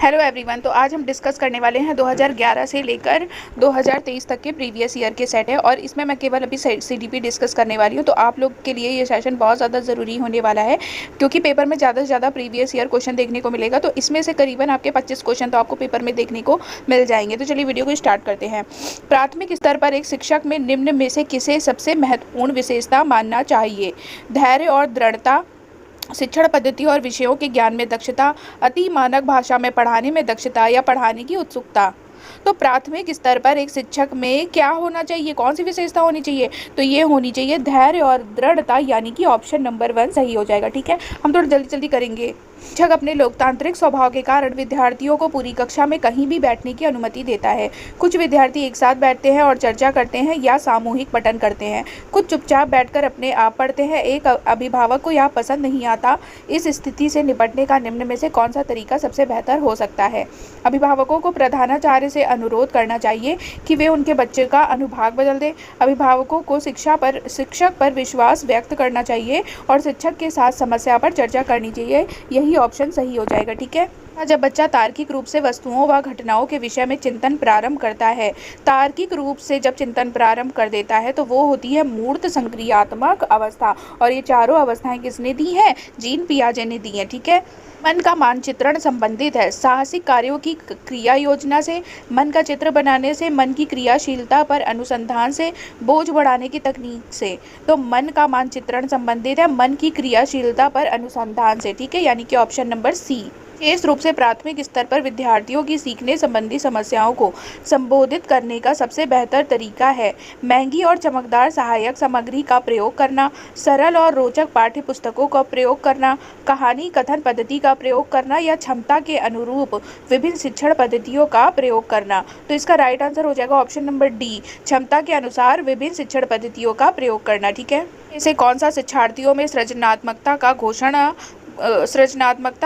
Hello everyone. तो आज हम डिस्कस करने वाले हैं 2011 से लेकर 2023 तक के प्रीवियस ईयर के सेट है और इसमें मैं केवल अभी सीडीपी डिस्कस करने वाली हूं। तो आप लोग के लिए ये सेशन बहुत ज़्यादा ज़रूरी होने वाला है क्योंकि पेपर में ज़्यादा से ज़्यादा प्रीवियस ईयर क्वेश्चन देखने को मिलेगा। तो इसमें से करीबन आपके 25 क्वेश्चन तो आपको पेपर में देखने को मिल जाएंगे। तो चलिए वीडियो को स्टार्ट करते हैं। प्राथमिक स्तर पर एक शिक्षक में निम्न में से किसे सबसे महत्वपूर्ण विशेषता मानना चाहिए? धैर्य और दृढ़ता, शिक्षण पद्धति और विषयों के ज्ञान में दक्षता, अति मानक भाषा में पढ़ाने में दक्षता या पढ़ाने की उत्सुकता। तो प्राथमिक स्तर पर एक शिक्षक में क्या होना चाहिए, कौन सी विशेषता होनी चाहिए? तो ये होनी चाहिए धैर्य और दृढ़ता, यानी कि ऑप्शन नंबर 1 सही हो जाएगा। ठीक है, हम थोड़ा जल्दी जल्दी करेंगे। शिक्षक अपने लोकतांत्रिक स्वभाव के कारण विद्यार्थियों को पूरी कक्षा में कहीं भी बैठने की अनुमति देता है। कुछ विद्यार्थी एक साथ बैठते हैं और चर्चा करते हैं या सामूहिक पठन करते हैं। कुछ चुपचाप बैठकर अपने आप पढ़ते हैं। एक अभिभावक को यह पसंद नहीं आता। इस स्थिति से निपटने का निम्न में से कौन सा तरीका सबसे बेहतर हो सकता है? अभिभावकों को प्रधानाचार्य से अनुरोध करना चाहिए कि वे उनके बच्चे का अनुभाग बदल दें। अभिभावकों को शिक्षक पर विश्वास व्यक्त करना चाहिए और शिक्षक के साथ समस्या पर चर्चा करनी चाहिए। यही ऑप्शन सही हो जाएगा। ठीक है, जब बच्चा तार्किक रूप से वस्तुओं व घटनाओं के विषय में चिंतन प्रारंभ करता है, तार्किक रूप से जब चिंतन प्रारंभ कर देता है तो वो होती है मूर्त संक्रियात्मक अवस्था। और ये चारों अवस्थाएं किसने दी हैं? जीन पियाजे ने दी हैं। ठीक है, मन का मानचित्रण संबंधित है साहसिक कार्यों की क्रिया योजना से, मन का चित्र बनाने से, मन की क्रियाशीलता पर अनुसंधान से, बोझ बढ़ाने की तकनीक से। तो मन का मानचित्रण संबंधित है मन की क्रियाशीलता पर अनुसंधान से। ठीक है, यानी कि ऑप्शन नंबर सी। विशेष रूप से प्राथमिक स्तर पर विद्यार्थियों की सीखने संबंधी समस्याओं को संबोधित करने का सबसे बेहतर तरीका है महंगी और चमकदार सहायक सामग्री का प्रयोग करना, सरल और रोचक पाठ्य पुस्तकों का प्रयोग करना, कहानी कथन पद्धति का प्रयोग करना या क्षमता के अनुरूप विभिन्न शिक्षण पद्धतियों का प्रयोग करना। तो इसका राइट आंसर हो जाएगा ऑप्शन नंबर डी, क्षमता के अनुसार विभिन्न शिक्षण पद्धतियों का प्रयोग करना। ठीक है, इसे कौन सा शिक्षार्थियों में सृजनात्मकता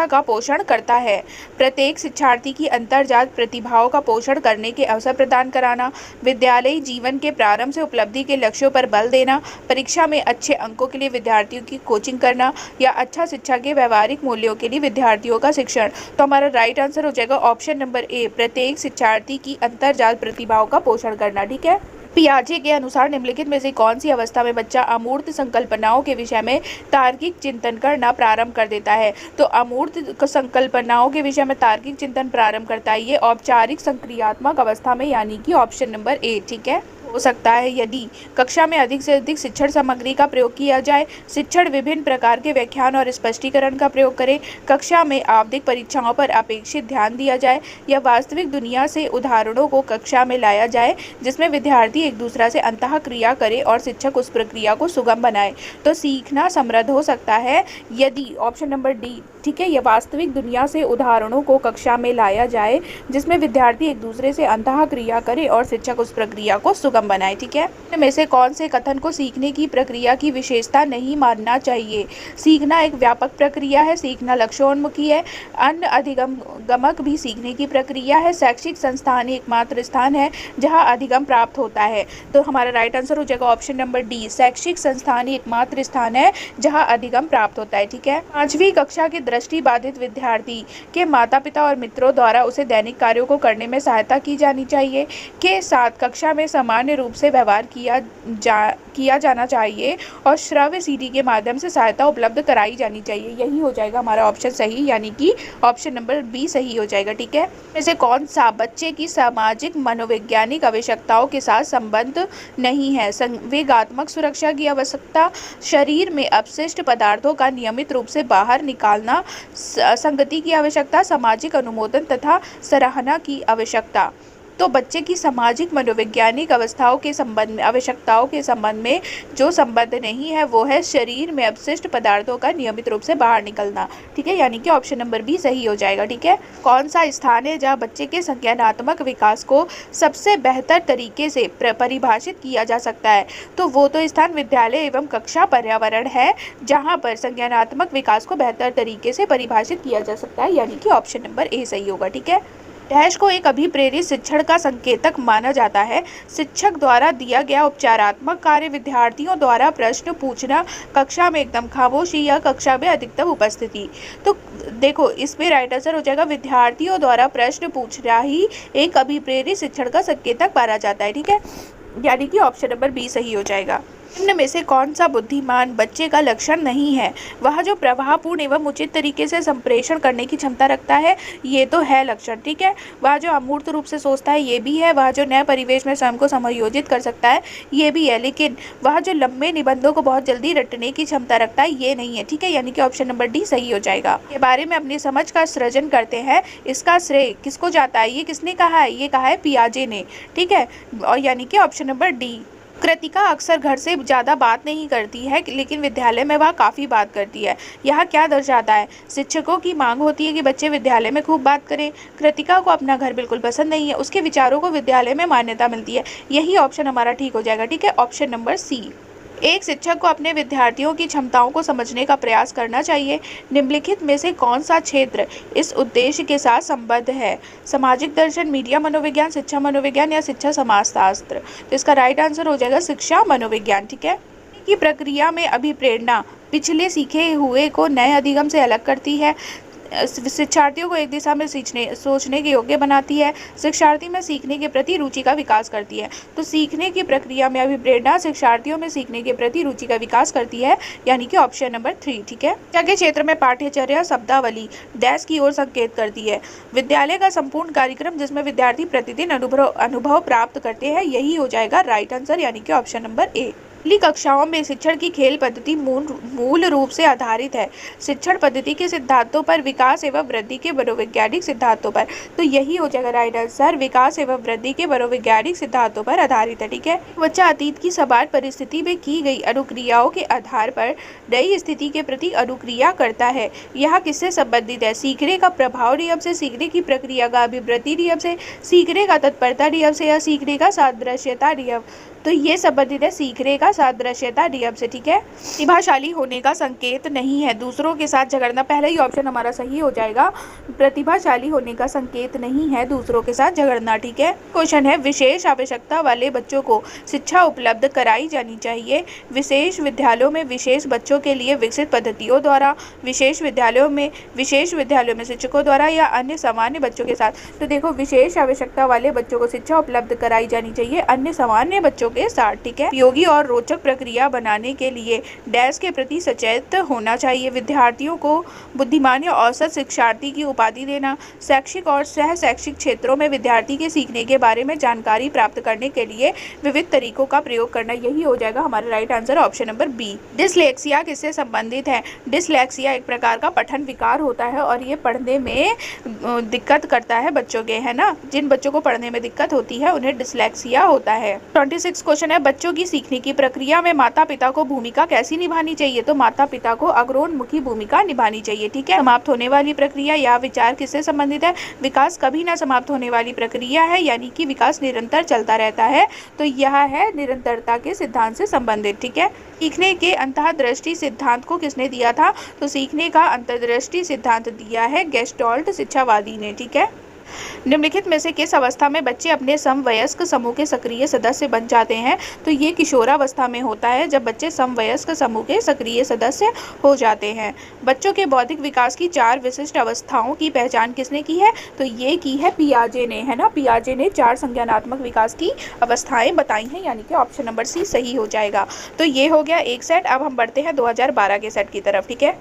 का पोषण करता है? प्रत्येक शिक्षार्थी की अंतर्जात प्रतिभाओं का पोषण करने के अवसर प्रदान कराना, विद्यालयी जीवन के प्रारंभ से उपलब्धि के लक्ष्यों पर बल देना, परीक्षा में अच्छे अंकों के लिए विद्यार्थियों की कोचिंग करना या अच्छा शिक्षा के व्यवहारिक मूल्यों के लिए विद्यार्थियों का शिक्षण। तो हमारा राइट आंसर हो जाएगा ऑप्शन नंबर ए, प्रत्येक शिक्षार्थी की अंतर्जात प्रतिभाओं का पोषण करना। ठीक है, पियाजे के अनुसार निम्नलिखित में से कौन सी अवस्था में बच्चा अमूर्त संकल्पनाओं के विषय में तार्किक चिंतन करना प्रारंभ कर देता है? तो अमूर्त संकल्पनाओं के विषय में तार्किक चिंतन प्रारंभ करता है ये औपचारिक संक्रियात्मक अवस्था में, यानी कि ऑप्शन नंबर ए। ठीक है, हो सकता है यदि कक्षा में अधिक से अधिक शिक्षण सामग्री का प्रयोग किया जाए, शिक्षण विभिन्न प्रकार के व्याख्यान और स्पष्टीकरण का प्रयोग करें, कक्षा में आवधिक परीक्षाओं पर अपेक्षित ध्यान दिया जाए या वास्तविक दुनिया से उदाहरणों को कक्षा में लाया जाए जिसमें विद्यार्थी एक दूसरा से अंतः क्रिया करे और शिक्षक उस प्रक्रिया को सुगम बनाए। तो सीखना समृद्ध हो सकता है यदि ऑप्शन नंबर डी। ठीक है, यह वास्तविक दुनिया से उदाहरणों को कक्षा में लाया जाए जिसमें विद्यार्थी एक दूसरे से अंतः क्रिया करे और शिक्षक उस प्रक्रिया को सुगम बनाए। ठीक है, इनमें से कौन से कथन को सीखने की प्रक्रिया की विशेषता नहीं मानना चाहिए? सीखना एक व्यापक प्रक्रिया है, सीखना लक्ष्योन्मुखी है, अन्य अधिगमक भी सीखने की प्रक्रिया है, शैक्षिक संस्थान एकमात्र स्थान है जहां अधिगम प्राप्त होता है। तो हमारा राइट आंसर हो जाएगा ऑप्शन नंबर डी, शैक्षिक संस्थान एकमात्र स्थान है जहां अधिगम प्राप्त होता है। ठीक है, 5वीं कक्षा के दृष्टि बाधित विद्यार्थी के माता पिता और मित्रों द्वारा उसे दैनिक कार्यों को करने में सहायता की जानी चाहिए के साथ कक्षा में सामान्य रूप से व्यवहार किया जाना चाहिए और श्रव्य सीडी के माध्यम से सहायता उपलब्ध कराई जानी चाहिए। यही हो जाएगा हमारा ऑप्शन सही, यानी कि ऑप्शन नंबर बी सही हो जाएगा। ठीक है, इसे कौन सा बच्चे की सामाजिक मनोवैज्ञानिक आवश्यकताओं के साथ संबंध नहीं है? संवेगात्मक सुरक्षा की आवश्यकता, शरीर में अपशिष्ट पदार्थों का नियमित रूप से बाहर निकालना, संगति की आवश्यकता, सामाजिक अनुमोदन तथा सराहना की आवश्यकता। तो बच्चे की सामाजिक मनोवैज्ञानिक आवश्यकताओं के संबंध में जो संबंध नहीं है वो है शरीर में अपशिष्ट पदार्थों का नियमित रूप से बाहर निकलना। ठीक है, यानी कि ऑप्शन नंबर बी सही हो जाएगा। ठीक है, कौन सा स्थान है जहां बच्चे के संज्ञानात्मक विकास को सबसे बेहतर तरीके से परिभाषित किया जा सकता है? तो वो तो स्थान विद्यालय एवं कक्षा पर्यावरण है जहाँ पर संज्ञानात्मक विकास को बेहतर तरीके से परिभाषित किया जा सकता है, यानी कि ऑप्शन नंबर ए सही होगा। ठीक है, डैश को एक अभिप्रेरित शिक्षण का संकेतक माना जाता है। शिक्षक द्वारा दिया गया उपचारात्मक कार्य, विद्यार्थियों द्वारा प्रश्न पूछना, कक्षा में एकदम खामोशी या कक्षा में अधिकतम उपस्थिति। तो देखो इसमें राइट आंसर हो जाएगा विद्यार्थियों द्वारा प्रश्न पूछना ही एक अभिप्रेरित शिक्षण का संकेतक माना जाता है। ठीक है, यानी कि ऑप्शन नंबर बी सही हो जाएगा। निम्न में से कौन सा बुद्धिमान बच्चे का लक्षण नहीं है? वह जो प्रभावपूर्ण एवं उचित तरीके से संप्रेषण करने की क्षमता रखता है, ये तो है लक्षण। ठीक है, वह जो अमूर्त रूप से सोचता है, ये भी है। वह जो नए परिवेश में स्वयं को समायोजित कर सकता है, ये भी है। लेकिन वह जो लंबे निबंधों को बहुत जल्दी रटने की क्षमता रखता है, ये नहीं है। ठीक है, यानी कि ऑप्शन नंबर डी सही हो जाएगा। के बारे में अपनी समझ का सृजन करते हैं, इसका श्रेय किसको जाता है? ये किसने कहा है? ये कहा है पियाजे ने। ठीक है, और यानी कि ऑप्शन नंबर डी। कृतिका अक्सर घर से ज़्यादा बात नहीं करती है, लेकिन विद्यालय में वह काफ़ी बात करती है। यह क्या दर्शाता है? शिक्षकों की मांग होती है कि बच्चे विद्यालय में खूब बात करें। कृतिका को अपना घर बिल्कुल पसंद नहीं है, उसके विचारों को विद्यालय में मान्यता मिलती है। यही ऑप्शन हमारा ठीक हो जाएगा। ठीक है, ऑप्शन नंबर सी। एक शिक्षक को अपने विद्यार्थियों की क्षमताओं को समझने का प्रयास करना चाहिए। निम्नलिखित में से कौन सा क्षेत्र इस उद्देश्य के साथ संबद्ध है? सामाजिक दर्शन, मीडिया मनोविज्ञान, शिक्षा मनोविज्ञान या शिक्षा समाजशास्त्र? तो इसका राइट आंसर हो जाएगा शिक्षा मनोविज्ञान। ठीक है, की प्रक्रिया में अभिप्रेरणा पिछले सीखे हुए को नए अधिगम से अलग करती है। शिक्षार्थियों को एक दिशा में सोचने के योग्य बनाती है। शिक्षार्थी में सीखने के प्रति रुचि का विकास करती है। तो सीखने की प्रक्रिया में अभिप्रेरणा शिक्षार्थियों में सीखने के प्रति रुचि का विकास करती है, यानी कि ऑप्शन नंबर 3। ठीक है, शिक्षा के क्षेत्र में पाठ्यचर्या शब्दावली डैश की ओर संकेत करती है। विद्यालय का संपूर्ण कार्यक्रम जिसमें विद्यार्थी प्रतिदिन अनुभव प्राप्त करते हैं, यही हो जाएगा राइट आंसर, यानी कि ऑप्शन नंबर ए। पिछली कक्षाओं में शिक्षण की खेल पद्धति मूल रूप से आधारित है शिक्षण पद्धति के सिद्धांतों पर, विकास एवं वृद्धि के मनोवैज्ञानिक सिद्धांतों पर। तो यही हो जाएगा राइट आंसर, विकास एवं वृद्धि के मनोवैज्ञानिक सिद्धांतों पर आधारित है। ठीक है, बच्चा अतीत की समान परिस्थिति में की गई अनुक्रियाओं के आधार पर नई स्थिति के प्रति अनुक्रिया करता है। यह किससे संबंधित है? सीखने का प्रभाव नियम से, सीखने की प्रक्रिया का अभिवृद्धि नियम से, सीखने का तत्परता नियम से या सीखने का सादृश्यता नियम? तो ये संबंधित है सीखने का सादृश्यता नियम से। ठीक है, प्रतिभाशाली होने का संकेत नहीं है दूसरों के साथ झगड़ना। पहला ही ऑप्शन हमारा सही हो जाएगा, प्रतिभाशाली होने का संकेत नहीं है दूसरों के साथ झगड़ना। ठीक है, क्वेश्चन है विशेष आवश्यकता वाले बच्चों को शिक्षा उपलब्ध कराई जानी चाहिए विशेष विद्यालयों में विशेष बच्चों के लिए विकसित पद्धतियों द्वारा, विशेष विद्यालयों में शिक्षकों द्वारा या अन्य सामान्य बच्चों के साथ। तो देखो विशेष आवश्यकता वाले बच्चों को शिक्षा उपलब्ध कराई जानी चाहिए अन्य सामान्य बच्चों के साथ। ठीक है, उपयोगी और रोचक प्रक्रिया बनाने के लिए डैश के प्रति सचेत होना चाहिए। विद्यार्थियों को बुद्धिमान या औसत शिक्षार्थी की उपाधि देना, शैक्षिक और सह शैक्षिक क्षेत्रों में विद्यार्थी के सीखने के बारे में जानकारी प्राप्त करने के लिए विविध तरीकों का प्रयोग करना, यही हो जाएगा हमारा right answer, option number B. Dyslexia किससे संबंधित है? डिसलेक्सिया एक प्रकार का पठन विकार होता है और ये पढ़ने में दिक्कत करता है बच्चों के, है ना। जिन बच्चों को पढ़ने में दिक्कत होती है उन्हें डिसलेक्सिया होता है। 26 क्वेश्चन है बच्चों की सीखने की प्रक्रिया में माता पिता को भूमिका कैसी निभानी चाहिए? तो माता पिता को अग्रोन्मुखी भूमिका निभानी चाहिए। ठीक है, समाप्त होने वाली प्रक्रिया या विचार किससे संबंधित है? विकास कभी ना समाप्त होने वाली प्रक्रिया है, यानी कि विकास निरंतर चलता रहता है। तो यह है निरंतरता के सिद्धांत से संबंधित। ठीक है, सीखने के अंतर्दृष्टि सिद्धांत को किसने दिया था? तो सीखने का अंतर्दृष्टि सिद्धांत दिया है गेस्टाल्ट शिक्षावादी ने। ठीक है, निम्नलिखित में से किस अवस्था में बच्चे अपने समवयस्क समूह के सक्रिय सदस्य बन जाते हैं? तो ये किशोरावस्था में होता है, जब बच्चे समवयस्क समूह के सक्रिय सदस्य हो जाते हैं। बच्चों के बौद्धिक विकास की 4 विशिष्ट अवस्थाओं की पहचान किसने की है? तो ये की है पियाजे ने, है ना। पियाजे ने 4 संज्ञानात्मक विकास की अवस्थाएं बताई हैं, यानी कि ऑप्शन नंबर सी सही हो जाएगा। तो ये हो गया एक सेट। अब हम बढ़ते हैं 2012 के सेट की तरफ। ठीक है,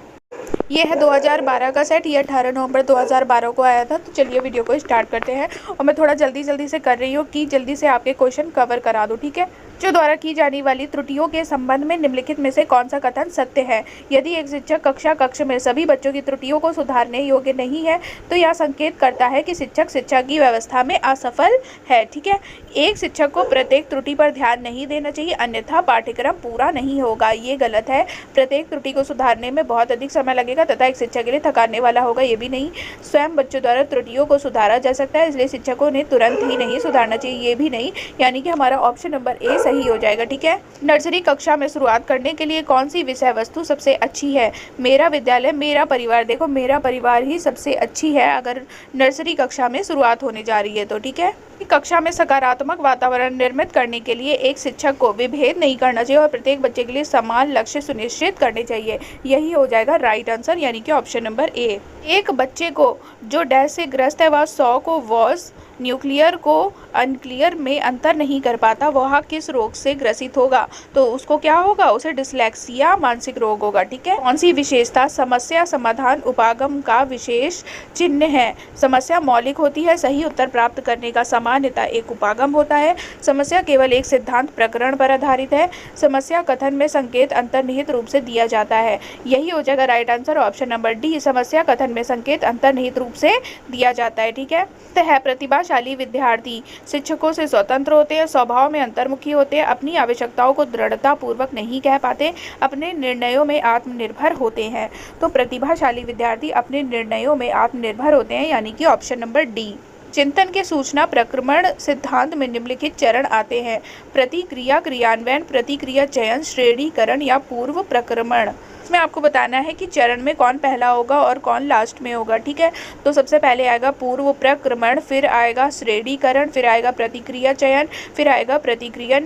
ये है 2012 का सेट, ये 18 नवंबर 2012 को आया था। तो चलिए वीडियो को स्टार्ट करते हैं और मैं थोड़ा जल्दी से कर रही हूँ कि जल्दी से आपके क्वेश्चन कवर करा दूँ। ठीक है, बच्चों द्वारा की जाने वाली त्रुटियों के संबंध में निम्नलिखित में से कौन सा कथन सत्य है? यदि एक शिक्षक कक्ष में सभी बच्चों की त्रुटियों को सुधारने योग्य नहीं है तो यह संकेत करता है कि शिक्षक शिक्षा की व्यवस्था में असफल है। ठीक है, एक शिक्षक को प्रत्येक त्रुटि पर ध्यान नहीं देना चाहिए, अन्यथा पाठ्यक्रम पूरा नहीं होगा। ये गलत है। प्रत्येक त्रुटि को सुधारने में बहुत अधिक समय लगेगा, होगा तथा एक शिक्षक के लिए थकाने वाला होगा, ये भी नहीं। स्वयं बच्चों द्वारा त्रुटियों को सुधारा जा सकता है, इसलिए शिक्षकों ने तुरंत ही नहीं सुधारना चाहिए, ये भी नहीं। यानी कि हमारा ऑप्शन नंबर ए सही हो जाएगा। ठीक है। नर्सरी कक्षा में शुरुआत करने के लिए कौन सी विषय वस्तु सबसे अच्छी है? मेरा विद्यालय मेरा परिवार। देखो मेरा परिवार ही सबसे अच्छी है अगर नर्सरी कक्षा में शुरुआत होने जा रही है तो। ठीक है। कक्षा में सकारात्मक वातावरण निर्मित करने के लिए एक शिक्षक को विभेद नहीं करना चाहिए और प्रत्येक बच्चे के लिए समान लक्ष्य सुनिश्चित करने चाहिए। यही हो जाएगा राइट आंसर, यानी कि ऑप्शन नंबर ए। एक बच्चे को जो डैश से ग्रस्त है वह 100 को वॉस न्यूक्लियर को अनक्लियर में अंतर नहीं कर पाता, वह किस रोग से ग्रसित होगा? तो उसको क्या होगा? उसे डिसलेक्सिया मानसिक रोग होगा। ठीक है। कौन सी विशेषता समस्या समाधान उपागम का विशेष चिन्ह है? समस्या मौलिक होती है, सही उत्तर प्राप्त करने का सामान्यतः एक उपागम होता है, समस्या केवल एक सिद्धांत प्रकरण पर आधारित है, समस्या कथन में संकेत अंतर्निहित रूप से दिया जाता है। यही हो जाएगा right answer, option number D. समस्या कथन में संकेत अंतर्निहित रूप से दिया जाता है। ठीक है। प्रतिभाशाली विद्यार्थी शिक्षकों से स्वतंत्र होते हैं, स्वभाव में अंतर्मुखी होते हैं, अपनी आवश्यकताओं को दृढ़ता पूर्वक नहीं कह पाते, अपने निर्णयों में आत्मनिर्भर होते हैं। तो प्रतिभाशाली विद्यार्थी अपने निर्णयों में आत्मनिर्भर होते हैं, यानी कि ऑप्शन नंबर डी। चिंतन के सूचना प्रक्रमण सिद्धांत में निम्नलिखित चरण आते हैं: प्रतिक्रिया क्रियान्वयन, प्रतिक्रिया चयन, श्रेणीकरण या पूर्व प्रक्रमण। इसमें आपको बताना है कि चरण में कौन पहला होगा और कौन लास्ट में होगा। ठीक है। तो सबसे पहले आएगा पूर्व प्रक्रमण, फिर आएगा श्रेणीकरण, फिर आएगा प्रतिक्रिया चयन, फिर आएगा प्रतिक्रिया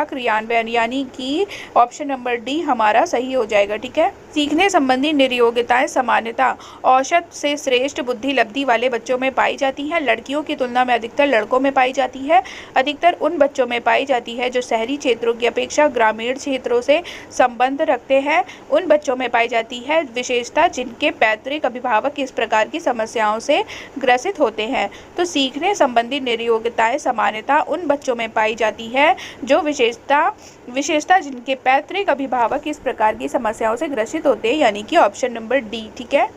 क्रियान्वयन, यानी कि ऑप्शन नंबर डी हमारा सही हो जाएगा। ठीक है। सीखने संबंधी निर्योग्यताएं सामान्यतः औसत से श्रेष्ठ बुद्धि लब्धि वाले बच्चों में पाई जाती हैं, लड़कियों की तुलना में अधिकतर लड़कों में पाई जाती है, अधिकतर उन बच्चों में पाई जाती है जो शहरी क्षेत्रों की अपेक्षा ग्रामीण क्षेत्रों से संबंध रखते हैं, उन बच्चों में पाई जाती है विशेषता जिनके पैतृक अभिभावक इस प्रकार की समस्याओं से ग्रसित होते हैं। तो सीखने संबंधी निर्योग्यताएं सामान्यतः उन बच्चों में पाई जाती है जो विशेषता जिनके पैतृक अभिभावक इस प्रकार की समस्याओं से ग्रसित होते हैं, यानी कि ऑप्शन नंबर डी। ठीक है।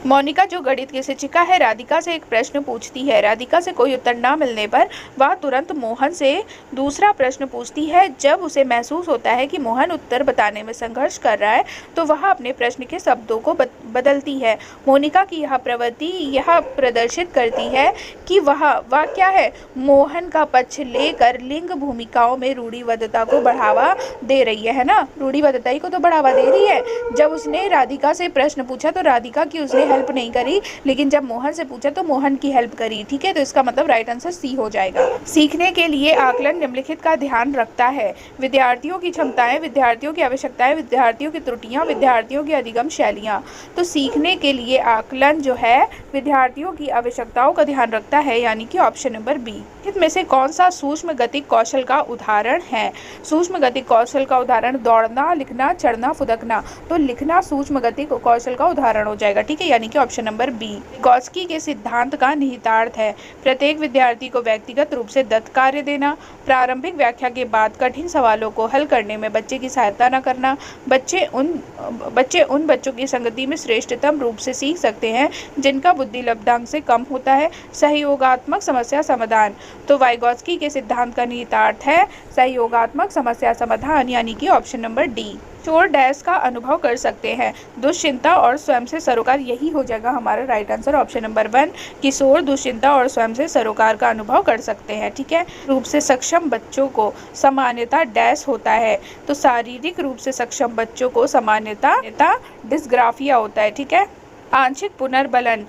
मोनिका जो गणित की शिक्षिका है राधिका से एक प्रश्न पूछती है। राधिका से कोई उत्तर न मिलने पर वह तुरंत मोहन से दूसरा प्रश्न पूछती है। जब उसे महसूस होता है कि मोहन उत्तर बताने में संघर्ष कर रहा है तो वह अपने प्रश्न के शब्दों को बदलती है। मोनिका की यह प्रवृत्ति यह प्रदर्शित करती है कि वह क्या है, मोहन का पक्ष लेकर लिंग भूमिकाओं में रूढ़िबद्धता को बढ़ावा दे रही है ना, रूढ़िबद्धता ही को तो बढ़ावा दे रही है। जब उसने राधिका से प्रश्न पूछा तो राधिका की उसने हेल्प नहीं करी, लेकिन जब मोहन से पूछा तो मोहन की हेल्प करी। ठीक है। तो इसका मतलब राइट आंसर सी हो जाएगा। सीखने के लिए आकलन निम्नलिखित का ध्यान रखता है: विद्यार्थियों की क्षमताएं, विद्यार्थियों की आवश्यकताएं, विद्यार्थियों की त्रुटियां, विद्यार्थियों की अधिगम शैलियां। तो सीखने के लिए आकलन जो है विद्यार्थियों की आवश्यकताओं का ध्यान रखता है, यानी कि ऑप्शन नंबर बी। इनमें से कौन सा सूक्ष्म गतिक कौशल का उदाहरण है? सूक्ष्म गतिक कौशल का उदाहरण दौड़ना, लिखना, चढ़ना, फुदकना। तो लिखना सूक्ष्म गतिक कौशल का उदाहरण हो जाएगा। ठीक है। यानी कि ऑप्शन नंबर बी। गॉस्की के सिद्धांत का निहितार्थ है: प्रत्येक विद्यार्थी को व्यक्तिगत रूप से दत्त कार्य देना, प्रारंभिक व्याख्या के बाद कठिन सवालों को हल करने में बच्चे की सहायता न करना, बच्चे उन बच्चों की संगति में श्रेष्ठतम रूप से सीख सकते हैं जिनका बुद्धि लब्धांक से कम होता है, सहयोगात्मक समस्या समाधान। तो वाइगॉस्की के सिद्धांत का निहितार्थ है सहयोगात्मक समस्या समाधान, यानी कि ऑप्शन नंबर डी। चोर डैश का अनुभव कर सकते हैं: दुश्चिंता और स्वयं से सरोकार। यही हो जाएगा हमारा राइट आंसर, ऑप्शन नंबर 1। किशोर दुश्चिंता और स्वयं से सरोकार का अनुभव कर सकते हैं। ठीक है। रूप से सक्षम बच्चों को सामान्यतः डैश होता है। तो शारीरिक रूप से सक्षम बच्चों को सामान्यतः डिस्ग्राफिया होता है। ठीक है। आंशिक पुनर्बलन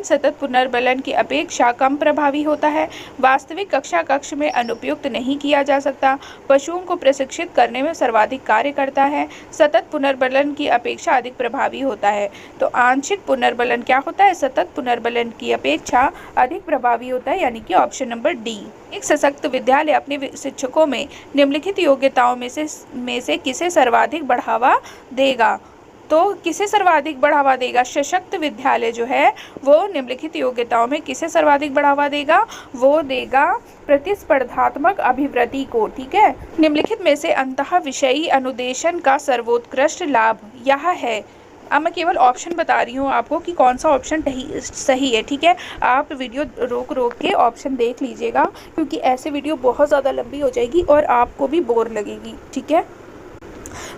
सतत पुनर्बलन की अपेक्षा कम प्रभावी होता है। वास्तविक कक्षा कक्ष में अनुपयुक्त नहीं किया जा सकता। पशुओं को प्रशिक्षित करने में सर्वाधिक कार्य करता है। सतत पुनर्बलन की अपेक्षा अधिक प्रभावी होता है। तो आंशिक पुनर्बलन क्या होता है? सतत पुनर्बलन की अपेक्षा अधिक प्रभावी होता है, यानी कि ऑप्शन नंबर डी। एक सशक्त विद्यालय अपने शिक्षकों में निम्नलिखित योग्यताओं में से किसे सर्वाधिक बढ़ावा देगा? तो किसे सर्वाधिक बढ़ावा देगा? सशक्त विद्यालय जो है वो निम्नलिखित योग्यताओं में किसे सर्वाधिक बढ़ावा देगा? वो देगा प्रतिस्पर्धात्मक अभिवृद्धि को। ठीक है। निम्नलिखित में से अंतः विषयी अनुदेशन का सर्वोत्कृष्ट लाभ यह है। अब मैं केवल ऑप्शन बता रही हूँ आपको कि कौन सा ऑप्शन सही है। ठीक है। आप वीडियो रोक के ऑप्शन देख लीजिएगा, क्योंकि ऐसे वीडियो बहुत ज़्यादा लंबी हो जाएगी और आपको भी बोर लगेगी। ठीक है।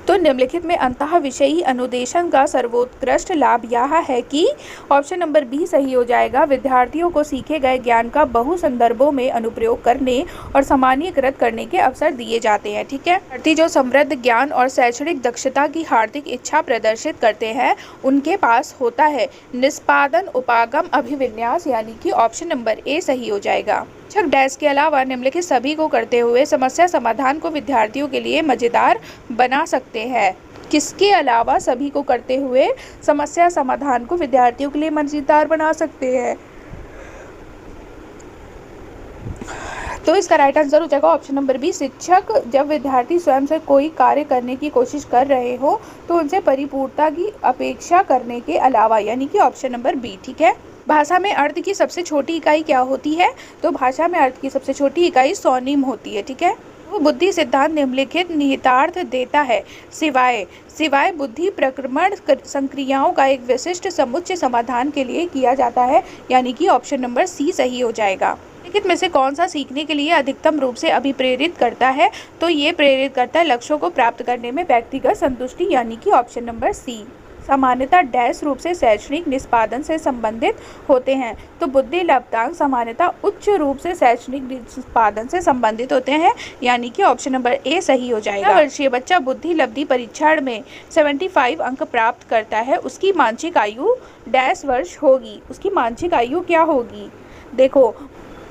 तो निम्नलिखित में अंतः विषयी अनुदेशन का सर्वोत्कृष्ट लाभ यह है कि ऑप्शन नंबर बी सही हो जाएगा। विद्यार्थियों को सीखे गए ज्ञान का बहु संदर्भों में अनुप्रयोग करने और सामान्यीकृत करने के अवसर दिए जाते हैं। ठीक है, विद्यार्थी जो समृद्ध ज्ञान और शैक्षणिक दक्षता की हार्दिक इच्छा प्रदर्शित करते हैं उनके पास होता है निष्पादन उपागम अभिविन्यास, यानी कि ऑप्शन नंबर ए सही हो जाएगा। शिक्षक डैश के अलावा निम्नलिखित सभी को करते हुए समस्या समाधान को विद्यार्थियों के लिए मजेदार बना सकते हैं। किसके अलावा सभी को करते हुए समस्या समाधान को विद्यार्थियों के लिए मजेदार बना सकते हैं? तो इसका राइट आंसर हो जाएगा ऑप्शन नंबर बी। शिक्षक जब विद्यार्थी स्वयं से कोई कार्य करने की कोशिश कर रहे हो तो उनसे परिपूर्णता की अपेक्षा करने के अलावा, यानी कि ऑप्शन नंबर बी। ठीक है, भाषा में अर्थ की सबसे छोटी इकाई क्या होती है? तो भाषा में अर्थ की सबसे छोटी इकाई स्वनिम होती है। ठीक है, वो बुद्धि सिद्धांत निम्नलिखित निहितार्थ देता है। सिवाय बुद्धि प्रक्रमण संक्रियाओं का एक विशिष्ट समुच्चय समाधान के लिए किया जाता है, यानी कि ऑप्शन नंबर सी सही हो जाएगा। निम्नलिखित में से कौन सा सीखने के लिए अधिकतम रूप से अभिप्रेरित करता है? तो ये प्रेरित करता है लक्ष्यों को प्राप्त करने में व्यक्तिगत संतुष्टि, यानी कि ऑप्शन नंबर सी। सामान्यतः डैश रूप से शैक्षणिक निष्पादन से संबंधित होते हैं, तो बुद्धि लब्धांक सामान्यतः उच्च रूप से शैक्षणिक निष्पादन से संबंधित होते हैं, यानी कि ऑप्शन नंबर ए सही हो जाएगा। वर्षीय बच्चा बुद्धि लब्धि परीक्षण में 75 अंक प्राप्त करता है, उसकी मानसिक आयु डैश वर्ष होगी। उसकी मानसिक आयु क्या होगी? देखो,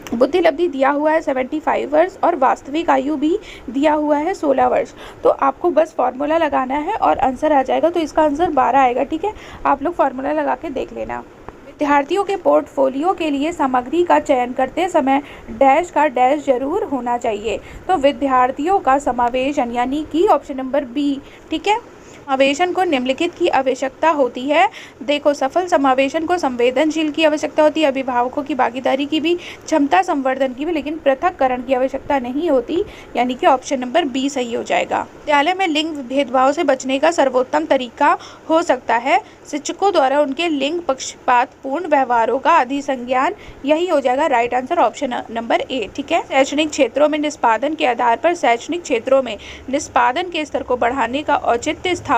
बुद्धि लब्धि दिया हुआ है 75 वर्ष और वास्तविक आयु भी दिया हुआ है 16 वर्ष। तो आपको बस फॉर्मूला लगाना है और आंसर आ जाएगा। तो इसका आंसर 12 आएगा। ठीक है, आप लोग फॉर्मूला लगा के देख लेना। विद्यार्थियों के पोर्टफोलियो के लिए सामग्री का चयन करते समय डैश का डैश जरूर होना चाहिए। तो विद्यार्थियों का समावेशन, यानी कि ऑप्शन नंबर बी। ठीक है, समावेशन को निम्नलिखित की आवश्यकता होती है। देखो, सफल समावेशन को संवेदनशील की आवश्यकता होती है, अभिभावकों की भागीदारी की भी, क्षमता संवर्धन की भी, लेकिन पृथक्करण की आवश्यकता नहीं होती, यानी कि ऑप्शन नंबर बी सही हो जाएगा। विद्यालय में लिंग भेदभाव से बचने का सर्वोत्तम तरीका हो सकता है शिक्षकों द्वारा उनके लिंग पक्षपात पूर्ण व्यवहारों का अधिसंज्ञान, यही हो जाएगा right answer option number A. ठीक है, शैक्षणिक क्षेत्रों में निष्पादन के आधार पर शैक्षणिक क्षेत्रों में निष्पादन के स्तर को बढ़ाने का औचित्य स्थापन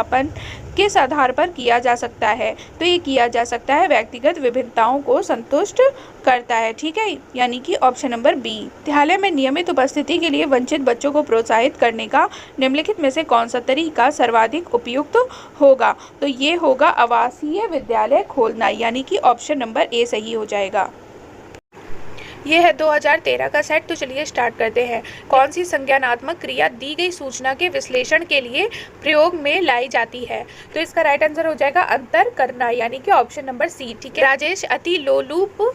किस आधार पर किया जा सकता है? तो ये किया जा सकता है व्यक्तिगत विभिन्नताओं को संतुष्ट करता है। ठीक है, यानी कि ऑप्शन नंबर बी। विद्यालय में नियमित उपस्थिति के लिए वंचित बच्चों को प्रोत्साहित करने का निम्नलिखित में से कौन सा तरीका सर्वाधिक उपयुक्त होगा? तो ये होगा आवासीय विद्यालय खोलना, यानी कि ऑप्शन नंबर ए सही हो जाएगा। ये है 2013 का सेट। तो चलिए स्टार्ट करते हैं। कौन सी संज्ञानात्मक क्रिया दी गई सूचना के विश्लेषण के लिए प्रयोग में लाई जाती है? तो इसका राइट आंसर हो जाएगा अंतर करना, यानी कि ऑप्शन नंबर सी। ठीक है, राजेश अति लोलुप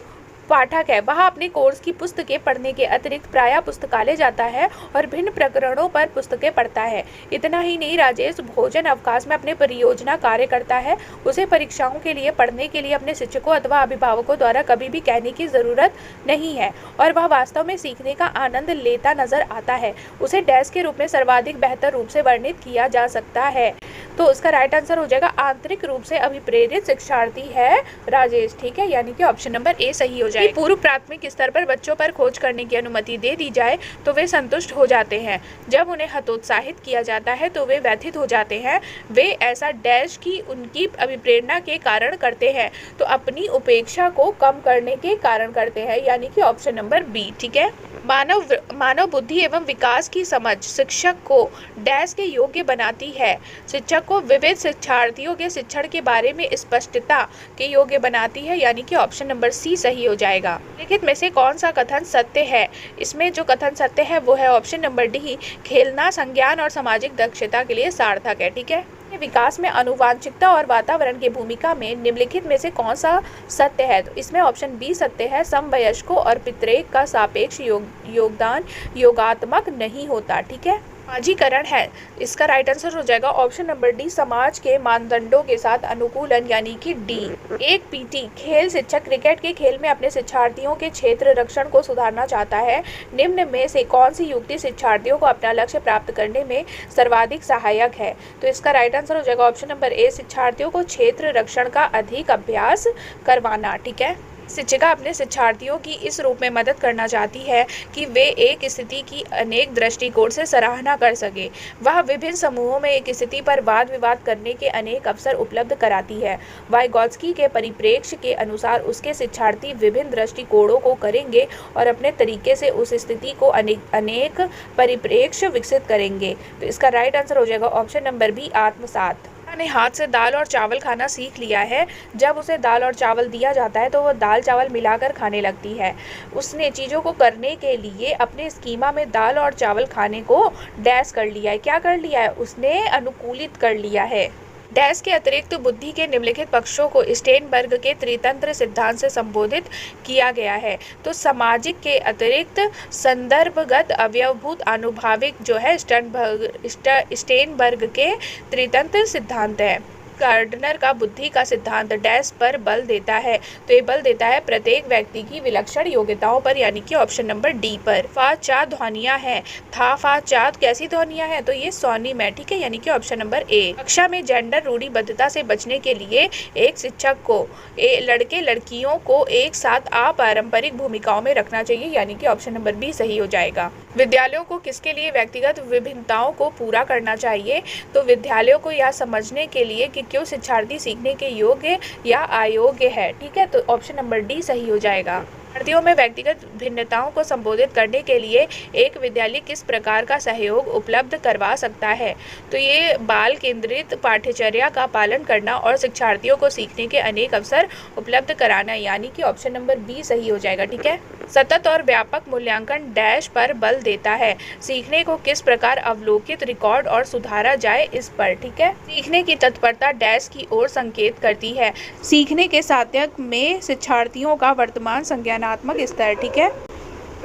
पाठक है। वह अपने कोर्स की पुस्तकें पढ़ने के अतिरिक्त प्रायः पुस्तकालय जाता है और भिन्न प्रकरणों पर पुस्तकें पढ़ता है। इतना ही नहीं, राजेश भोजन अवकाश में अपने परियोजना कार्य करता है। उसे परीक्षाओं के लिए पढ़ने के लिए अपने शिक्षकों अथवा अभिभावकों द्वारा कभी भी कहने की ज़रूरत नहीं है और वह वास्तव में सीखने का आनंद लेता नजर आता है। उसे डैश के रूप में सर्वाधिक बेहतर रूप से वर्णित किया जा सकता है। तो उसका राइट आंसर हो जाएगा आंतरिक रूप से अभिप्रेरित शिक्षार्थी है राजेश। ठीक है, यानी कि ऑप्शन नंबर ए सही हो जाए। पूर्व प्राथमिक स्तर पर बच्चों पर खोज करने की अनुमति दे दी जाए तो वे संतुष्ट हो जाते हैं। जब उन्हें हतोत्साहित किया जाता है तो वे व्यथित हो जाते हैं। वे ऐसा डैश की उनकी अभिप्रेरणा के कारण करते हैं, तो अपनी उपेक्षा को कम करने के कारण करते हैं, यानी कि ऑप्शन नंबर बी। ठीक है, मानव बुद्धि एवं विकास की समझ शिक्षक को डैश के योग्य बनाती है। शिक्षक को विविध शिक्षार्थियों के शिक्षण के बारे में स्पष्टता के योग्य बनाती है, यानी कि ऑप्शन नंबर सी सही हो जाएगा। लिखित में से कौन सा कथन सत्य है? इसमें जो कथन सत्य है वो है ऑप्शन नंबर डी, खेलना संज्ञान और सामाजिक दक्षता के लिए सार्थक है। ठीक है, विकास में आनुवांशिकता और वातावरण की भूमिका में निम्नलिखित में से कौन सा सत्य है? तो इसमें ऑप्शन बी सत्य है, समवयस्कों और पितरेक का सापेक्ष योगदान योगात्मक नहीं होता। ठीक है, समाजीकरण है। इसका राइट आंसर हो जाएगा ऑप्शन नंबर डी, समाज के मानदंडों के साथ अनुकूलन, यानी कि डी। एक पीटी खेल शिक्षक क्रिकेट के खेल में अपने शिक्षार्थियों के क्षेत्र रक्षण को सुधारना चाहता है। निम्न में से कौन सी युक्ति शिक्षार्थियों को अपना लक्ष्य प्राप्त करने में सर्वाधिक सहायक है? तो इसका राइट आंसर हो जाएगा ऑप्शन नंबर ए, शिक्षार्थियों को क्षेत्र रक्षण का अधिक अभ्यास करवाना। ठीक है, शिक्षिका अपने शिक्षार्थियों की इस रूप में मदद करना चाहती है कि वे एक स्थिति की अनेक दृष्टिकोण से सराहना कर सके। वह विभिन्न समूहों में एक स्थिति पर वाद विवाद करने के अनेक अवसर उपलब्ध कराती है। वाइगॉत्स्की के परिप्रेक्ष्य के अनुसार उसके शिक्षार्थी विभिन्न दृष्टिकोणों को करेंगे और अपने तरीके से उस स्थिति को अनेक परिप्रेक्ष्य विकसित करेंगे। तो इसका राइट आंसर हो जाएगा ऑप्शन नंबर बी, आत्मसात। ने हाथ से दाल और चावल खाना सीख लिया है। जब उसे दाल और चावल दिया जाता है तो वह दाल चावल मिलाकर खाने लगती है। उसने चीज़ों को करने के लिए अपने स्कीमा में दाल और चावल खाने को डैश कर लिया है। क्या कर लिया है? उसने अनुकूलित कर लिया है। डैश के अतिरिक्त बुद्धि के निम्नलिखित पक्षों को स्टेनबर्ग के त्रितंत्र सिद्धांत से संबोधित किया गया है। तो सामाजिक के अतिरिक्त संदर्भगत अवयवभूत आनुभाविक जो है स्टेनबर्ग के त्रितंत्र सिद्धांत है। गार्डनर का बुद्धि का सिद्धांत डैश पर बल देता है। तो ये बल देता है प्रत्येक व्यक्ति की विलक्षण योग्यताओं पर, यानी कि ऑप्शन नंबर डी पर। फा चा ध्वनियां हैं। था फा चा कैसी ध्वनियां हैं? तो ये स्वनिम है, ठीक है, यानी कि ऑप्शन नंबर ए। कक्षा में जेंडर रूढ़िबद्धता से बचने के लिए एक शिक्षक को लड़के लड़कियों को एक साथ अपारंपरिक भूमिकाओं में रखना चाहिए, यानी कि ऑप्शन नंबर बी सही हो जाएगा। विद्यालयों को किसके लिए व्यक्तिगत विभिन्नताओं को पूरा करना चाहिए? तो विद्यालयों को यह समझने के लिए कि क्यों शिक्षार्थी सीखने के योग्य या अयोग्य है, ठीक है, तो ऑप्शन नंबर डी सही हो जाएगा। विद्यार्थियों में व्यक्तिगत भिन्नताओं को संबोधित करने के लिए एक विद्यालय किस प्रकार का सहयोग उपलब्ध करवा सकता है? तो ये बाल केंद्रित पाठ्यचर्या का पालन करना और शिक्षार्थियों को सीखने के अनेक अवसर उपलब्ध कराना, यानी कि ऑप्शन नंबर बी सही हो जाएगा, ठीक है। सतत और व्यापक मूल्यांकन डैश पर बल देता है। सीखने को किस प्रकार अवलोकित, रिकॉर्ड और सुधारा जाए इस पर, ठीक है। सीखने की तत्परता डैश की ओर संकेत करती है। सीखने के साधक में शिक्षार्थियों का वर्तमान संज्ञानात्मक स्तर, ठीक है।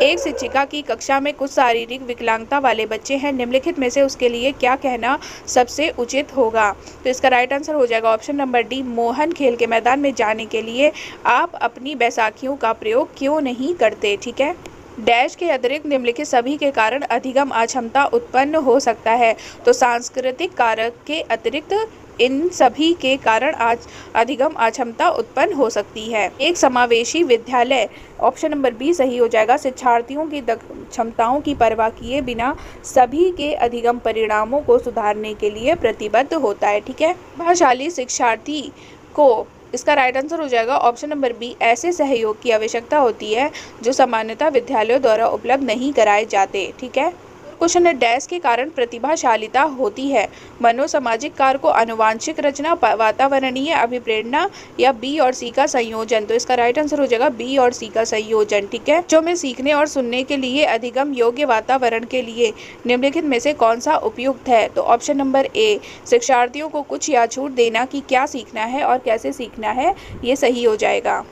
एक शिक्षिका की कक्षा में कुछ शारीरिक विकलांगता वाले बच्चे हैं। निम्नलिखित में से उसके लिए क्या कहना सबसे उचित होगा? तो इसका राइट आंसर हो जाएगा ऑप्शन नंबर डी, मोहन खेल के मैदान में जाने के लिए आप अपनी बैसाखियों का प्रयोग क्यों नहीं करते, ठीक है। डैश के अतिरिक्त निम्नलिखित सभी के कारण अधिगम अक्षमता उत्पन्न हो सकता है। तो सांस्कृतिक कारक के अतिरिक्त इन सभी के कारण आज अधिगम अक्षमता उत्पन्न हो सकती है। एक समावेशी विद्यालय, ऑप्शन नंबर बी सही हो जाएगा, शिक्षार्थियों की क्षमताओं की परवाह किए बिना सभी के अधिगम परिणामों को सुधारने के लिए प्रतिबद्ध होता है, ठीक है। भाषाली शिक्षार्थी को, इसका राइट आंसर हो जाएगा ऑप्शन नंबर बी, ऐसे सहयोग की आवश्यकता होती है जो सामान्यतः विद्यालयों द्वारा उपलब्ध नहीं कराए जाते, ठीक है। क्वेश्चन है डैश के कारण प्रतिभाशालिता होती है? मनोसामाजिक कार्य को आनुवांशिक रचना, वातावरणीय अभिप्रेरणा या बी और सी का संयोजन? तो इसका राइट आंसर हो जाएगा बी और सी का संयोजन, ठीक है। जो में सीखने और सुनने के लिए अधिगम योग्य वातावरण के लिए निम्नलिखित में से कौन सा उपयुक्त है? तो ऑप्शन नंबर ए, शिक्षार्थियों को कुछ या छूट देना कि क्या सीखना है और कैसे सीखना है, ये सही हो जाएगा।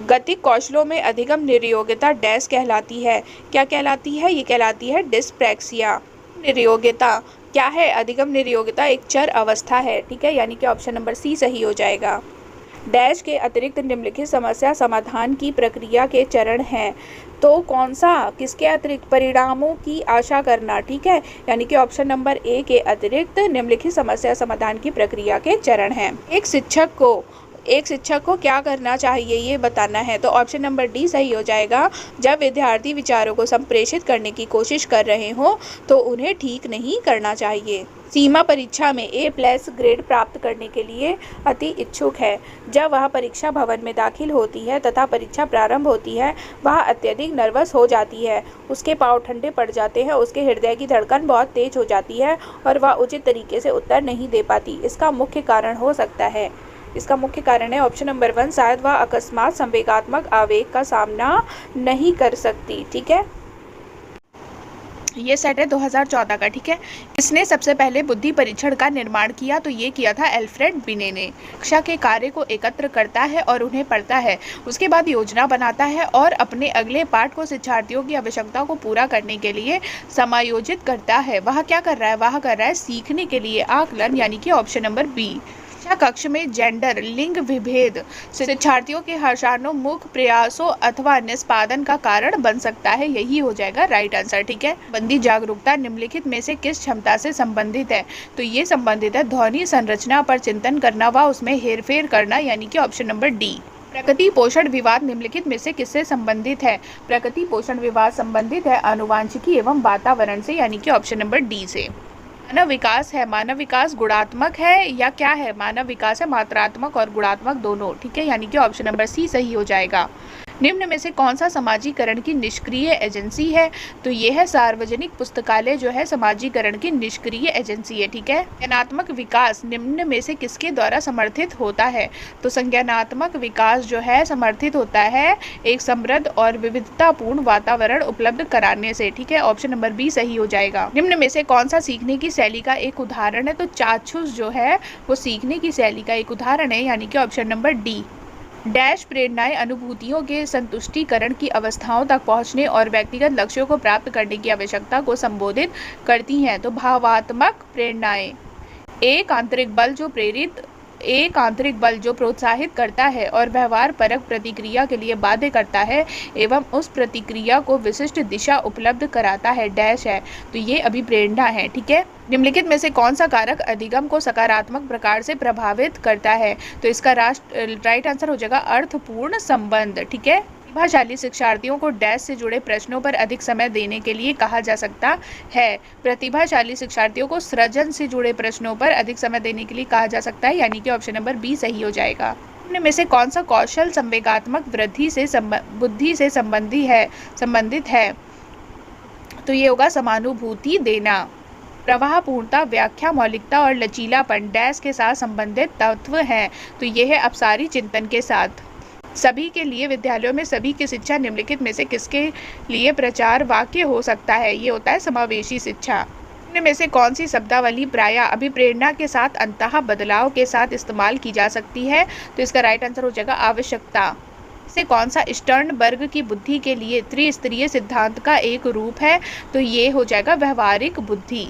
गतिक कौशलों में अधिगम निर्योग्यता डैश कहलाती है? क्या कहलाती है? ये कहलाती है डिस्प्रैक्सिया। निर्योग्यता क्या है? अधिगम निर्योग्यता एक चर अवस्था है, ठीक है, यानी कि ऑप्शन नंबर सी सही हो जाएगा। डैश के अतिरिक्त निम्नलिखित समस्या समाधान की प्रक्रिया के चरण हैं। तो कौन सा? किसके अतिरिक्त? परिणामों की आशा करना, ठीक है, यानी कि ऑप्शन नंबर ए के अतिरिक्त निम्नलिखित समस्या समाधान की प्रक्रिया के चरण हैं। एक शिक्षक को क्या करना चाहिए ये बताना है। तो ऑप्शन नंबर डी सही हो जाएगा। जब विद्यार्थी विचारों को संप्रेषित करने की कोशिश कर रहे हों तो उन्हें ठीक नहीं करना चाहिए। सीमा परीक्षा में A+ ग्रेड प्राप्त करने के लिए अति इच्छुक है। जब वह परीक्षा भवन में दाखिल होती है तथा परीक्षा प्रारंभ होती है, वह अत्यधिक नर्वस हो जाती है। उसके पाँव ठंडे पड़ जाते हैं, उसके हृदय की धड़कन बहुत तेज हो जाती है और वह उचित तरीके से उत्तर नहीं दे पाती। इसका मुख्य कारण है ऑप्शन नंबर 1, शायद वह अकस्मात संवेगात्मक आवेग का सामना नहीं कर सकती, ठीक है। ये सेट है 2014 का, ठीक है। इसने सबसे पहले बुद्धि परीक्षण का निर्माण किया, तो ये किया था एल्फ्रेड बिने ने। कक्षा के कार्य को एकत्र करता है और उन्हें पढ़ता है, उसके बाद योजना बनाता है और अपने अगले पाठ को शिक्षार्थियों की आवश्यकता को पूरा करने के लिए समायोजित करता है। वह क्या कर रहा है? वह कर रहा है सीखने के लिए आकलन, यानी कि ऑप्शन नंबर बी। कक्ष में जेंडर, लिंग विभेद शिक्षार्थियों के हर्षान्मुख प्रयासों अथवा निष्पादन का कारण बन सकता है, यही हो जाएगा राइट आंसर, ठीक है। बंदी जागरूकता निम्नलिखित में से किस क्षमता से संबंधित है? तो ये संबंधित है ध्वनि संरचना पर चिंतन करना व उसमें हेरफेर करना, यानी कि ऑप्शन नंबर डी। प्रकृति पोषण विवाद निम्नलिखित में से किससे संबंधित है? प्रकृति पोषण विवाद संबंधित है आनुवांशिकी एवं वातावरण से, यानी कि ऑप्शन नंबर डी से। मानव विकास है, मानव विकास गुणात्मक है या क्या है? मानव विकास है मात्रात्मक और गुणात्मक दोनों, ठीक है, यानी कि ऑप्शन नंबर सी सही हो जाएगा। निम्न में से कौन सा समाजीकरण की निष्क्रिय एजेंसी है? तो ये है सार्वजनिक पुस्तकालय जो है समाजीकरण की निष्क्रिय एजेंसी है, ठीक है। संज्ञानात्मक विकास निम्न में से किसके द्वारा समर्थित होता है? तो संज्ञानात्मक विकास जो है समर्थित होता है एक समृद्ध और विविधतापूर्ण वातावरण उपलब्ध कराने से, ठीक है, ऑप्शन नंबर बी सही हो जाएगा। निम्न में से कौन सा सीखने की शैली का एक उदाहरण है? तो चाक्षुष जो है वो सीखने की शैली का एक उदाहरण है, यानी कि ऑप्शन नंबर डी। डैश प्रेरणाएं अनुभूतियों के संतुष्टिकरण की अवस्थाओं तक पहुंचने और व्यक्तिगत लक्ष्यों को प्राप्त करने की आवश्यकता को संबोधित करती हैं। तो भावात्मक प्रेरणाएं एक आंतरिक बल जो प्रोत्साहित करता है और व्यवहार परक प्रतिक्रिया के लिए बाध्य करता है एवं उस प्रतिक्रिया को विशिष्ट दिशा उपलब्ध कराता है, डैश है। तो ये अभिप्रेरणा है, ठीक है। निम्नलिखित में से कौन सा कारक अधिगम को सकारात्मक प्रकार से प्रभावित करता है? तो इसका राइट आंसर हो जाएगा अर्थपूर्ण संबंध, ठीक है। प्रतिभाशाली शिक्षार्थियों को डैश से जुड़े प्रश्नों पर अधिक समय देने के लिए कहा जा सकता है। प्रतिभाशाली शिक्षार्थियों को सृजन से जुड़े प्रश्नों पर अधिक समय देने के लिए कहा जा सकता है, यानी कि ऑप्शन नंबर बी सही हो जाएगा। निम्न में से कौन सा कौशल संवेगात्मक बुद्धि से संबंधित है? तो ये होगा समानुभूति देना। प्रवाह, पूर्णता, व्याख्या, मौलिकता और लचीलापन डैश के साथ संबंधित तत्व हैं। तो ये है अपसारी चिंतन के साथ। सभी के लिए विद्यालयों में सभी की शिक्षा निम्नलिखित में से किसके लिए प्रचार वाक्य हो सकता है? ये होता है समावेशी शिक्षा। निम्न में से कौन सी शब्दावली प्रायः अभिप्रेरणा के साथ अंतः बदलाव के साथ इस्तेमाल की जा सकती है? तो इसका राइट आंसर हो जाएगा आवश्यकता। से कौन सा स्टर्नबर्ग की बुद्धि के लिए त्रिस्तरीय सिद्धांत का एक रूप है? तो ये हो जाएगा व्यवहारिक बुद्धि।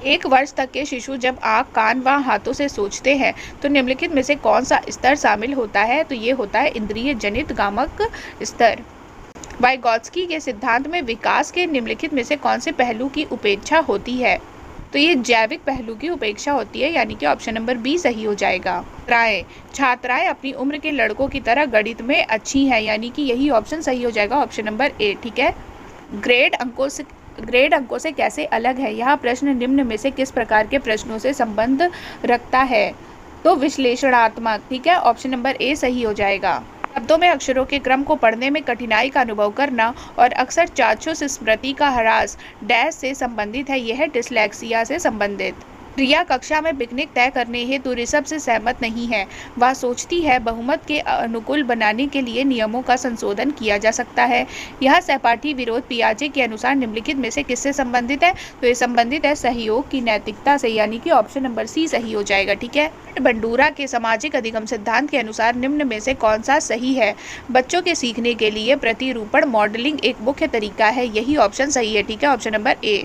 1 वर्ष तक के शिशु जब आँख, कान व हाथों से सोचते हैं तो निम्नलिखित में से कौन सा स्तर शामिल होता है? तो ये होता है इंद्रिय जनित गामक स्तर। वाइगॉत्स्की के सिद्धांत में विकास के निम्नलिखित में से कौन से पहलू की उपेक्षा होती है? तो ये जैविक पहलू की उपेक्षा होती है, यानी कि ऑप्शन नंबर बी सही हो जाएगा। छात्राएं अपनी उम्र के लड़कों की तरह गणित में अच्छी हैं, यानी कि यही ऑप्शन सही हो जाएगा, ऑप्शन नंबर ए, ठीक है। ग्रेड अंकों से कैसे अलग है? यह प्रश्न निम्न में से किस प्रकार के प्रश्नों से संबंध रखता है? तो विश्लेषणात्मक, ठीक है, ऑप्शन नंबर ए सही हो जाएगा। शब्दों में अक्षरों के क्रम को पढ़ने में कठिनाई का अनुभव करना और अक्सर चाक्षुष स्मृति का ह्रास डैश से संबंधित है, यह डिस्लेक्सिया से संबंधित। प्रिया कक्षा में पिकनिक तय करने हेतु ऋषभ से सहमत नहीं है। वह सोचती है बहुमत के अनुकूल बनाने के लिए नियमों का संशोधन किया जा सकता है। यह सहपाठी विरोध पियाजे के अनुसार निम्नलिखित में से किससे संबंधित है? तो ये संबंधित है सहयोग की नैतिकता से, यानी कि ऑप्शन नंबर सी सही हो जाएगा, ठीक है। बंडूरा के सामाजिक अधिगम सिद्धांत के अनुसार निम्न में से कौन सा सही है? बच्चों के सीखने के लिए प्रतिरूपण मॉडलिंग एक मुख्य तरीका है, यही ऑप्शन सही है, ठीक है, ऑप्शन नंबर ए।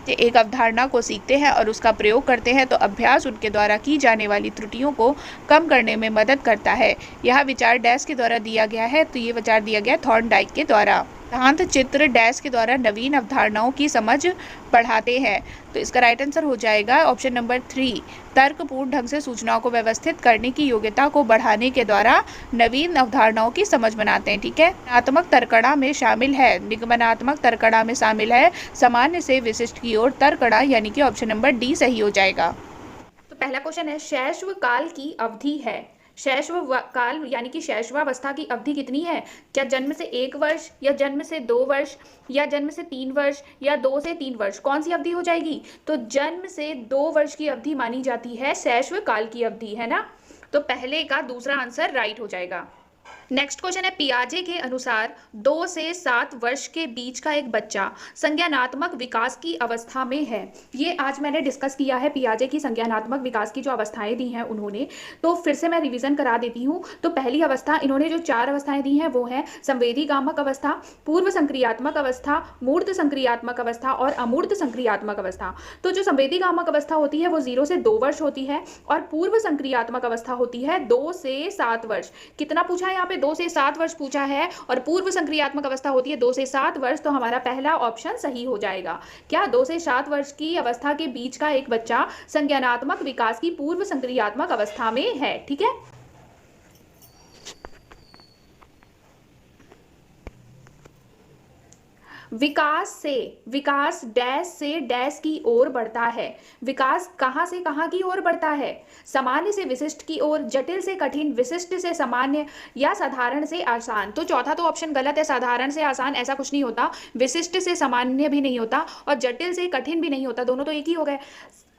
एक अवधारणा को सीखते हैं और उसका प्रयोग करते हैं तो अभ्यास उनके द्वारा की जाने वाली त्रुटियों को कम करने में मदद करता है। यह विचार डैश के द्वारा दिया गया है, तो ये विचार दिया गया थॉर्नडाइक के द्वारा। सिद्धांत चित्र डैश के द्वारा नवीन अवधारणाओं की समझ बढ़ाते हैं, तो इसका राइट आंसर हो जाएगा ऑप्शन नंबर 3। तर्कपूर्ण ढंग से सूचनाओं को व्यवस्थित करने की योग्यता को बढ़ाने के द्वारा नवीन अवधारणाओं की समझ बनाते हैं, ठीक है। निगमनात्मक तर्कणा में शामिल है, निगमनात्मक तर्कणा में शामिल है सामान्य से विशिष्ट की ओर तर्कणा, यानी कि ऑप्शन नंबर डी सही हो जाएगा। तो पहला क्वेश्चन है शैशव काल की अवधि है। शैशव काल यानी कि शैशवावस्था की अवधि कितनी है? क्या जन्म से 1 वर्ष या जन्म से 2 वर्ष या जन्म से 3 वर्ष या 2 से 3 वर्ष? कौन सी अवधि हो जाएगी? तो जन्म से 2 वर्ष की अवधि मानी जाती है शैशव काल की अवधि, है ना। तो पहले का दूसरा आंसर राइट हो जाएगा। नेक्स्ट क्वेश्चन है पियाजे के अनुसार 2 से 7 वर्ष के बीच का एक बच्चा संज्ञानात्मक विकास की अवस्था में है। ये आज मैंने डिस्कस किया है पियाजे की संज्ञानात्मक विकास की जो अवस्थाएं दी हैं उन्होंने, तो फिर से मैं रिवीजन करा देती हूँ। तो पहली अवस्था इन्होंने जो 4 अवस्थाएं दी हैं वो है संवेदीगामक अवस्था, पूर्व संक्रियात्मक अवस्था, मूर्त संक्रियात्मक अवस्था और अमूर्त संक्रियात्मक अवस्था। तो जो संवेदीगामक अवस्था होती है वो 0 से 2 वर्ष होती है और पूर्व संक्रियात्मक अवस्था होती है 2 से 7 वर्ष। कितना पूछा है यहाँ पे? 2 से 7 वर्ष पूछा है और पूर्व संक्रियात्मक अवस्था होती है 2 से 7 वर्ष। तो हमारा पहला ऑप्शन सही हो जाएगा। क्या 2 से 7 वर्ष की अवस्था के बीच का एक बच्चा संज्ञानात्मक विकास की पूर्व संक्रियात्मक अवस्था में है, ठीक है। विकास डैश से डैश की ओर बढ़ता है। विकास कहाँ से कहाँ की ओर बढ़ता है? सामान्य से विशिष्ट की ओर, जटिल से कठिन, विशिष्ट से सामान्य या साधारण से आसान। तो चौथा तो ऑप्शन गलत है, साधारण से आसान ऐसा कुछ नहीं होता, विशिष्ट से सामान्य भी नहीं होता और जटिल से कठिन भी नहीं होता, दोनों तो एक ही हो गए।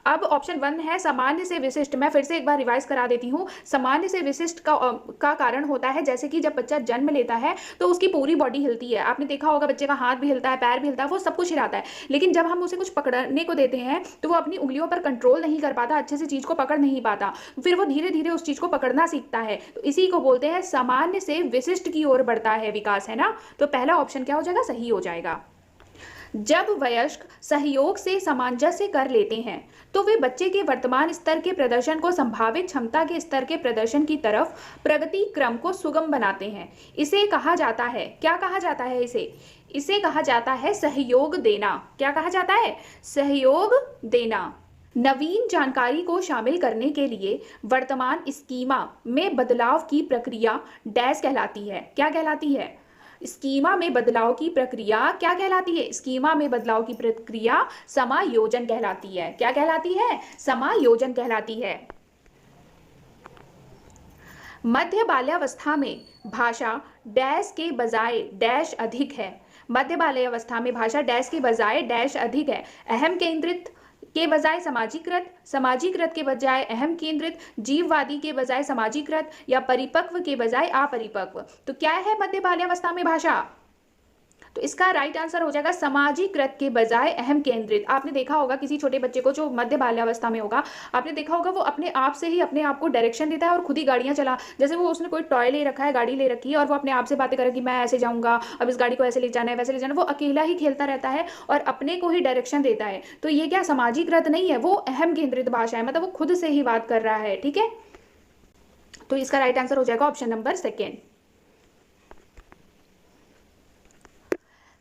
अब ऑप्शन 1 है सामान्य से विशिष्ट। मैं फिर से एक बार रिवाइज करा देती हूँ। सामान्य से विशिष्ट का कारण होता है जैसे कि जब बच्चा जन्म लेता है तो उसकी पूरी बॉडी हिलती है, आपने देखा होगा बच्चे का हाथ भी हिलता है, पैर भी हिलता है, वो सब कुछ हिलाता है। लेकिन जब हम उसे कुछ पकड़ने को देते हैं तो वो अपनी उंगलियों पर कंट्रोल नहीं कर पाता, अच्छे से चीज को पकड़ नहीं पाता, फिर वो धीरे धीरे उस चीज को पकड़ना सीखता है। तो इसी को बोलते हैं सामान्य से विशिष्ट की ओर बढ़ता है विकास, है ना। तो पहला ऑप्शन क्या हो जाएगा? सही हो जाएगा। जब वयस्क सहयोग से सामंजस्य कर लेते हैं तो वे बच्चे के वर्तमान स्तर के प्रदर्शन को संभावित क्षमता के स्तर के प्रदर्शन की तरफ प्रगति क्रम को सुगम बनाते हैं। इसे कहा जाता है, क्या कहा जाता है इसे कहा जाता है सहयोग देना। क्या कहा जाता है? सहयोग देना। नवीन जानकारी को शामिल करने के लिए वर्तमान स्कीमा में बदलाव की प्रक्रिया डैश कहलाती है। क्या कहलाती है? स्कीमा में बदलाव की प्रक्रिया क्या कहलाती है? स्कीमा में बदलाव की प्रक्रिया समायोजन कहलाती है। क्या कहलाती है? समायोजन कहलाती है। मध्य बाल्यावस्था में भाषा डैश के बजाय डैश अधिक है। मध्य बाल्यावस्था में भाषा डैश के बजाय डैश अधिक है। अहम केंद्रित के बजाय समाजीकृत, समाजीकृत के बजाय अहम केंद्रित, जीववादी के बजाय समाजीकृत या परिपक्व के बजाय अपरिपक्व। तो क्या है मध्य बाल्यावस्था में भाषा? तो इसका राइट आंसर हो जाएगा समाजीकृत के बजाय अहम केंद्रित। आपने देखा होगा किसी छोटे बच्चे को जो मध्य बाल्यावस्था में होगा, आपने देखा होगा वो अपने आप से ही अपने आप को डायरेक्शन देता है और खुद ही गाड़ियां चला, जैसे वो उसने कोई टॉय ले रखा है, गाड़ी ले रखी है और वो अपने आप से बातें करे कि मैं ऐसे जाऊंगा, अब इस गाड़ी को ऐसे ले जाना है, वैसे ले जाना है। वो अकेला ही खेलता रहता है और अपने को ही डायरेक्शन देता है। तो ये क्या समाजीकृत नहीं है, वो अहम केंद्रित भाषा है, मतलब वो खुद से ही बात कर रहा है। ठीक है, तो इसका राइट आंसर हो जाएगा ऑप्शन नंबर 2।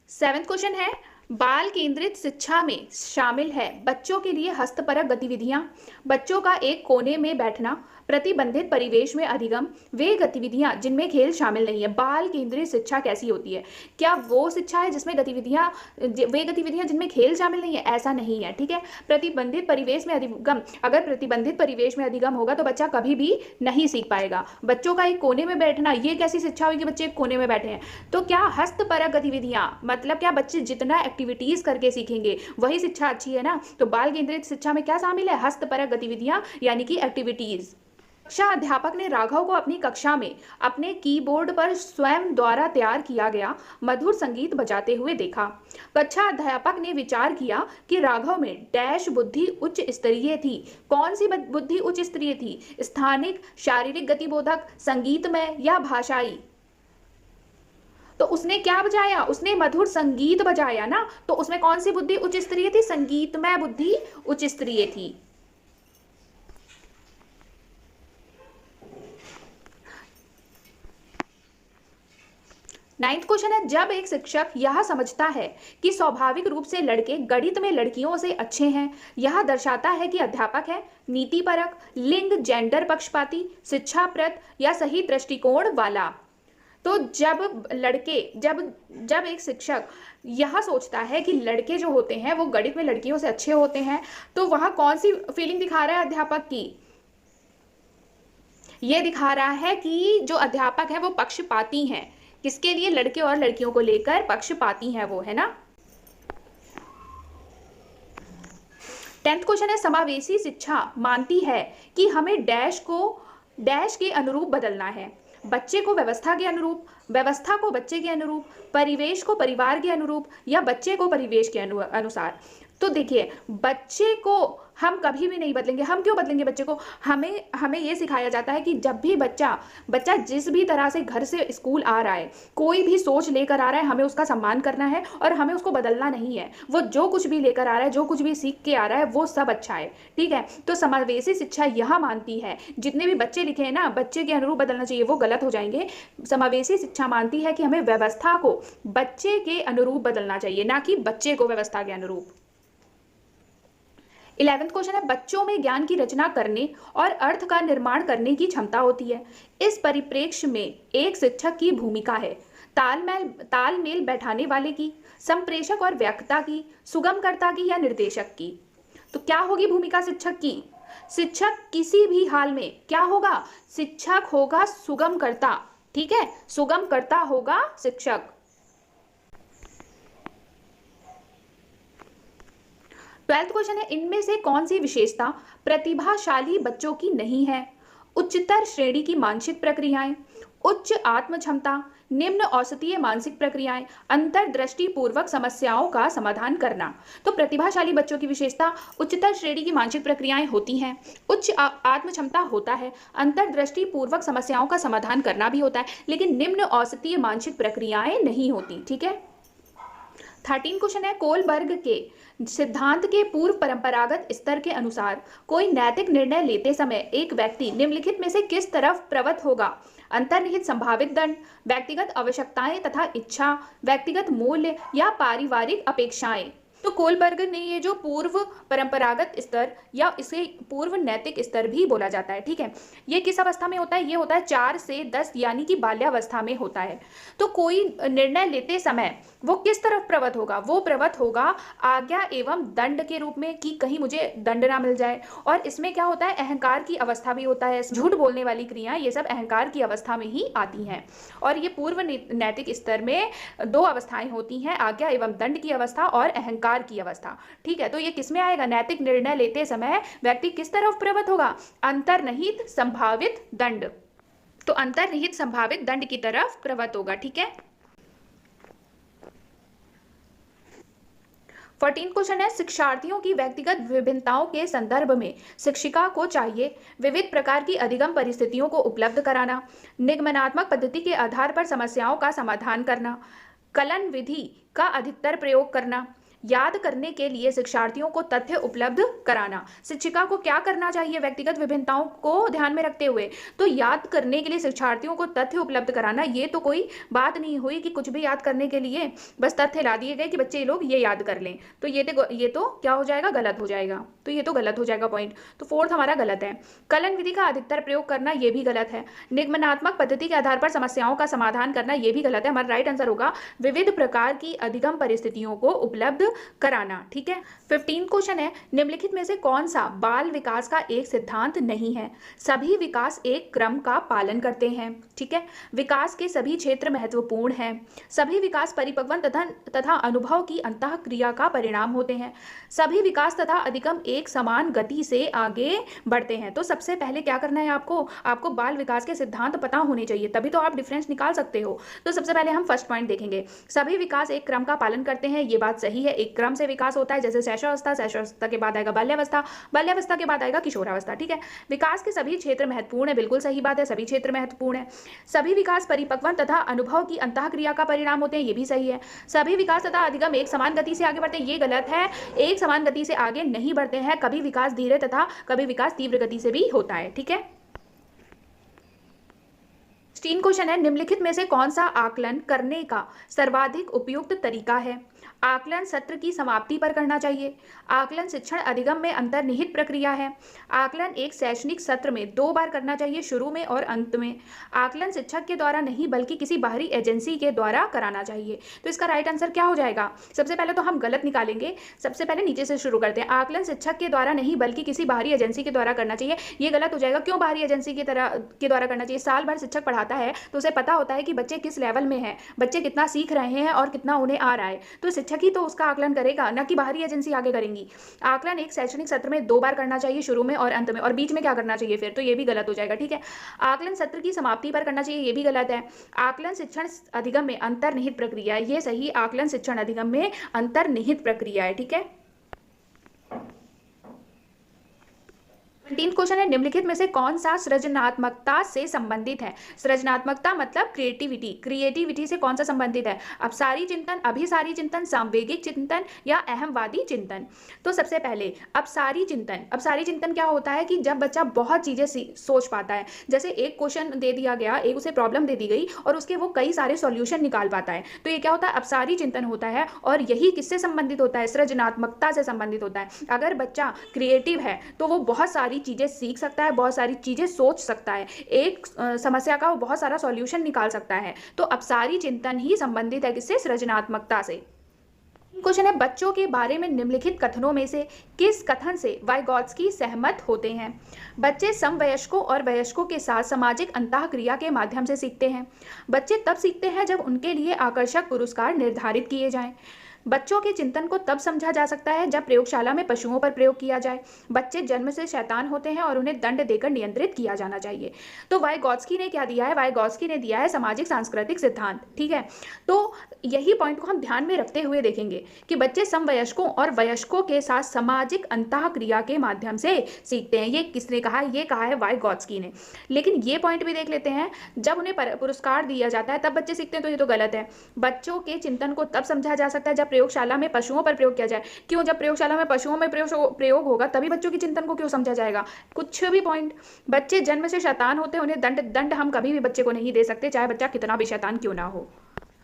7वां क्वेश्चन है, बाल केंद्रित शिक्षा में शामिल है बच्चों के लिए हस्तपरक गतिविधियां, बच्चों का एक कोने में बैठना, प्रतिबंधित परिवेश में अधिगम, वे गतिविधियां जिनमें खेल शामिल नहीं है। बाल केंद्रित शिक्षा कैसी होती है? क्या वो शिक्षा है जिसमें वे गतिविधियां जिनमें खेल शामिल नहीं है? ऐसा नहीं है। ठीक है, प्रतिबंधित परिवेश में अधिगम, अगर प्रतिबंधित परिवेश में अधिगम होगा तो बच्चा कभी भी नहीं सीख पाएगा। बच्चों का एक कोने में बैठना, ये कैसी शिक्षा हुई कि बच्चे एक कोने में बैठे हैं? तो क्या हस्तपरक गतिविधियां, मतलब क्या बच्चे जितना एक्टिविटीज करके सीखेंगे वही शिक्षा अच्छी है ना। तो बाल केंद्रित शिक्षा में क्या शामिल है? हस्तपरक गतिविधियां यानी कि एक्टिविटीज। कक्षा अध्यापक ने राघव को अपनी कक्षा में अपने कीबोर्ड पर स्वयं द्वारा तैयार किया गया मधुर संगीत बजाते हुए देखा। कक्षा अध्यापक ने विचार किया कि राघव में डैश बुद्धि उच्च स्तरीय थी। कौन सी बुद्धि उच्च स्तरीय थी? स्थानिक, शारीरिक गतिबोधक, संगीतमय या भाषाई? तो उसने क्या बजाया? उसने मधुर संगीत बजाया ना, तो उसमें कौन सी बुद्धि उच्च स्तरीय थी? संगीतमय बुद्धि उच्च स्तरीय थी। नाइन्थ क्वेश्चन है, जब एक शिक्षक यह समझता है कि स्वाभाविक रूप से लड़के गणित में लड़कियों से अच्छे हैं, यह दर्शाता है कि अध्यापक है नीतिपरक, लिंग जेंडर पक्षपाती, शिक्षाप्रद या सही दृष्टिकोण वाला। तो जब एक शिक्षक यह सोचता है कि लड़के जो होते हैं वो गणित में लड़कियों से अच्छे होते हैं, तो वह कौन सी फीलिंग दिखा रहा है अध्यापक की? यह दिखा रहा है कि जो अध्यापक है वो पक्षपाती हैं। किसके लिए? लड़के और लड़कियों को लेकर पक्षपाती हैं वो, है ना। 10th क्वेश्चन है, समावेशी शिक्षा मानती है कि हमें डैश के अनुरूप बदलना है। बच्चे को व्यवस्था के अनुरूप, व्यवस्था को बच्चे के अनुरूप, परिवेश को परिवार के अनुरूप या बच्चे को परिवेश के अनुसार। तो देखिए, बच्चे को हम कभी भी नहीं बदलेंगे। हम क्यों बदलेंगे बच्चे को? हमें ये सिखाया जाता है कि जब भी बच्चा जिस भी तरह से घर से स्कूल आ रहा है, कोई भी सोच लेकर आ रहा है, हमें उसका सम्मान करना है और हमें उसको बदलना नहीं है। वो जो कुछ भी लेकर आ रहा है, जो कुछ भी सीख के आ रहा है, वो सब अच्छा है। ठीक है, तो समावेशी शिक्षा यह मानती है, जितने भी बच्चे लिखे हैं ना, बच्चे के अनुरूप बदलना चाहिए, वो गलत हो जाएंगे। समावेशी शिक्षा मानती है कि हमें व्यवस्था को बच्चे के अनुरूप बदलना चाहिए, ना कि बच्चे को व्यवस्था के अनुरूप। 11th क्वेश्चन है, बच्चों में ज्ञान की रचना करने और अर्थ का निर्माण करने की क्षमता होती है। इस परिप्रेक्ष्य में एक शिक्षक की भूमिका है। तालमेल बैठाने वाले की, संप्रेषक और व्याख्याता की, सुगमकर्ता की या निर्देशक की। तो क्या होगी भूमिका शिक्षक की? शिक्षक किसी भी हाल में क्या होगा? शिक्षक होगा सुगमकर्ता। ठीक है, सुगमकर्ता होगा शिक्षक। 12th क्वेश्चन है, इनमें से कौन सी विशेषता प्रतिभाशाली बच्चों की नहीं है? उच्चतर श्रेणी की मानसिक प्रक्रियाएं, उच्च आत्म क्षमता, निम्न औसतीय मानसिक प्रक्रियाएं, अंतर्दृष्टि पूर्वक समस्याओं का समाधान करना। तो प्रतिभाशाली बच्चों की विशेषता उच्चतर श्रेणी की मानसिक प्रक्रियाएं होती हैं, उच्च आत्म क्षमता होता है, अंतर्दृष्टि पूर्वक समस्याओं का समाधान करना भी होता है, लेकिन निम्न औसतीय मानसिक प्रक्रियाएं नहीं होती। ठीक है। 13 क्वेश्चन है, कोलबर्ग के सिद्धांत के पूर्व परंपरागत स्तर के अनुसार कोई नैतिक निर्णय लेते समय एक व्यक्ति निम्नलिखित में से किस तरफ प्रवृत्त होगा? अंतर्निहित संभावित दंड, व्यक्तिगत आवश्यकताएं तथा इच्छा, व्यक्तिगत मूल्य या पारिवारिक अपेक्षाएं। तो कोलबर्ग ने ये जो पूर्व परंपरागत स्तर या इसे पूर्व नैतिक स्तर भी बोला जाता है, ठीक है, ये किस अवस्था में होता है? ये होता है 4 से 10 यानी कि बाल्यावस्था में होता है। तो कोई निर्णय लेते समय वो किस तरफ प्रवृत्त होगा? वो प्रवृत्त होगा आज्ञा एवं दंड के रूप में कि कहीं मुझे दंड ना मिल जाए। और इसमें क्या होता है? अहंकार की अवस्था भी होता है, झूठ बोलने वाली क्रियाएं ये सब अहंकार की अवस्था में ही आती हैं। और ये पूर्व नैतिक स्तर में 2 अवस्थाएं होती हैं, आज्ञा एवं दंड की अवस्था और अहंकार की अवस्था। ठीक है, तो ये किसमें आएगा? नैतिक निर्णय लेते समय व्यक्ति किस तरफ प्रवृत्त होगा? अंतर्निहित संभावित दंड। तो अंतर्निहित संभावित दंड की तरफ प्रवृत्त होगा। ठीक है। 14 क्वेश्चन है, शिक्षार्थियों की व्यक्तिगत विभिन्नताओं के संदर्भ में शिक्षिका को चाहिए विविध प्रकार की अधिगम परिस्थितियों को उपलब्ध कराना, निगमनात्मक पद्धति के आधार पर समस्याओं का समाधान करना, कलन विधि का अधिकतर प्रयोग करना, याद करने के लिए शिक्षार्थियों को तथ्य उपलब्ध कराना। शिक्षिका को क्या करना चाहिए व्यक्तिगत विभिन्नताओं को ध्यान में रखते हुए? तो याद करने के लिए शिक्षार्थियों को तथ्य उपलब्ध कराना। ये तो कोई बात नहीं हुई कि कुछ भी याद करने के लिए बस तथ्य ला दिए गए कि बच्चे लोग ये याद कर लें। तो ये तो क्या हो जाएगा? गलत हो जाएगा। तो ये तो गलत हो जाएगा पॉइंट। तो 4th हमारा गलत है। कलन विधि का अधिकतर प्रयोग करना, ये भी गलत है। निगमनात्मक पद्धति के आधार पर समस्याओं का समाधान करना, ये भी गलत है। हमारा राइट आंसर होगा विविध प्रकार की अधिगम परिस्थितियों को उपलब्ध कराना। ठीक है। 15 क्वेश्चन है, निम्नलिखित में से कौन सा बाल विकास का एक सिद्धांत नहीं है? सभी विकास एक क्रम का पालन करते हैं। ठीक है। विकास के सभी क्षेत्र महत्वपूर्ण हैं। सभी विकास परिपक्वन तथा अनुभव की अंतःक्रिया का परिणाम होते हैं। सभी विकास तथा अधिगम एक समान गति से आगे बढ़ते हैं। तो सबसे पहले क्या करना है आपको बाल विकास के सिद्धांत पता होने चाहिए, तभी तो आप डिफरेंस निकाल सकते हो। तो सबसे पहले हम फर्स्ट पॉइंट देखेंगे, सभी विकास एक क्रम का पालन करते हैं। ये बात सही है, एक क्रम से विकास होता है, जैसे शैशवावस्था के बाद आएगा बाल्यावस्था के बाद आएगा किशोरावस्था। ठीक है। विकास के सभी क्षेत्र महत्वपूर्ण है, बिल्कुल सही बात है, सभी क्षेत्र महत्वपूर्ण है। सभी विकास परिपक्वन तथा अनुभव की अंतःक्रिया का परिणाम होते हैं, ये भी सही है। सभी विकास तथा अधिगम एक समान गति से आगे बढ़ते हैं, ये गलत है। एक समान गति से आगे नहीं बढ़ते हैं, कभी विकास धीरे तथा कभी विकास तीव्र गति से भी होता है। ठीक है। 16 क्वेश्चन है, निम्नलिखित में से कौन सा आकलन करने का सर्वाधिक उपयुक्त तरीका है? आकलन सत्र की समाप्ति पर करना चाहिए। आकलन शिक्षण अधिगम में अंतर्निहित प्रक्रिया है। आकलन एक शैक्षणिक सत्र में 2 बार करना चाहिए, शुरू में और अंत में। आकलन शिक्षक के द्वारा नहीं बल्कि किसी बाहरी एजेंसी के द्वारा कराना चाहिए। तो इसका राइट आंसर क्या हो जाएगा? सबसे पहले तो हम गलत निकालेंगे, सबसे पहले नीचे से शुरू करते हैं। आकलन शिक्षक के द्वारा नहीं बल्कि किसी बाहरी एजेंसी के द्वारा करना चाहिए, ये गलत हो जाएगा। क्यों बाहरी एजेंसी के द्वारा करना चाहिए? साल भर शिक्षक पढ़ाता है तो उसे पता होता है कि बच्चे किस लेवल में हैं, बच्चे कितना सीख रहे हैं और कितना उन्हें आ रहा है। तो शिक्षक ही तो उसका आकलन करेगा, ना कि बाहरी एजेंसी आगे करेंगी। आकलन एक शैक्षणिक सत्र में 2 बार करना चाहिए, शुरू में और अंत में, और बीच में क्या करना चाहिए फिर? तो ये भी गलत हो जाएगा। ठीक है। आकलन सत्र की समाप्ति पर करना चाहिए, ये भी गलत है। आकलन शिक्षण अधिगम में अंतर्निहित प्रक्रिया है, ये सही। आकलन शिक्षण अधिगम में अंतर्निहित प्रक्रिया है। ठीक है। 17 क्वेश्चन है, निम्नलिखित में से कौन सा सृजनात्मकता से संबंधित है? सृजनात्मकता मतलब क्रिएटिविटी से कौन सा संबंधित है? अभिसारी चिंतन, अभिसारी चिंतन, सांवेगिक चिंतन या अहमवादी चिंतन? तो सबसे पहले अभिसारी चिंतन क्या होता है कि जब बच्चा बहुत चीजें सोच पाता है, जैसे एक क्वेश्चन दे दिया गया, एक उसे प्रॉब्लम दे दी गई और उसके वो कई सारे सॉल्यूशन निकाल पाता है, तो ये क्या होता है? अभिसारी चिंतन होता है। और यही किससे संबंधित होता है? सृजनात्मकता से संबंधित होता है। अगर बच्चा क्रिएटिव है तो वो बहुत सारी चीज़ें सीख सकता है, बहुत सारी चीज़ें सोच सकता है, एक समस्या का वो बहुत सारा सॉल्यूशन निकाल सकता है। तो अपसारी चिंतन ही संबंधित है किससे? सृजनात्मकता से। क्वेश्चन है, बच्चों के बारे में निम्नलिखित कथनों में से किस कथन से वाइगॉत्स्की सहमत होते हैं? बच्चे समवयस्कों और वयस्कों के साथ सामाजिक अंतःक्रिया के माध्यम से सीखते हैं। बच्चे तब सीखते हैं जब उनके लिए आकर्षक पुरस्कार निर्धारित किए जाएं। बच्चों के चिंतन को तब समझा जा सकता है जब प्रयोगशाला में पशुओं पर प्रयोग किया जाए। बच्चे जन्म से शैतान होते हैं और उन्हें दंड देकर नियंत्रित किया जाना चाहिए। तो वाइगॉत्स्की ने क्या दिया है? वाइगॉत्स्की ने दिया है सामाजिक सांस्कृतिक सिद्धांत। ठीक है, तो यही पॉइंट को हम ध्यान में रखते हुए देखेंगे कि बच्चे समवयस्कों और वयस्कों के साथ सामाजिक अंतःक्रिया के माध्यम से सीखते हैं। ये किसने कहा? ये कहा है वाइगॉत्स्की ने। लेकिन ये पॉइंट भी देख लेते हैं, जब उन्हें पुरस्कार दिया जाता है तब बच्चे सीखते हैं, तो ये तो गलत है। बच्चों के चिंतन को तब समझा जा सकता है जब प्रयोगशाला में पशुओं पर प्रयोग किया जाए। क्यों? जब प्रयोगशाला में पशुओं में प्रयोग होगा तभी बच्चों की चिंतन को क्यों समझा जाएगा? कुछ भी पॉइंट। बच्चे जन्म से शैतान होते हैं, उन्हें दंड हम कभी भी बच्चे को नहीं दे सकते, चाहे बच्चा कितना भी शैतान क्यों ना हो।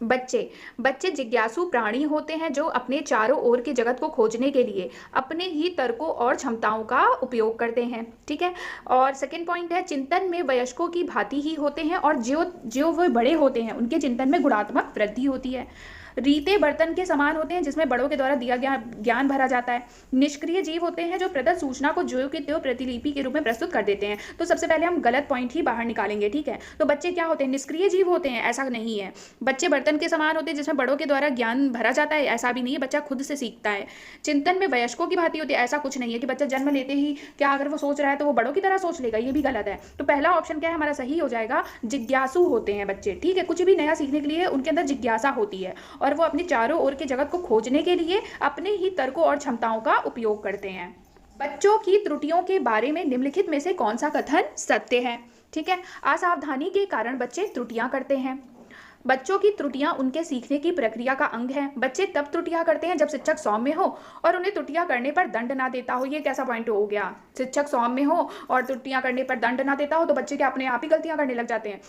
बच्चे जिज्ञासु प्राणी होते हैं जो अपने चारों ओर के जगत को खोजने के लिए अपने ही तर्कों और क्षमताओं का उपयोग करते हैं। ठीक है, और सेकंड पॉइंट है, चिंतन में वयस्कों की भांति ही होते हैं और जो वो बड़े होते हैं उनके चिंतन में गुणात्मक वृद्धि होती है। रीते बर्तन के समान होते हैं जिसमें बड़ों के द्वारा दिया गया ज्ञान भरा जाता है। निष्क्रिय जीव होते हैं जो प्रदत्त सूचना को ज्यों की त्यों प्रतिलिपि के रूप में प्रस्तुत कर देते हैं। तो सबसे पहले हम गलत पॉइंट ही बाहर निकालेंगे। ठीक है, तो बच्चे क्या होते हैं? निष्क्रिय जीव होते हैं, ऐसा नहीं है। बच्चे बर्तन के समान होते हैं जिसमें बड़ों के द्वारा ज्ञान भरा जाता है, ऐसा भी नहीं है। बच्चा खुद से सीखता है। चिंतन में वयस्कों की भांति होती है, ऐसा कुछ नहीं है कि बच्चा जन्म लेते ही क्या अगर वो सोच रहा है तो वो बड़ों की तरह सोच लेगा, ये भी गलत है। तो पहला ऑप्शन क्या है हमारा? सही हो जाएगा, जिज्ञासु होते हैं बच्चे। ठीक है, कुछ भी नया सीखने के लिए उनके अंदर जिज्ञासा होती है और वो अपने चारों ओर के जगत को खोजने के लिए अपने ही तर्कों और क्षमताओं का उपयोग करते हैं। बच्चों की त्रुटियों के बारे में निम्नलिखित में से कौन सा कथन सत्य है? ठीक है, असावधानी के कारण बच्चे त्रुटियां करते हैं। बच्चों की त्रुटियां उनके सीखने की प्रक्रिया का अंग है। बच्चे तब त्रुटियां करते हैं जब शिक्षक सौम्य हो और उन्हें त्रुटियां करने पर दंड ना देता हो। ये कैसा पॉइंट हो गया? शिक्षक सौम्य हो और त्रुटियां करने पर दंड ना देता हो तो बच्चे क्या अपने आप ही गलतियां करने लग जाते हैं?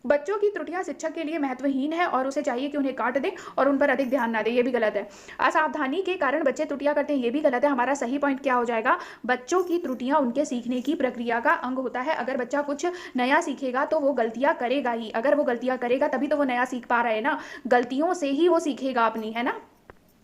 बच्चों की त्रुटियां शिक्षक के लिए महत्वहीन है और उसे चाहिए कि उन्हें काट दे और उन पर अधिक ध्यान ना दे, ये भी गलत है। असावधानी के कारण बच्चे त्रुटियां करते हैं, ये भी गलत है। हमारा सही पॉइंट क्या हो जाएगा? बच्चों की त्रुटियां उनके सीखने की प्रक्रिया का अंग होता है। अगर बच्चा कुछ नया सीखेगा तो वो गलतियां करेगा ही। अगर वो गलतियां करेगा तभी तो वो नया सीख पा रहा है ना, गलतियों से ही वो सीखेगा अपनी, है ना।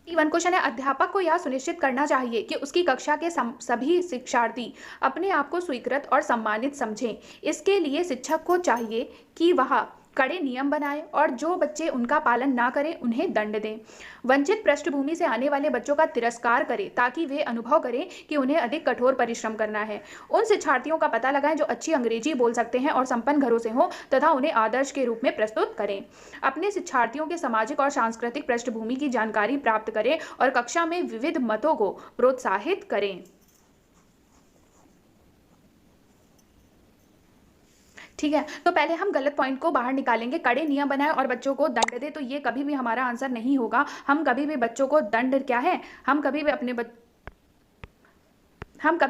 वन क्वेश्चन है, अध्यापक को यह सुनिश्चित करना चाहिए कि उसकी कक्षा के सभी शिक्षार्थी अपने आप को स्वीकृत और सम्मानित समझें। इसके लिए शिक्षक को चाहिए कि वह कड़े नियम बनाए और जो बच्चे उनका पालन ना करें उन्हें दंड दें। वंचित पृष्ठभूमि से आने वाले बच्चों का तिरस्कार करें ताकि वे अनुभव करें कि उन्हें अधिक कठोर परिश्रम करना है। उन शिक्षार्थियों का पता लगाएं जो अच्छी अंग्रेजी बोल सकते हैं और संपन्न घरों से हों तथा उन्हें आदर्श के रूप में प्रस्तुत करें। अपने शिक्षार्थियों के सामाजिक और सांस्कृतिक पृष्ठभूमि की जानकारी प्राप्त करें और कक्षा में विविध मतों को प्रोत्साहित करें। ठीक है, तो पहले हम गलत पॉइंट को बाहर निकालेंगे। कड़े नियम बनाए और बच्चों को दंड दे, तो ये कभी भी हमारा आंसर नहीं होगा। हम कभी भी बच्चों को दंड क्या है, हम कभी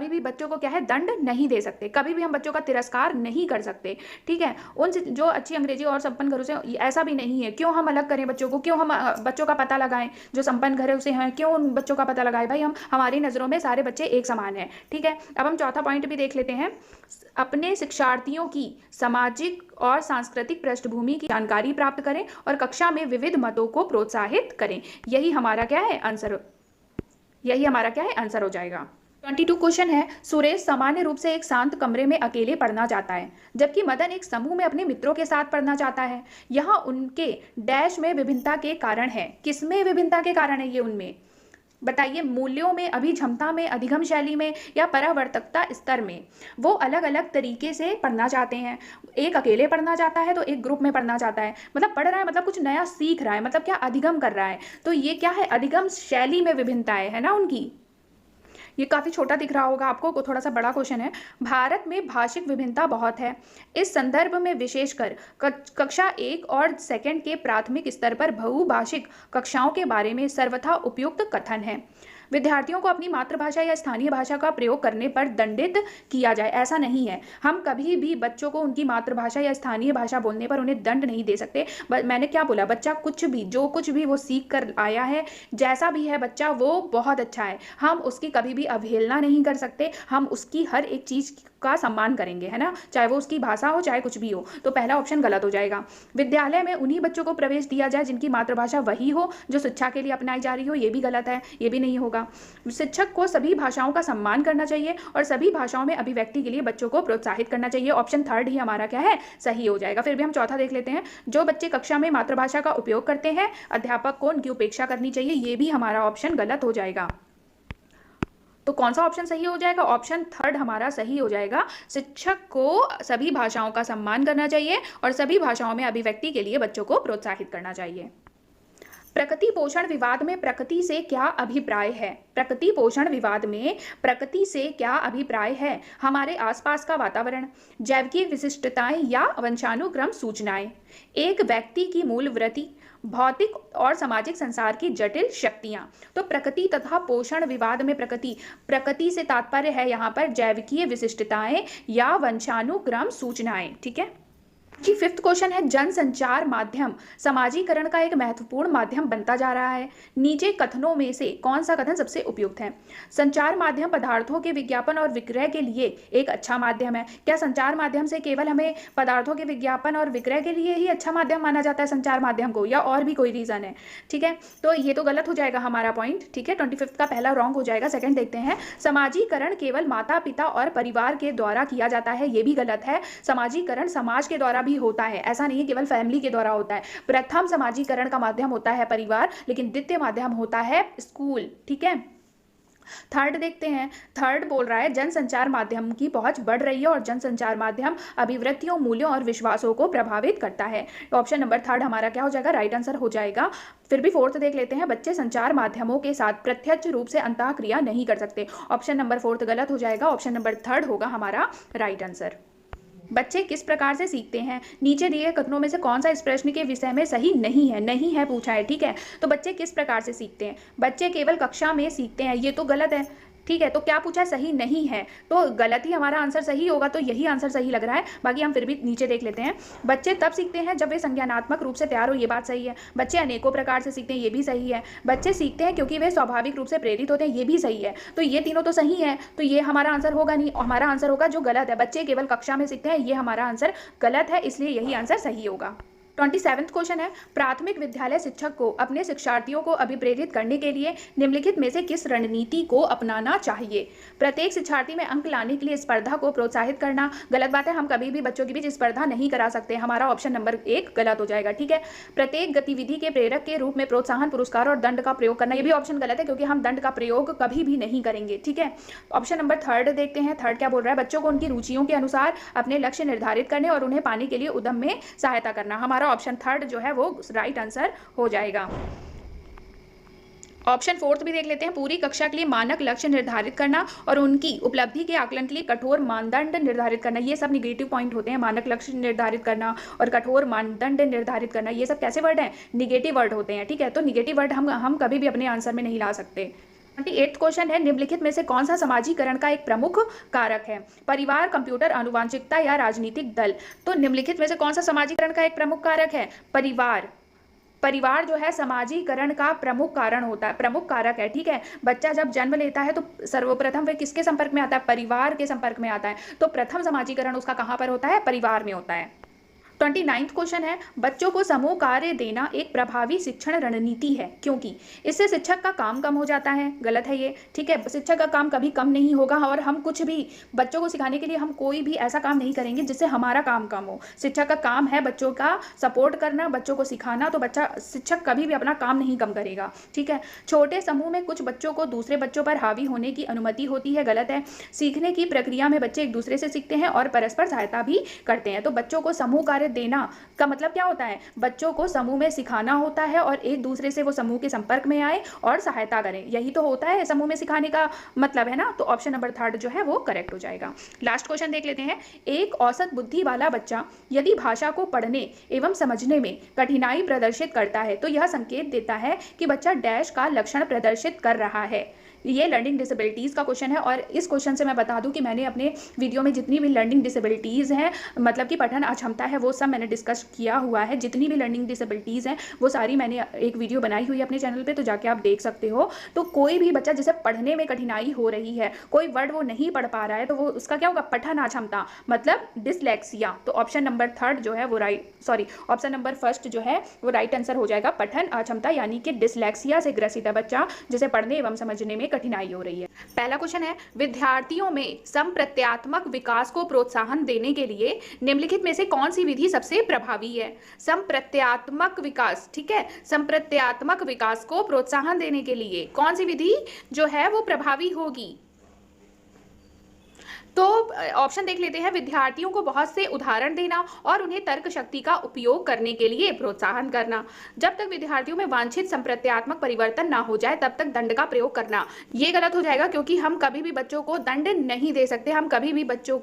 भी बच्चों को क्या है, दंड नहीं दे सकते। कभी भी हम बच्चों का तिरस्कार नहीं कर सकते। ठीक है, उन जो अच्छी अंग्रेजी और संपन्न घरों से, ऐसा भी नहीं है। क्यों हम अलग करें बच्चों को? क्यों हम बच्चों का पता लगाएं जो संपन्न घरों से हैं? क्यों उन बच्चों का पता लगाएं? भाई हमारी नज़रों में सारे बच्चे एक समान हैं। ठीक है, अब हम चौथा पॉइंट भी देख लेते हैं। अपने शिक्षार्थियों की सामाजिक और सांस्कृतिक पृष्ठभूमि की जानकारी प्राप्त करें और कक्षा में विविध मतों को प्रोत्साहित करें। यही हमारा क्या है आंसर, हो जाएगा। 22 क्वेश्चन है, सुरेश सामान्य रूप से एक शांत कमरे में अकेले पढ़ना चाहता है जबकि मदन एक समूह में अपने मित्रों के साथ पढ़ना चाहता है। यहाँ उनके डैश में विभिन्नता के कारण है। किसमें विभिन्नता के कारण है ये? उनमें बताइए, मूल्यों में, अभिक्षमता में, अधिगम शैली में या परावर्तकता स्तर में। वो अलग अलग तरीके से पढ़ना चाहते हैं। एक अकेले पढ़ना चाहता है तो एक ग्रुप में पढ़ना चाहता है। मतलब पढ़ रहा है मतलब कुछ नया सीख रहा है, मतलब क्या, अधिगम कर रहा है। तो ये क्या है? अधिगम शैली में विभिन्नताएं है ना उनकी। ये काफ़ी छोटा दिख रहा होगा आपको, थोड़ा सा बड़ा क्वेश्चन है। भारत में भाषिक विभिन्नता बहुत है। इस संदर्भ में विशेषकर कक्षा 1 और 2 के प्राथमिक स्तर पर बहुभाषिक कक्षाओं के बारे में सर्वथा उपयुक्त कथन है। विद्यार्थियों को अपनी मातृभाषा या स्थानीय भाषा का प्रयोग करने पर दंडित किया जाए, ऐसा नहीं है। हम कभी भी बच्चों को उनकी मातृभाषा या स्थानीय भाषा बोलने पर उन्हें दंड नहीं दे सकते। मैंने क्या बोला, बच्चा कुछ भी, जो कुछ भी वो सीख कर आया है, जैसा भी है बच्चा, वो बहुत अच्छा है, हम उसकी कभी भी अवहेलना नहीं कर सकते, हम उसकी हर एक चीज का सम्मान करेंगे, है ना, चाहे वो उसकी भाषा हो चाहे कुछ भी हो। तो पहला ऑप्शन गलत हो जाएगा। विद्यालय में उन्हीं बच्चों को प्रवेश दिया जाए जिनकी मातृभाषा वही हो जो शिक्षा के लिए अपनाई जा रही हो, ये भी गलत है, ये भी नहीं होगा। शिक्षक को सभी भाषाओं का सम्मान करना चाहिए और सभी भाषाओं में अभिव्यक्ति के लिए बच्चों को प्रोत्साहित करना चाहिए। ऑप्शन थर्ड ही हमारा क्या है, सही हो जाएगा। फिर भी हम चौथा देख लेते हैं। जो बच्चे कक्षा में मातृभाषा का उपयोग करते हैं, अध्यापक को उनकी उपेक्षा करनी चाहिए, ये भी हमारा ऑप्शन गलत हो जाएगा। तो कौन सा ऑप्शन सही हो जाएगा, ऑप्शन थर्ड हमारा सही हो जाएगा। शिक्षक को सभी भाषाओं का सम्मान करना चाहिए और सभी भाषाओं में अभिव्यक्ति के लिए बच्चों को प्रोत्साहित करना चाहिए। प्रकृति पोषण विवाद में प्रकृति से क्या अभिप्राय है? प्रकृति पोषण विवाद में प्रकृति से क्या अभिप्राय है? हमारे आसपास का वातावरण, जैविकीय विशिष्टताएं या वंशानुक्रम सूचनाएं, एक व्यक्ति की मूल वृत्ति, भौतिक और सामाजिक संसार की जटिल शक्तियां। तो प्रकृति तथा पोषण विवाद में प्रकृति से तात्पर्य है यहाँ पर जैविकीय विशिष्टताएं या वंशानुक्रम सूचनाएं। ठीक है जी। फिफ्थ क्वेश्चन है, जनसंचार माध्यम समाजीकरण का एक महत्वपूर्ण माध्यम बनता जा रहा है। नीचे कथनों में से कौन सा कथन सबसे उपयुक्त है? संचार माध्यम पदार्थों के विज्ञापन और विक्रय के लिए एक अच्छा माध्यम है। क्या संचार माध्यम से केवल हमें पदार्थों के विज्ञापन और विक्रय के लिए ही अच्छा माध्यम माना जाता है संचार माध्यम को, या और भी कोई रीजन है? ठीक है, तो ये तो गलत हो जाएगा हमारा पॉइंट। ठीक है, 25 का पहला रॉन्ग हो जाएगा। सेकंड देखते हैं, समाजीकरण केवल माता पिता और परिवार के द्वारा किया जाता है, ये भी गलत है। समाजीकरण समाज के द्वारा भी होता है, ऐसा नहीं है केवल फैमिली के द्वारा होता है। प्रथम समाजीकरण का माध्यम होता है परिवार, लेकिन द्वितीय माध्यम होता है स्कूल। ठीक है, थर्ड देखते हैं। थर्ड बोल रहा है जनसंचार माध्यम की पहुंच बढ़ रही है और जनसंचार माध्यम अभिवृत्तियों, मूल्यों और विश्वासों को प्रभावित करता है। ऑप्शन नंबर थर्ड हमारा क्या हो जाएगा, राइट आंसर हो जाएगा। फिर भी फोर्थ देख लेते हैं, बच्चे संचार माध्यमों के साथ प्रत्यक्ष रूप से अंतःक्रिया नहीं कर सकते। ऑप्शन नंबर फोर्थ गलत हो जाएगा। ऑप्शन नंबर थर्ड होगा हमारा राइट आंसर। बच्चे किस प्रकार से सीखते हैं? नीचे दिए कथनों में से कौन सा इस प्रश्न के विषय में सही नहीं है? नहीं है पूछा है। ठीक है, तो बच्चे किस प्रकार से सीखते हैं? बच्चे केवल कक्षा में सीखते हैं, ये तो गलत है। ठीक है, तो क्या पूछा है, सही नहीं है, तो गलत ही हमारा आंसर सही होगा। तो यही आंसर सही लग रहा है। बाकी हम फिर भी नीचे देख लेते हैं। बच्चे तब सीखते हैं जब वे संज्ञानात्मक रूप से तैयार हो, ये बात सही है। बच्चे अनेकों प्रकार से सीखते हैं, ये भी सही है। बच्चे सीखते हैं क्योंकि वे स्वाभाविक रूप से प्रेरित होते हैं, ये भी सही है। तो ये तीनों तो सही है, तो ये हमारा आंसर होगा नहीं। हमारा आंसर होगा जो गलत है, बच्चे केवल कक्षा में सीखते हैं, ये हमारा आंसर गलत है, इसलिए यही आंसर सही होगा। 27वां क्वेश्चन है, प्राथमिक विद्यालय शिक्षक को अपने शिक्षार्थियों को अभिप्रेरित करने के लिए निम्नलिखित में से किस रणनीति को अपनाना चाहिए? प्रत्येक शिक्षार्थी में अंक लाने के लिए स्पर्धा को प्रोत्साहित करना। गलत बात है, हम कभी भी बच्चों के बीच स्पर्धा नहीं करा सकते, हमारा ऑप्शन नंबर 1 गलत हो जाएगा। ठीक है, प्रत्येक गतिविधि के प्रेरक के रूप में प्रोत्साहन, पुरस्कार और दंड का प्रयोग करना, ये भी ऑप्शन गलत है क्योंकि हम दंड का प्रयोग कभी भी नहीं करेंगे। ठीक है, ऑप्शन नंबर थर्ड देखते हैं। थर्ड क्या बोल रहा है, बच्चों को उनकी रुचियों के अनुसार अपने लक्ष्य निर्धारित करने और उन्हें पाने के लिए उद्यम में सहायता करना। हमारा ऑप्शन थर्ड जो है वो राइट आंसर हो जाएगा। ऑप्शन फोर्थ भी देख लेते हैं, पूरी कक्षा के लिए मानक लक्ष्य निर्धारित करना और उनकी उपलब्धि के आकलन के लिए कठोर मानदंड निर्धारित करना। ये सब निगेटिव पॉइंट होते हैं, मानक लक्ष्य निर्धारित करना और कठोर मानदंड निर्धारित करना, ये सब कैसे वर्ड हैं, निगेटिव वर्ड होते हैं। ठीक है, तो निगेटिव वर्ड हम कभी भी अपने आंसर में नहीं ला सकते। 28वां क्वेश्चन है, निम्नलिखित में से कौन सा समाजीकरण का एक प्रमुख कारक है? परिवार, कंप्यूटर, आनुवांशिकता या राजनीतिक दल? तो निम्नलिखित में से कौन सा समाजीकरण का एक प्रमुख कारक है? परिवार जो है समाजीकरण का प्रमुख कारण होता है, प्रमुख कारक है। ठीक है, बच्चा जब जन्म लेता है तो सर्वप्रथम वह किसके संपर्क में आता है? परिवार के संपर्क में आता है। तो प्रथम समाजीकरण उसका कहाँ पर होता है? परिवार में होता है। 29वां क्वेश्चन है, बच्चों को समूह कार्य देना एक प्रभावी शिक्षण रणनीति है क्योंकि इससे शिक्षक का काम कम हो जाता है। गलत है ये। ठीक है, शिक्षक का काम कभी कम नहीं होगा और हम कुछ भी बच्चों को सिखाने के लिए हम कोई भी ऐसा काम नहीं करेंगे जिससे हमारा काम कम हो। शिक्षक का काम है बच्चों का सपोर्ट करना, बच्चों को सिखाना, तो शिक्षक कभी भी अपना काम नहीं कम करेगा। ठीक है, छोटे समूह में कुछ बच्चों को दूसरे बच्चों पर हावी होने की अनुमति होती है। गलत है। सीखने की प्रक्रिया में बच्चे एक दूसरे से सीखते हैं और परस्पर सहायता भी करते हैं। तो बच्चों को समूह कार्य देना का मतलब क्या होता है? बच्चों को समूह में सिखाना होता है और एक दूसरे से वो समूह के संपर्क में आए और सहायता करें, यही तो होता है समूह में सिखाने का मतलब, है ना। तो ऑप्शन नंबर थर्ड जो है वो करेक्ट हो जाएगा। लास्ट क्वेश्चन देख लेते हैं, एक औसत बुद्धि वाला बच्चा यदि भाषा को पढ़ने एवं समझने में कठिनाई प्रदर्शित करता है तो यह संकेत देता है कि बच्चा डैश का लक्षण प्रदर्शित कर रहा है। ये लर्निंग डिसेबिलिटीज़ का क्वेश्चन है और इस क्वेश्चन से मैं बता दूं कि मैंने अपने वीडियो में जितनी भी लर्निंग डिसेबिलिटीज़ हैं, मतलब कि पठन अक्षमता है, वो सब मैंने डिस्कस किया हुआ है। जितनी भी लर्निंग डिसेबिलिटीज़ हैं वो सारी मैंने एक वीडियो बनाई हुई है अपने चैनल पे, तो जाके आप देख सकते हो। तो कोई भी बच्चा जिसे पढ़ने में कठिनाई हो रही है, कोई वर्ड वो नहीं पढ़ पा रहा है, तो वो उसका क्या होगा, पठन अक्षमता मतलब डिसलेक्सिया। तो ऑप्शन नंबर थर्ड जो है वो ऑप्शन नंबर फर्स्ट जो है वो राइट आंसर हो जाएगा, पठन अक्षमता यानी कि डिसलेक्सिया से ग्रसित है बच्चा जिसे पढ़ने एवं समझने में कठिनाई हो रही है। पहला क्वेश्चन है, विद्यार्थियों में संप्रत्यात्मक विकास को प्रोत्साहन देने के लिए निम्नलिखित में से कौन सी विधि सबसे प्रभावी है? संप्रत्यात्मक विकास, ठीक है, संप्रत्यात्मक विकास को प्रोत्साहन देने के लिए कौन सी विधि जो है वो प्रभावी होगी? तो ऑप्शन देख लेते हैं। विद्यार्थियों को बहुत से उदाहरण देना और उन्हें तर्क शक्ति का उपयोग करने के लिए प्रोत्साहन करना। जब तक विद्यार्थियों में वांछित संप्रत्यात्मक परिवर्तन ना हो जाए तब तक दंड का प्रयोग करना। ये गलत हो जाएगा क्योंकि हम कभी भी बच्चों को दंड नहीं दे सकते, हम कभी भी बच्चों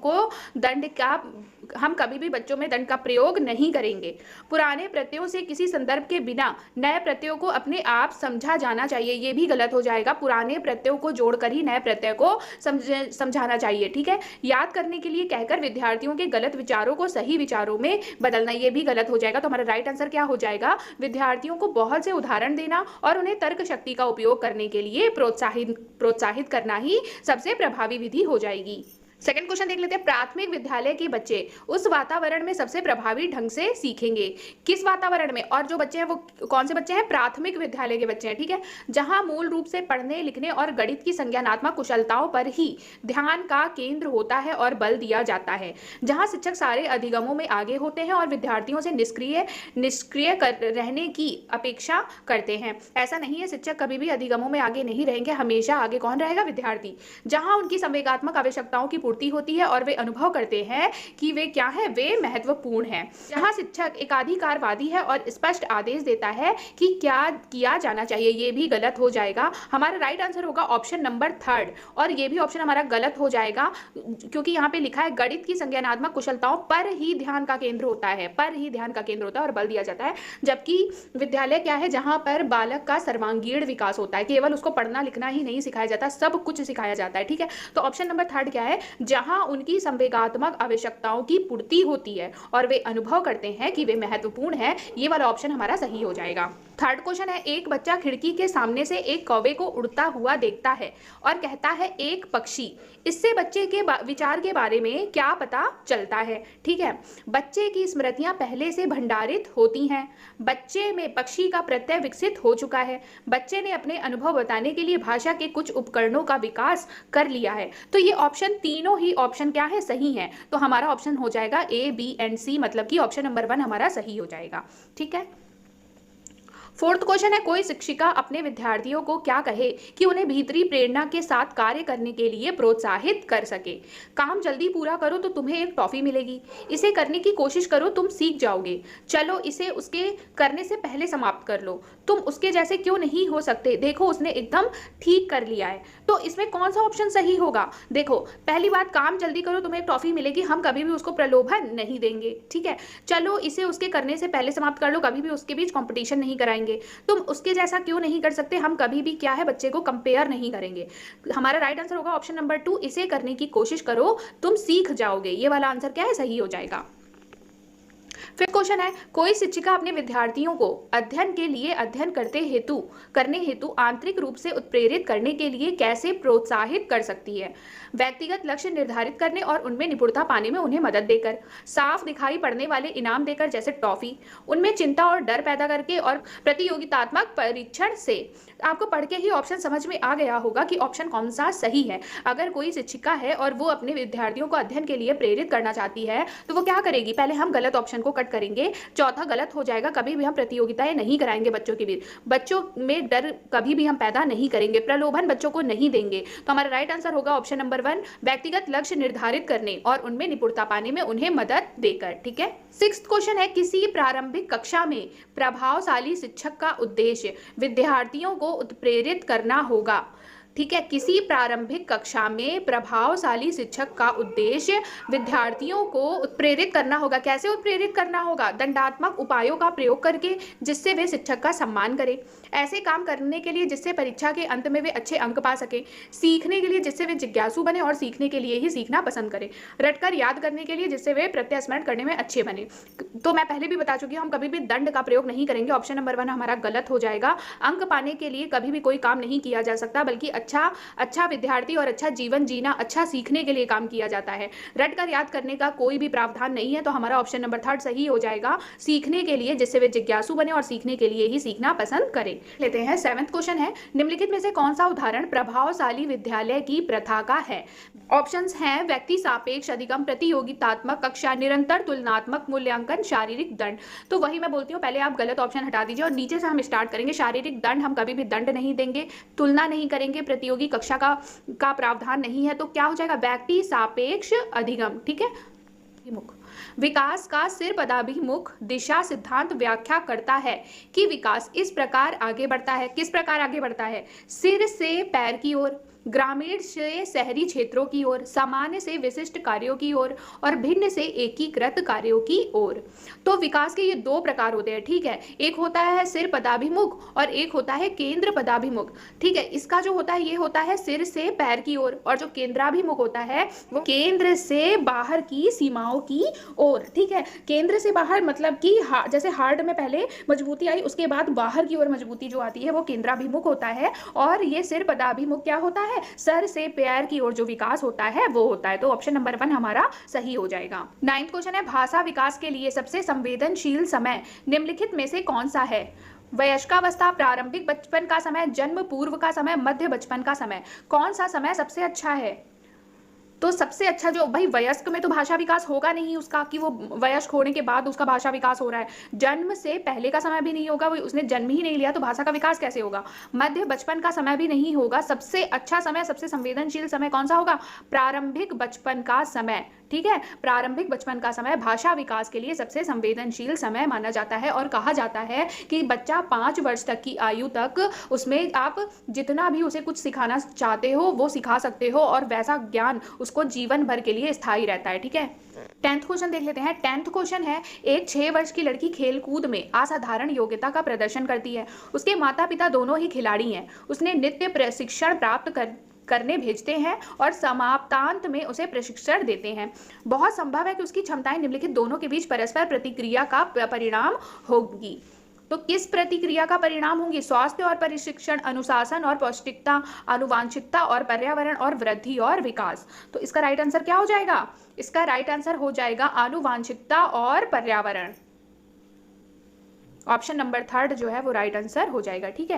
में दंड का प्रयोग नहीं करेंगे। पुराने प्रत्ययों से किसी संदर्भ के बिना नए प्रत्ययों को अपने आप समझा जाना चाहिए, ये भी गलत हो जाएगा। पुराने प्रत्ययों को जोड़कर ही नए प्रत्यय को समझाना चाहिए, ठीक है। याद करने के लिए कहकर विद्यार्थियों के गलत विचारों को सही विचारों में बदलना, ये भी गलत हो जाएगा। तो हमारा राइट आंसर क्या हो जाएगा? विद्यार्थियों को बहुत से उदाहरण देना और उन्हें तर्क शक्ति का उपयोग करने के लिए प्रोत्साहित करना ही सबसे प्रभावी विधि हो जाएगी। सेकंड क्वेश्चन देख लेते हैं। प्राथमिक विद्यालय के बच्चे उस वातावरण में सबसे प्रभावी ढंग से सीखेंगे। किस वातावरण में? और जो बच्चे हैं वो कौन से बच्चे हैं? प्राथमिक विद्यालय के बच्चे हैं, ठीक है। जहां मूल रूप से पढ़ने लिखने और गणित की संज्ञानात्मक कुशलताओं पर ही ध्यान का केंद्र होता है और बल दिया जाता है। जहां शिक्षक सारे अधिगमों में आगे होते हैं और विद्यार्थियों से निष्क्रिय रहने की अपेक्षा करते हैं। ऐसा नहीं है, शिक्षक कभी भी अधिगमों में आगे नहीं रहेंगे, हमेशा आगे कौन रहेगा? विद्यार्थी। जहां उनकी संवेगात्मक आवश्यकताओं की पूर्ति होती है और वे अनुभव करते हैं कि वे क्या है, वे महत्वपूर्ण हैं। जहां शिक्षक एकाधिकारवादी है और स्पष्ट आदेश देता है कि क्या किया जाना चाहिए, ये भी गलत हो जाएगा। हमारा राइट आंसर होगा ऑप्शन नंबर थर्ड, और ये भी ऑप्शन हमारा गलत हो जाएगा क्योंकि यहाँ पे लिखा है गणित की संज्ञानात्मक कुशलताओं पर ही ध्यान का केंद्र होता है, पर ही ध्यान का केंद्र होता है और बल दिया जाता है। जबकि विद्यालय क्या है? जहां पर बालक का सर्वांगीण विकास होता है, केवल उसको पढ़ना लिखना ही नहीं सिखाया जाता, सब कुछ सिखाया जाता है, ठीक है। तो ऑप्शन नंबर थर्ड क्या है? जहां उनकी संवेगात्मक आवश्यकताओं की पूर्ति होती है और वे अनुभव करते हैं कि वे महत्वपूर्ण है, ये वाला ऑप्शन हमारा सही हो जाएगा। थर्ड क्वेश्चन है, एक बच्चा खिड़की के सामने से एक कौवे को उड़ता हुआ देखता है और कहता है एक पक्षी। इससे बच्चे के विचार के बारे में क्या पता चलता है? ठीक है, बच्चे की स्मृतियां पहले से भंडारित होती हैं, बच्चे में पक्षी का प्रत्यय विकसित हो चुका है, बच्चे ने अपने अनुभव बताने के लिए भाषा के कुछ उपकरणों का विकास कर लिया है। तो ये ऑप्शन तीनों ही ऑप्शन क्या है? सही है। तो हमारा ऑप्शन हो जाएगा ए, बी एंड सी, मतलब कि ऑप्शन नंबर 1 हमारा सही हो जाएगा, ठीक है। फोर्थ क्वेश्चन है, कोई शिक्षिका अपने विद्यार्थियों को क्या कहे कि उन्हें भीतरी प्रेरणा के साथ कार्य करने के लिए प्रोत्साहित कर सके। काम जल्दी पूरा करो तो तुम्हें एक टॉफी मिलेगी, इसे करने की कोशिश करो तुम सीख जाओगे, चलो इसे उसके करने से पहले समाप्त कर लो, तुम उसके जैसे क्यों नहीं हो सकते, देखो उसने एकदम ठीक कर लिया है। तो इसमें कौन सा ऑप्शन सही होगा? देखो, पहली बात, काम जल्दी करो तुम्हें एक टॉफी मिलेगी, हम कभी भी उसको प्रलोभन नहीं देंगे, ठीक है। चलो इसे उसके करने से पहले समाप्त कर लो, कभी भी उसके बीच कंपटीशन नहीं कराएंगे, तुम उसके जैसा क्यों नहीं कर सकते, हम कभी भी क्या है बच्चे को कंपेयर नहीं करेंगे। हमारा राइट आंसर होगा ऑप्शन नंबर 2, इसे करने की कोशिश करो तुम सीख जाओगे, ये वाला आंसर क्या है? सही हो जाएगा। फिर क्वेश्चन है, कोई शिक्षिका अपने विद्यार्थियों को अध्ययन के लिए अध्ययन करने हेतु आंतरिक रूप से उत्प्रेरित करने के लिए कैसे प्रोत्साहित कर सकती है? व्यक्तिगत लक्ष्य निर्धारित करने और उनमें निपुणता पाने में उन्हें मदद देकर, साफ दिखाई पड़ने वाले इनाम देकर जैसे टॉफी, उनमें चिंता और डर पैदा करके, और प्रतियोगितात्मक परीक्षण से। आपको पढ़ के ही ऑप्शन समझ में आ गया होगा कि ऑप्शन कौन सा सही है। अगर कोई शिक्षिका है और वो अपने विद्यार्थियों को अध्ययन के लिए प्रेरित करना चाहती है तो वो क्या करेगी? पहले हम गलत ऑप्शन को कट करेंगे, चौथा गलत हो जाएगा, कभी भी हम प्रतियोगिताएं नहीं कराएंगे बच्चों के बीच, बच्चों में डर कभी भी हम पैदा नहीं करेंगे, प्रलोभन बच्चों को नहीं देंगे। तो हमारा राइट आंसर होगा ऑप्शन नंबर 1, व्यक्तिगत लक्ष्य निर्धारित करने और उनमें निपुणता पाने में उन्हें मदद देकर, ठीक है। सिक्स्थ क्वेश्चन है, किसी प्रारंभिक कक्षा में प्रभावशाली शिक्षक का उद्देश्य विद्यार्थियों को उत्प्रेरित करना होगा। ठीक है। किसी प्रारंभिक कक्षा में प्रभावशाली शिक्षक का उद्देश्य विद्यार्थियों को उत्प्रेरित करना होगा। कैसे उत्प्रेरित करना होगा? दंडात्मक उपायों का प्रयोग करके, जिससे वे शिक्षक का सम्मान करें। ऐसे काम करने के लिए जिससे परीक्षा के अंत में वे अच्छे अंक पा सकें। सीखने के लिए जिससे वे जिज्ञासु बने और सीखने के लिए ही सीखना पसंद करें। रटकर याद करने के लिए जिससे वे प्रत्यास्मरण करने में अच्छे बने। तो मैं पहले भी बता चुकी हूँ, हम कभी भी दंड का प्रयोग नहीं करेंगे। ऑप्शन नंबर 1 हमारा गलत हो जाएगा। अंक पाने के लिए कभी भी कोई काम नहीं किया जा सकता, बल्कि अच्छा विद्यार्थी और अच्छा जीवन जीना, अच्छा सीखने के लिए काम किया जाता है। रटकर याद करने का कोई भी प्रावधान नहीं है। तो हमारा ऑप्शन नंबर 3 सही हो जाएगा। सीखने के लिए जिससे वे जिज्ञासु बने और सीखने के लिए ही सीखना पसंद करें। लेते हैं 7वां क्वेश्चन है, निम्नलिखित में से कौन सा उदाहरण प्रभावशाली विद्यालय की प्रथा का है? ऑप्शंस हैं व्यक्ति सापेक्ष अधिगम, प्रतियोगितात्मक कक्षा, निरंतर तुलनात्मक मूल्यांकन, शारीरिक दंड। तो वही मैं बोलती हूँ, पहले आप गलत ऑप्शन हटा दीजिए और नीचे से हम स्टार्ट करेंगे। शारीरिक दंड, हम कभी भी दंड नहीं देंगे, तुलना नहीं करेंगे, प्रतियोगी कक्षा का प्रावधान नहीं है। तो क्या हो जाएगा? व्यक्ति सापेक्ष अधिगम। ठीक है। विकास का सिर पदाभिमुख दिशा सिद्धांत व्याख्या करता है कि विकास इस प्रकार आगे बढ़ता है। किस प्रकार आगे बढ़ता है? सिर से पैर की ओर, ग्रामीण से शहरी क्षेत्रों की ओर, सामान्य से विशिष्ट कार्यों की ओर और भिन्न से एकीकृत कार्यों की ओर। तो विकास के ये 2 प्रकार होते हैं। ठीक है। एक होता है सिर पदाभिमुख और एक होता है केंद्र पदाभिमुख। ठीक है। इसका जो होता है ये होता है सिर से पैर की ओर, और जो केंद्राभिमुख होता है वो केंद्र से बाहर की सीमाओं की ओर। ठीक है। केंद्र से बाहर मतलब कि जैसे हार्ट में पहले मजबूती आई, उसके बाद बाहर की ओर मजबूती जो आती है वो केंद्राभिमुख होता है। और ये सिर पदाभिमुख क्या होता है? सर से पैर की ओर जो विकास होता है वो होता है। तो ऑप्शन नंबर 1 हमारा सही हो जाएगा। 9वां क्वेश्चन है, भाषा विकास के लिए सबसे संवेदनशील समय निम्नलिखित में से कौन सा है? वयस्कावस्था, प्रारंभिक बचपन का समय, जन्म पूर्व का समय, मध्य बचपन का समय। कौन सा समय सबसे अच्छा है? तो सबसे अच्छा जो भाई, वयस्क में तो भाषा विकास होगा नहीं उसका, कि वो वयस्क होने के बाद उसका भाषा विकास हो रहा है। जन्म से पहले का समय भी नहीं होगा, वो उसने जन्म ही नहीं लिया, तो भाषा का विकास कैसे होगा? मध्य बचपन का समय भी नहीं होगा। सबसे अच्छा समय, सबसे संवेदनशील समय कौन सा होगा? प्रारंभिक बचपन का समय। ठीक है। प्रारंभिक बचपन का समय भाषा विकास के लिए सबसे संवेदनशील समय माना जाता है। और कहा जाता है कि बच्चा 5 वर्ष तक की आयु तक उसमें आप जितना भी उसे कुछ सिखाना चाहते हो वो सिखा सकते हो, और वैसा ज्ञान उसको जीवन भर के लिए स्थायी रहता है। ठीक है। 10th क्वेश्चन देख लेते हैं। 10th क्वेश्चन है, एक 6 वर्ष की लड़की खेलकूद में असाधारण योग्यता का प्रदर्शन करती है। उसके माता पिता दोनों ही खिलाड़ी हैं। उसने नृत्य प्रशिक्षण प्राप्त करने भेजते हैं और समाप्तांत में उसे प्रशिक्षण देते हैं। बहुत संभव है कि उसकी क्षमताएं निम्नलिखित दोनों के बीच परस्पर प्रतिक्रिया का परिणाम होगी। तो किस प्रतिक्रिया का परिणाम होंगी? स्वास्थ्य और प्रशिक्षण, अनुशासन और पौष्टिकता, आनुवांशिकता और पर्यावरण, और वृद्धि और विकास। तो इसका राइट आंसर क्या हो जाएगा? इसका राइट आंसर हो जाएगा आनुवांशिकता और पर्यावरण। ऑप्शन नंबर 3 जो है वो राइट आंसर हो जाएगा। ठीक है।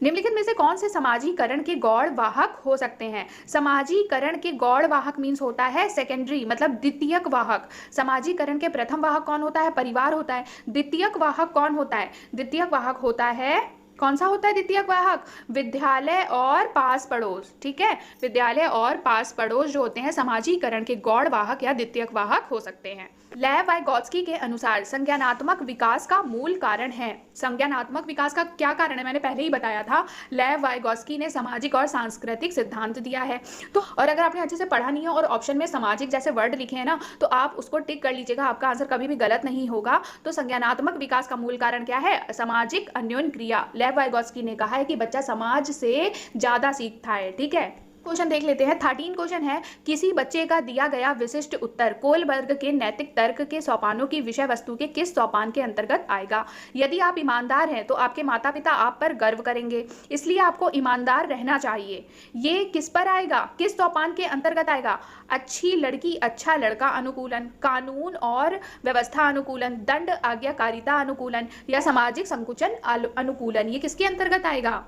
निम्नलिखित में से कौन से समाजीकरण के गौड़ वाहक हो सकते हैं? समाजीकरण के गौड़ वाहक मीन्स होता है सेकेंडरी, मतलब द्वितीयक वाहक। समाजीकरण के प्रथम वाहक कौन होता है? परिवार होता है। द्वितीयक वाहक कौन होता है? द्वितीयक वाहक होता है, कौन सा होता है द्वितीयक वाहक? विद्यालय और पास पड़ोस। ठीक है। विद्यालय और पास पड़ोस जो होते हैं समाजीकरण के गौड़ वाहक या द्वितीयक वाहक हो सकते हैं। लेव वाइगोत्स्की के अनुसार संज्ञानात्मक विकास का मूल कारण है। संज्ञानात्मक विकास का क्या कारण है? मैंने पहले ही बताया था। लेव वाइगोत्स्की ने सामाजिक और सांस्कृतिक सिद्धांत दिया है। तो और अगर आपने अच्छे से पढ़ा नहीं है और ऑप्शन में सामाजिक जैसे वर्ड लिखे हैं ना, तो आप उसको टिक कर लीजिएगा, आपका आंसर कभी भी गलत नहीं होगा। तो संज्ञानात्मक विकास का मूल कारण क्या है? सामाजिक अन्योन्य क्रिया। लेव वाइगोत्स्की ने कहा है कि बच्चा समाज से ज्यादा सीखता है। ठीक है। क्वेश्चन देख लेते हैं। 13 क्वेश्चन है, किसी बच्चे का दिया गया विशिष्ट उत्तर कोलबर्ग के नैतिक तर्क के सोपानों की विषय वस्तु के किस सोपान के अंतर्गत आएगा? यदि आप ईमानदार हैं तो आपके माता पिता आप पर गर्व करेंगे, इसलिए आपको ईमानदार रहना चाहिए। ये किस पर आएगा? किस सोपान के अंतर्गत आएगा? अच्छी लड़की अच्छा लड़का अनुकूलन, कानून और व्यवस्था अनुकूलन, दंड आज्ञाकारिता अनुकूलन, या सामाजिक संकुचन अनुकूलन। ये किसके अंतर्गत आएगा?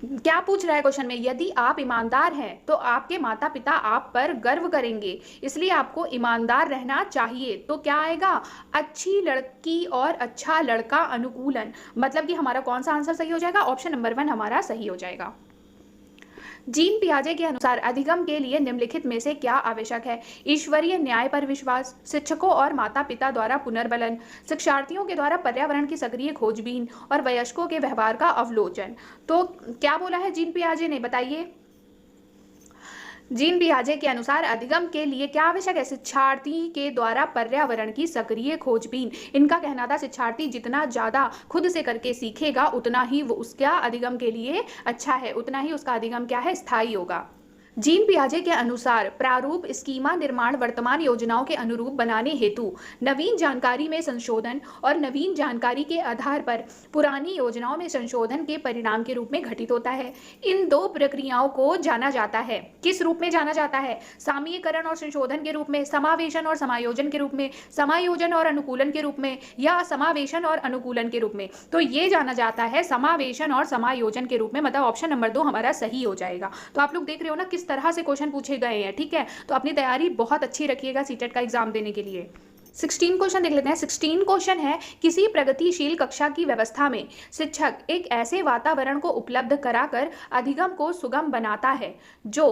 क्या पूछ रहा है क्वेश्चन में? यदि आप ईमानदार हैं तो आपके माता पिता आप पर गर्व करेंगे, इसलिए आपको ईमानदार रहना चाहिए। तो क्या आएगा? अच्छी लड़की और अच्छा लड़का अनुकूलन। मतलब कि हमारा कौन सा आंसर सही हो जाएगा? ऑप्शन नंबर 1 हमारा सही हो जाएगा। जीन पियाजे के अनुसार अधिगम के लिए निम्नलिखित में से क्या आवश्यक है? ईश्वरीय न्याय पर विश्वास, शिक्षकों और माता पिता द्वारा पुनर्बलन, शिक्षार्थियों के द्वारा पर्यावरण की सक्रिय खोजबीन और वयस्कों के व्यवहार का अवलोकन। तो क्या बोला है जीन पियाजे ने, बताइए। जीन पियाजे के अनुसार अधिगम के लिए क्या आवश्यक है? शिक्षार्थी के द्वारा पर्यावरण की सक्रिय खोजबीन। इनका कहना था शिक्षार्थी जितना ज़्यादा खुद से करके सीखेगा उतना ही वो उसका अधिगम के लिए अच्छा है, उतना ही उसका अधिगम क्या है, स्थायी होगा। जीन पियाजे के अनुसार प्रारूप स्कीमा निर्माण वर्तमान योजनाओं के अनुरूप बनाने हेतु नवीन जानकारी में संशोधन और नवीन जानकारी के आधार पर पुरानी योजनाओं में संशोधन के परिणाम के रूप में घटित होता है। इन दो प्रक्रियाओं को जाना जाता है, किस रूप में जाना जाता है? सामयिकरण और संशोधन के रूप में, समावेशन और समायोजन के रूप में, समायोजन और अनुकूलन के रूप में, या समावेशन और अनुकूलन के रूप में। तो ये जाना जाता है समावेशन और समायोजन के रूप में, मतलब ऑप्शन नंबर 2 हमारा सही हो जाएगा। तो आप लोग देख रहे हो ना किस तरह से क्वेश्चन पूछे गए हैं, ठीक है। तो अपनी तैयारी बहुत अच्छी रखिएगा सीटेट का एग्जाम देने के लिए। 16 क्वेश्चन देख लेते हैं। 16 क्वेश्चन है, किसी प्रगतिशील कक्षा की व्यवस्था में शिक्षक एक ऐसे वातावरण को उपलब्ध कराकर अधिगम को सुगम बनाता है जो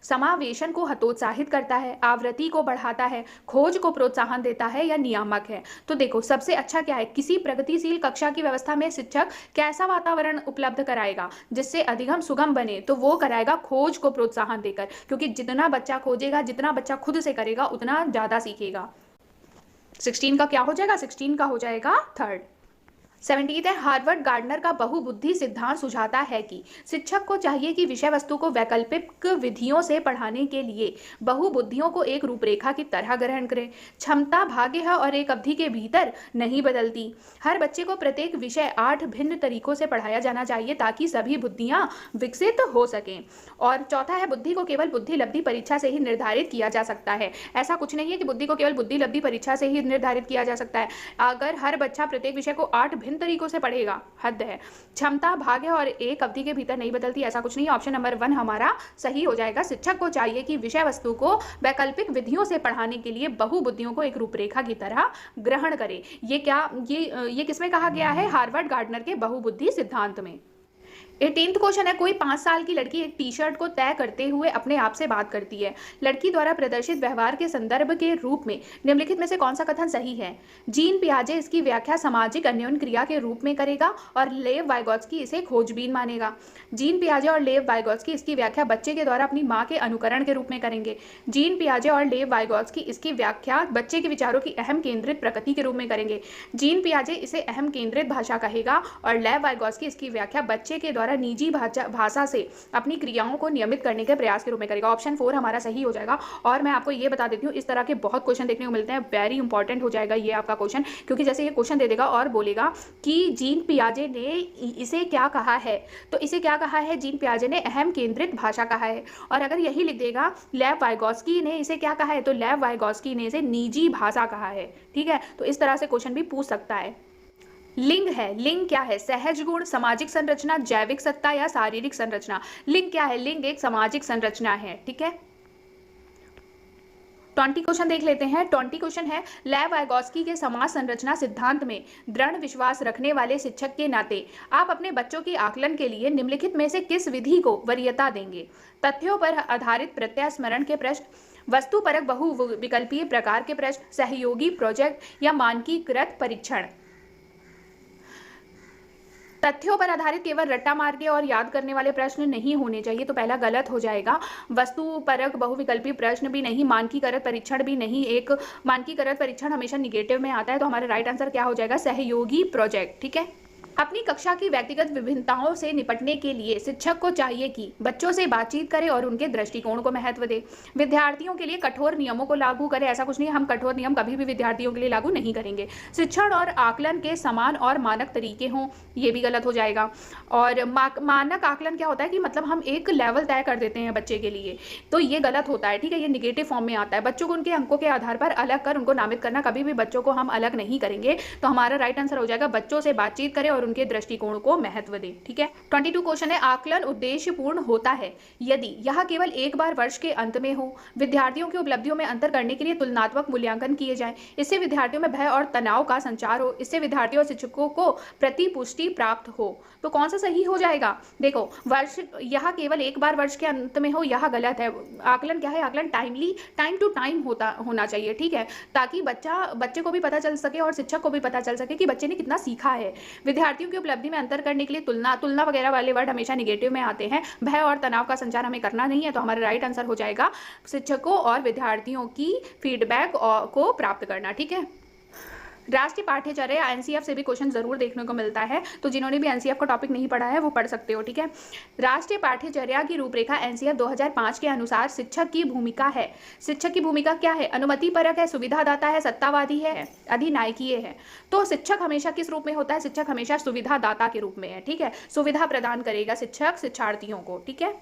समावेशन को हतोत्साहित करता है, आवृत्ति को बढ़ाता है, खोज को प्रोत्साहन देता है या नियामक है। तो देखो सबसे अच्छा क्या है, किसी प्रगतिशील कक्षा की व्यवस्था में शिक्षक कैसा वातावरण उपलब्ध कराएगा जिससे अधिगम सुगम बने? तो वो कराएगा खोज को प्रोत्साहन देकर, क्योंकि जितना बच्चा खोजेगा, जितना बच्चा खुद से करेगा उतना ज़्यादा सीखेगा। 16 का क्या हो जाएगा? 16 का हो जाएगा थर्ड। 17 है, हार्वर्ड गार्डनर का बहुबुद्धि सिद्धांत सुझाता है कि शिक्षक को चाहिए कि विषय वस्तु को वैकल्पिक विधियों से पढ़ाने के लिए बहुबुद्धियों को एक रूपरेखा की तरह ग्रहण करें। क्षमता भाग्य है और एक अवधि के भीतर नहीं बदलती। हर बच्चे को प्रत्येक विषय 8 भिन्न तरीकों से पढ़ाया जाना चाहिए ताकि सभी बुद्धियां विकसित हो सकें। और चौथा है, बुद्धि को केवल बुद्धि लब्धि परीक्षा से ही निर्धारित किया जा सकता है। ऐसा कुछ नहीं है कि बुद्धि को केवल बुद्धि लब्धि परीक्षा से ही निर्धारित किया जा सकता है। अगर हर बच्चा प्रत्येक विषय को 8 भिन्न तरीकों से पढ़ेगा, हद है। क्षमता भाग्य और एक अवधि के भीतर नहीं बदलती, ऐसा कुछ नहीं है। ऑप्शन नंबर 1 हमारा सही हो जाएगा। शिक्षक को चाहिए कि विषय वस्तु को वैकल्पिक विधियों से पढ़ाने के लिए बहुबुद्धियों को एक रूपरेखा की तरह ग्रहण करे। ये किसमें कहा गया है? हार्वर्ड गार्डनर के बहुबुद्धि सिद्धांत में। 18वां क्वेश्चन है, कोई 5 साल की लड़की एक टी शर्ट को तय करते हुए अपने आप से बात करती है। लड़की द्वारा प्रदर्शित व्यवहार के संदर्भ के रूप में निम्नलिखित में से कौन सा कथन सही है? जीन पियाजे इसकी व्याख्या सामाजिक अन्योन्य क्रिया के रूप में करेगा और लेव वाइगोत्स्की इसे खोजबीन मानेगा। जीन पियाजे और लेव वाइगोत्स्की इसकी व्याख्या बच्चे के द्वारा अपनी माँ के अनुकरण के रूप में करेंगे। जीन पियाजे और लेव वाइगोत्स्की इसकी व्याख्या बच्चे के विचारों की अहम केंद्रित प्रकृति के रूप में करेंगे। जीन पियाजे इसे अहम केंद्रित भाषा कहेगा और लेव वाइगोत्स्की इसकी व्याख्या बच्चे के द्वारा निजी भाषा से अपनी क्रियाओं को नियमित करने के प्रयास के रूप में करेगा। ऑप्शन 4 हमारा सही हो जाएगा। और मैं आपको ये बता देती हूँ, इस तरह के बहुत क्वेश्चन देखने को मिलते हैं, वेरी इंपॉर्टेंट हो जाएगा ये आपका क्वेश्चन, क्योंकि जैसे ये क्वेश्चन दे देगा और बोलेगा कि जीन पियाजे ने इसे क्या कहा है, तो इसे क्या कहा है? जीन पियाजे ने अहम केंद्रित भाषा कहा है। और अगर यही लिख देगा लेव वाइगोत्स्की ने इसे क्या कहा है, तो लेव वाइगोत्स्की ने इसे निजी भाषा कहा है। ठीक है, तो इस तरह से क्वेश्चन भी पूछ सकता है। लिंग है, लिंग क्या है? सहज गुण, सामाजिक संरचना, जैविक सत्ता या शारीरिक संरचना। लिंग क्या है? लिंग एक सामाजिक संरचना है। ठीक है, 20 क्वेश्चन देख लेते हैं। 20 क्वेश्चन है, लेव वाइगोत्स्की के समाज संरचना सिद्धांत में दृढ़ विश्वास रखने वाले शिक्षक के नाते आप अपने बच्चों के आकलन के लिए निम्नलिखित में से किस विधि को वरीयता देंगे? तथ्यों पर आधारित प्रत्यय स्मरण के प्रश्न, वस्तुपरक बहुविकल्पीय प्रकार के प्रश्न, सहयोगी प्रोजेक्ट या मानकीकृत परीक्षण। तथ्यों पर आधारित केवल रट्टा मार के और याद करने वाले प्रश्न नहीं होने चाहिए, तो पहला गलत हो जाएगा। वस्तुपरक बहुविकल्पी प्रश्न भी नहीं, मानकीकृत परीक्षण भी नहीं। एक मानकीकृत परीक्षण हमेशा निगेटिव में आता है, तो हमारा राइट आंसर क्या हो जाएगा? सहयोगी प्रोजेक्ट। ठीक है, अपनी कक्षा की व्यक्तिगत विभिन्नताओं से निपटने के लिए शिक्षक को चाहिए कि बच्चों से बातचीत करे और उनके दृष्टिकोण को महत्व दे। विद्यार्थियों के लिए कठोर नियमों को लागू करे, ऐसा कुछ नहीं, हम कठोर नियम कभी भी विद्यार्थियों के लिए लागू नहीं करेंगे। शिक्षण और आकलन के समान और मानक तरीके हों, ये भी गलत हो जाएगा। और मानक आकलन क्या होता है कि मतलब हम एक लेवल तय कर देते हैं बच्चे के लिए, तो ये गलत होता है। ठीक है, ये निगेटिव फॉर्म में आता है। बच्चों को उनके अंकों के आधार पर अलग कर उनको नामित करना, कभी भी बच्चों को हम अलग नहीं करेंगे। तो हमारा राइट आंसर हो जाएगा बच्चों से बातचीत करें और और उनके दृष्टिकोण को महत्व दें। ठीक है। 22 क्वेश्चन है, आकलन उद्देश्यपूर्ण होता है यदि यह केवल एक बार वर्ष के अंत में हो, विद्यार्थियों की उपलब्धियों में अंतर करने के लिए तुलनात्मक मूल्यांकन किए जाएं, इससे विद्यार्थियों में भय और तनाव का संचार हो, इससे विद्यार्थियों और शिक्षकों को प्रतिपुष्टि प्राप्त हो। तो कौन सा सही हो जाएगा? देखो, वर्ष यह केवल एक बार वर्ष के अंत में हो, यह गलत है। आकलन क्या है? आकलन टाइमली, टाइम टू टाइम होना चाहिए। ठीक है, ताकि बच्चे को भी पता चल सके और शिक्षक को भी पता चल सके कि बच्चे ने कितना सीखा है। विद्यार्थियों की उपलब्धि में अंतर करने के लिए तुलना वगैरह वाले वर्ड हमेशा निगेटिव में आते हैं। भय और तनाव का संचार हमें करना नहीं है, तो हमारा राइट आंसर हो जाएगा शिक्षकों और विद्यार्थियों की फीडबैक को प्राप्त करना। ठीक है। राष्ट्रीय पाठ्यचर्या एनसीएफ से भी क्वेश्चन जरूर देखने को मिलता है, तो जिन्होंने भी एनसीएफ का टॉपिक नहीं पढ़ा है वो पढ़ सकते हो। ठीक है। राष्ट्रीय पाठ्यचर्या की रूपरेखा एनसीएफ 2005 के अनुसार शिक्षक की भूमिका है। शिक्षक की भूमिका क्या है? अनुमतिपरक है, सुविधादाता है, सत्तावादी है, अधिनायकीय है। तो शिक्षक हमेशा किस रूप में होता है? शिक्षक हमेशा सुविधादाता के रूप में है। ठीक है, सुविधा प्रदान करेगा शिक्षक शिक्षार्थियों को। ठीक है।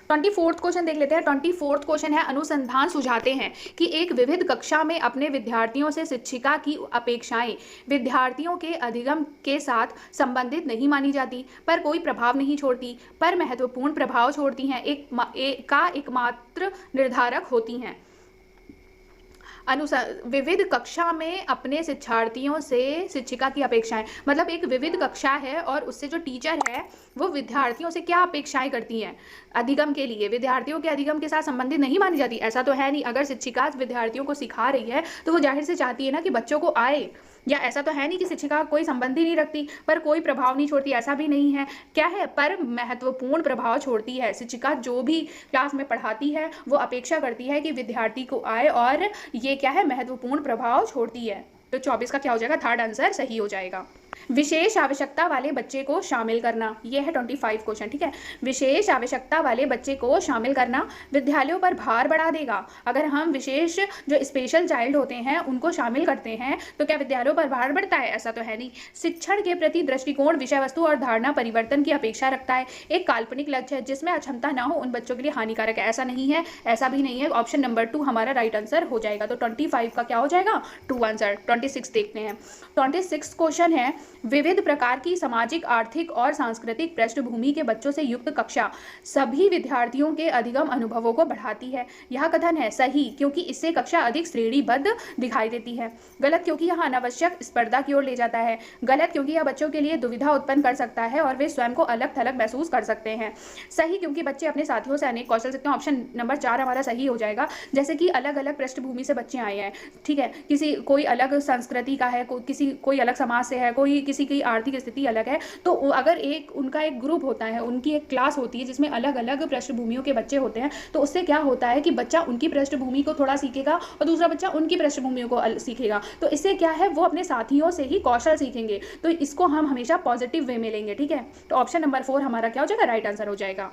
24th क्वेश्चन देख लेते हैं। 24th क्वेश्चन है, अनुसंधान सुझाते हैं कि एक विविध कक्षा में अपने विद्यार्थियों से शिक्षिका की अपेक्षाएं विद्यार्थियों के अधिगम के साथ संबंधित नहीं मानी जाती, पर कोई प्रभाव नहीं छोड़ती, पर महत्वपूर्ण प्रभाव छोड़ती हैं, एकमात्र निर्धारक होती हैं। विविध कक्षा में अपने शिक्षार्थियों से शिक्षिका की अपेक्षाएं, मतलब एक विविध कक्षा है और उससे जो टीचर है वो विद्यार्थियों से क्या अपेक्षाएं करती हैं? अधिगम के लिए, विद्यार्थियों के अधिगम के साथ संबंधित नहीं मानी जाती, ऐसा तो है नहीं। अगर शिक्षिका विद्यार्थियों को सिखा रही है तो वो जाहिर से चाहती है ना कि बच्चों को आए, या ऐसा तो है नहीं कि शिक्षिका कोई संबंध ही नहीं रखती पर कोई प्रभाव नहीं छोड़ती, ऐसा भी नहीं है। क्या है? पर महत्वपूर्ण प्रभाव छोड़ती है। शिक्षिका जो भी क्लास में पढ़ाती है वो अपेक्षा करती है कि विद्यार्थी को आए, और ये क्या है? महत्वपूर्ण प्रभाव छोड़ती है। तो 24 का क्या हो जाएगा? थर्ड आंसर सही हो जाएगा। विशेष आवश्यकता वाले बच्चे को शामिल करना, यह है 25 क्वेश्चन। ठीक है, विशेष आवश्यकता वाले बच्चे को शामिल करना विद्यालयों पर भार बढ़ा देगा। अगर हम विशेष जो स्पेशल चाइल्ड होते हैं उनको शामिल करते हैं तो क्या विद्यालयों पर भार बढ़ता है? ऐसा तो है नहीं। शिक्षण के प्रति दृष्टिकोण, विषय वस्तु और धारणा परिवर्तन की अपेक्षा रखता है। एक काल्पनिक लक्ष्य है जिसमें अक्षमता ना हो उन बच्चों के लिए हानिकारक है, ऐसा नहीं है, ऐसा भी नहीं है। ऑप्शन नंबर 2 हमारा राइट आंसर हो जाएगा। तो 25 का क्या हो जाएगा? 2 आंसर। 26 देखते हैं। 26 क्वेश्चन है, विविध प्रकार की सामाजिक, आर्थिक और सांस्कृतिक पृष्ठभूमि के बच्चों से युक्त कक्षा सभी विद्यार्थियों के अधिगम अनुभवों को बढ़ाती है। यह कथन है सही क्योंकि इससे कक्षा अधिक श्रेणीबद्ध दिखाई देती है। गलत क्योंकि यह अनावश्यक स्पर्धा की ओर ले जाता है। गलत क्योंकि यह बच्चों के लिए दुविधा उत्पन्न कर सकता है और वे स्वयं को अलग थलग महसूस कर सकते हैं। सही क्योंकि बच्चे अपने साथियों से अनेक कौशल सीखते हैं। ऑप्शन नंबर 4 हमारा सही हो जाएगा। जैसे कि अलग अलग पृष्ठभूमि से बच्चे आए हैं, ठीक है, कोई अलग संस्कृति का है, कोई अलग समाज से है, कोई किसी की आर्थिक स्थिति अलग है, तो अगर उनका एक ग्रुप होता है, उनकी एक क्लास होती है जिसमें अलग अलग पृष्ठभूमियों के बच्चे होते हैं, तो उससे क्या होता है कि बच्चा उनकी पृष्ठभूमि को थोड़ा सीखेगा और दूसरा बच्चा उनकी पृष्ठभूमियों को सीखेगा। तो इससे क्या है, वो अपने साथियों से ही कौशल सीखेंगे। तो इसको हम हमेशा पॉजिटिव वे में लेंगे। ठीक है, तो ऑप्शन नंबर 4 हमारा क्या हो जाएगा? राइट आंसर हो जाएगा।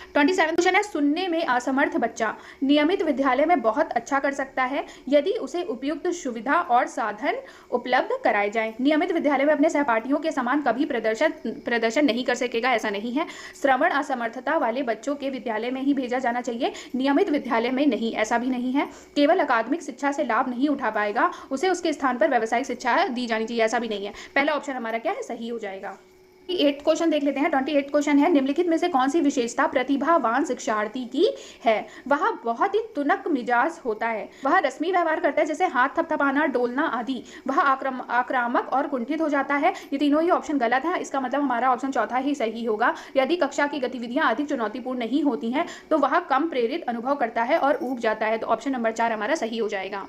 27 क्वेश्चन है, सुनने में असमर्थ बच्चा नियमित विद्यालय में बहुत अच्छा कर सकता है यदि उसे उपयुक्त सुविधा और साधन उपलब्ध कराए जाएं। नियमित विद्यालय में अपने सहपाठियों के समान कभी प्रदर्शन नहीं कर सकेगा, ऐसा नहीं है। श्रवण असमर्थता वाले बच्चों के विद्यालय में ही भेजा जाना चाहिए, नियमित विद्यालय में नहीं, ऐसा भी नहीं है। केवल अकादमिक शिक्षा से लाभ नहीं उठा पाएगा, उसे उसके स्थान पर व्यावसायिक शिक्षा दी जानी चाहिए, ऐसा भी नहीं है। पहला ऑप्शन हमारा क्या है? सही हो जाएगा। 28 क्वेश्चन देख लेते हैं। 28 क्वेश्चन है, निम्नलिखित में से कौन सी विशेषता प्रतिभावान शिक्षार्थी की है? वह बहुत ही तुनक मिजाज होता है, वह रस्मी व्यवहार करता है जैसे हाथ थपथपाना, डोलना आदि, वह आक्रामक और कुंठित हो जाता है। ये तीनों ही ऑप्शन गलत है, इसका मतलब हमारा ऑप्शन चौथा ही सही होगा। यदि कक्षा की गतिविधियां अधिक चुनौतीपूर्ण नहीं होती हैं तो वह कम प्रेरित अनुभव करता है और ऊब जाता है। तो ऑप्शन नंबर 4 हमारा सही हो जाएगा।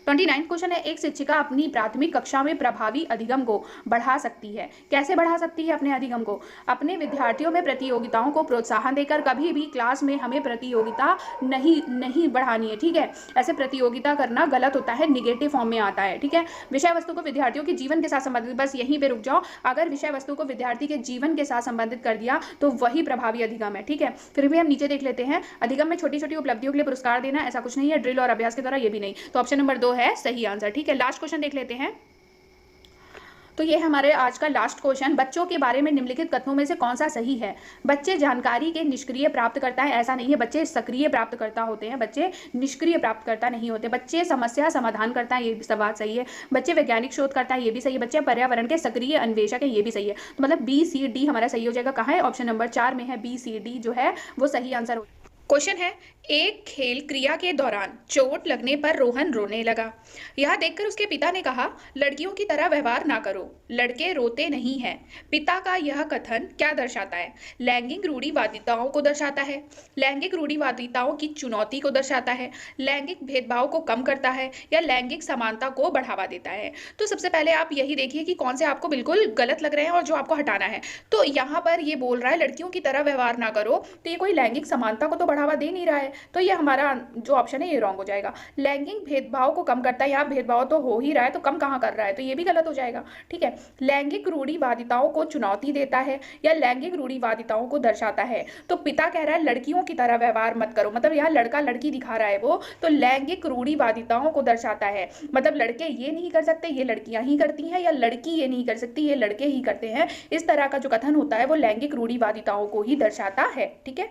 29 क्वेश्चन है, एक शिक्षिका अपनी प्राथमिक कक्षा में प्रभावी अधिगम को बढ़ा सकती है। कैसे बढ़ा सकती है अपने अधिगम को? अपने विद्यार्थियों में प्रतियोगिताओं को प्रोत्साहन देकर। कभी भी क्लास में हमें प्रतियोगिता नहीं बढ़ानी है, ठीक है। ऐसे प्रतियोगिता करना गलत होता है, निगेटिव फॉर्म में आता है, ठीक है। विषय वस्तु को विद्यार्थियों के जीवन के साथ संबंधित, बस यहीं पे रुक जाओ। अगर विषय वस्तु को विद्यार्थी के जीवन के साथ संबंधित कर दिया तो वही प्रभावी अधिगम है, ठीक है। फिर भी हम नीचे देख लेते हैं, अधिगम में छोटी छोटी उपलब्धियों के लिए पुरस्कार देना, ऐसा कुछ नहीं है। ड्रिल और अभ्यास के द्वारा, ये भी नहीं। तो ऑप्शन नंबर 2 है सही आंसर, ठीक है। लास्ट क्वेश्चन देख लेते हैं। तो ये हमारे आज का लास्ट क्वेश्चन, बच्चों के बारे में निम्नलिखित कथनों में से कौन सा सही है? बच्चे जानकारी के निष्क्रिय प्राप्तकर्ता है, ऐसा नहीं है। बच्चे सक्रिय प्राप्तकर्ता होते हैं, बच्चे निष्क्रिय प्राप्तकर्ता नहीं होते। बच्चे समस्या समाधान करता है, ये भी बात सही है। बच्चे वैज्ञानिक शोध करता है, ये भी सही है। बच्चे पर्यावरण के सक्रिय अन्वेषक है, ये भी सही है। तो मतलब बी सी डी हमारा सही हो जाएगा। कहाँ है? ऑप्शन नंबर 4 में है, बी सी डी जो है वो सही आंसर हो। क्वेश्चन है, एक खेल क्रिया के दौरान चोट लगने पर रोहन रोने लगा। यह देखकर उसके पिता ने कहा, लड़कियों की तरह व्यवहार ना करो, लड़के रोते नहीं हैं। पिता का यह कथन क्या दर्शाता है? लैंगिक रूढ़िवादिताओं को दर्शाता है, लैंगिक रूढ़िवादिताओं की चुनौती को दर्शाता है, लैंगिक भेदभाव को कम करता है, या लैंगिक समानता को बढ़ावा देता है। तो सबसे पहले आप यही देखिए कि कौन से आपको बिल्कुल गलत लग रहे हैं और जो आपको हटाना है। तो यहाँ पर ये बोल रहा है लड़कियों की तरह व्यवहार ना करो, तो ये कोई लैंगिक समानता को तो बढ़ावा दे नहीं रहा है, तो ये हमारा जो ऑप्शन है ये रॉन्ग हो जाएगा। लैंगिक भेदभाव को कम करता है, यहाँ भेदभाव तो हो ही रहा है, तो कम कहाँ कर रहा है, तो ये भी गलत हो जाएगा। ठीक है, लैंगिक रूढ़िवादिताओं को चुनौती देता है या लैंगिक रूढ़िवादिताओं को दर्शाता है। तो पिता कह रहा है लड़कियों की तरह व्यवहार मत करो, मतलब यहाँ लड़का लड़की दिखा रहा है वो, तो लैंगिक रूढ़िवादिताओं को दर्शाता है। मतलब लड़के ये नहीं कर सकते, ये लड़कियां ही करती हैं, या लड़की ये नहीं कर सकती, ये लड़के ही करते हैं। इस तरह का जो कथन होता है वो लैंगिक रूढ़िवादिताओं को ही दर्शाता है। ठीक है,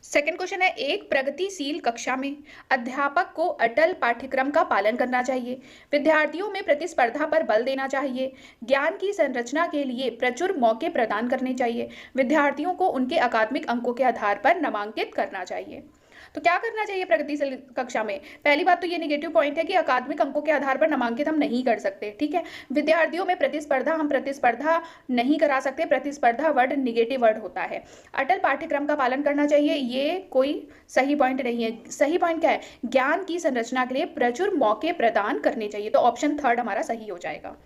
सेकेंड क्वेश्चन है, एक प्रगतिशील कक्षा में अध्यापक को अटल पाठ्यक्रम का पालन करना चाहिए, विद्यार्थियों में प्रतिस्पर्धा पर बल देना चाहिए, ज्ञान की संरचना के लिए प्रचुर मौके प्रदान करने चाहिए, विद्यार्थियों को उनके अकादमिक अंकों के आधार पर नामांकित करना चाहिए। तो क्या करना चाहिए प्रगतिशील कक्षा में? पहली बात तो ये नेगेटिव पॉइंट है कि अकादमिक अंकों के आधार पर नामांकित हम नहीं कर सकते। ठीक है, विद्यार्थियों में प्रतिस्पर्धा, हम प्रतिस्पर्धा नहीं करा सकते, प्रतिस्पर्धा वर्ड निगेटिव वर्ड होता है। अटल पाठ्यक्रम का पालन करना चाहिए, ये कोई सही पॉइंट नहीं है। सही पॉइंट क्या है? ज्ञान की संरचना के लिए प्रचुर मौके प्रदान करने चाहिए, तो ऑप्शन 3 हमारा सही हो जाएगा।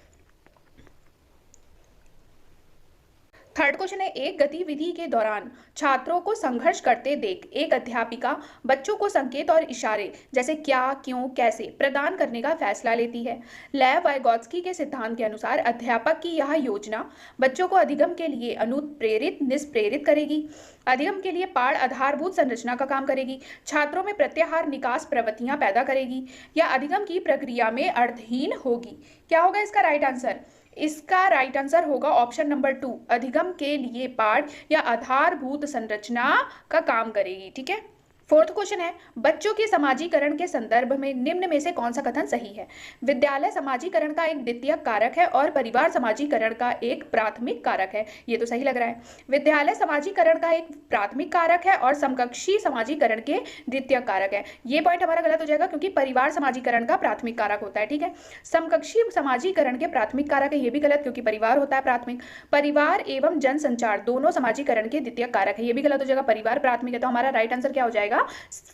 थर्ड क्वेश्चन है, एक गतिविधि के दौरान छात्रों को संघर्ष करते देख एक अध्यापिका बच्चों को संकेत और इशारे जैसे क्या, क्यों, कैसे प्रदान करने का फैसला लेती है। लेव वाइगोत्स्की के सिद्धांत के अनुसार अध्यापक की यह योजना बच्चों को अधिगम के लिए अनुप्रेरित निष्प्रेरित करेगी, अधिगम के लिए पाठ आधारभूत संरचना का काम करेगी, छात्रों में प्रत्याहार निकास प्रवृत्तियां पैदा करेगी, या अधिगम की प्रक्रिया में अर्थहीन होगी। क्या होगा इसका राइट आंसर? इसका राइट आंसर होगा ऑप्शन नंबर 2, अधिगम के लिए पाठ या आधारभूत संरचना का काम करेगी। ठीक है, फोर्थ क्वेश्चन है, बच्चों के समाजीकरण के संदर्भ में निम्न में से कौन सा कथन सही है? विद्यालय समाजीकरण का एक द्वितीयक कारक है और परिवार समाजीकरण का एक प्राथमिक कारक है। ये तो सही लग रहा है। विद्यालय समाजीकरण का एक प्राथमिक कारक है और समकक्षी समाजीकरण के द्वितीयक कारक है। ये पॉइंट हमारा गलत हो जाएगा क्योंकि परिवार समाजीकरण का प्राथमिक कारक होता है। ठीक है, समकक्षी समाजीकरण के प्राथमिक कारक है, ये भी गलत क्योंकि परिवार होता है प्राथमिक। परिवार एवं जनसंचार दोनों समाजीकरण के द्वितीयक कारक है, ये भी गलत हो जाएगा। परिवार प्राथमिक है, तो हमारा राइट आंसर क्या हो जाएगा?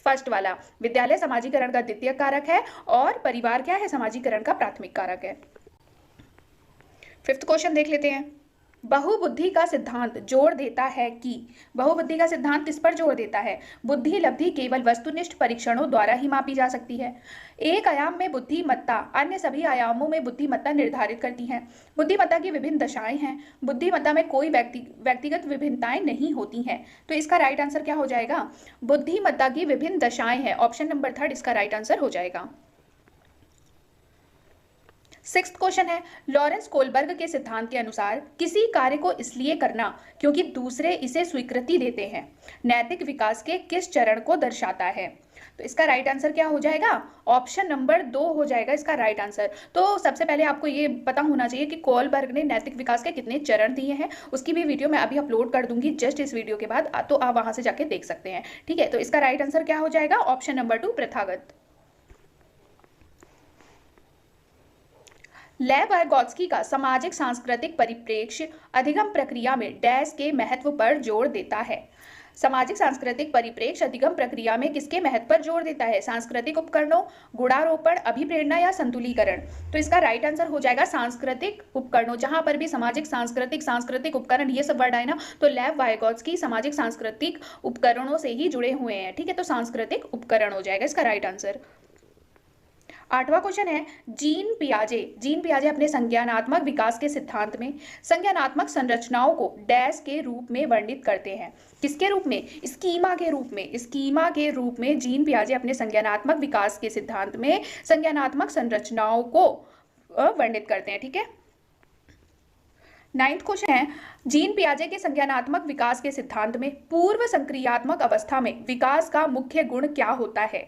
फर्स्ट वाला, विद्यालय समाजीकरण का द्वितीयक कारक है और परिवार क्या है? समाजीकरण का प्राथमिक कारक है। फिफ्थ क्वेश्चन देख लेते हैं। बहुबुद्धि का सिद्धांत जोर देता है कि, बहुबुद्धि का सिद्धांत किस पर जोर देता है? बुद्धि लब्धि केवल वस्तुनिष्ठ परीक्षणों द्वारा ही मापी जा सकती है। एक आयाम में बुद्धिमत्ता अन्य सभी आयामों में बुद्धिमत्ता निर्धारित करती है। बुद्धिमत्ता की विभिन्न दशाएं हैं, बुद्धिमत्ता में कोई व्यक्तिगत विभिन्नताएं नहीं होती हैं। तो इसका राइट आंसर क्या हो जाएगा? बुद्धिमत्ता की विभिन्न दशाएं हैं, ऑप्शन नंबर 3 इसका राइट आंसर हो जाएगा। सिक्स्थ क्वेश्चन है, लॉरेंस कोलबर्ग के सिद्धांत के अनुसार किसी कार्य को इसलिए करना क्योंकि दूसरे इसे स्वीकृति देते हैं नैतिक विकास के किस चरण को दर्शाता है? तो इसका राइट आंसर क्या हो जाएगा? ऑप्शन नंबर 2 हो जाएगा इसका राइट आंसर। तो सबसे पहले आपको ये पता होना चाहिए कि कोलबर्ग ने नैतिक विकास के कितने चरण दिए हैं, उसकी भी वीडियो मैं अभी अपलोड कर दूंगी जस्ट इस वीडियो के बाद, तो आप वहां से जाके देख सकते हैं। ठीक है, तो इसका राइट आंसर क्या हो जाएगा? ऑप्शन नंबर 2 प्रथागत। लेव वाइगोत्स्की का सामाजिक सांस्कृतिक परिप्रेक्ष्य अधिगम प्रक्रिया में डैश के महत्व पर जोर देता है। सामाजिक सांस्कृतिक परिप्रेक्ष्य अधिगम प्रक्रिया में किसके महत्व पर जोर देता है? सांस्कृतिक उपकरणों, गुणारोपण, अभिप्रेरणा या संतुलीकरण? तो इसका राइट आंसर हो जाएगा सांस्कृतिक उपकरणों। जहां पर भी सामाजिक सांस्कृतिक उपकरण ये सब वर्ड आए ना, तो लेव वाइगोत्स्की सामाजिक सांस्कृतिक उपकरणों से ही जुड़े हुए हैं। ठीक है, तो सांस्कृतिक उपकरण हो जाएगा इसका राइट आंसर। आठवां क्वेश्चन है, जीन पियाजे अपने संज्ञानात्मक विकास के सिद्धांत में संज्ञानात्मक संरचनाओं को डैश के रूप में वर्णित करते हैं। किसके रूप में? स्कीमा के रूप में। स्कीमा के रूप में जीन पियाजे अपने संज्ञानात्मक विकास के सिद्धांत में संज्ञानात्मक संरचनाओं को वर्णित करते हैं। ठीक है, 9th क्वेश्चन है, जीन पियाजे के संज्ञानात्मक विकास के सिद्धांत में पूर्व संक्रियात्मक अवस्था में विकास का मुख्य गुण क्या होता है?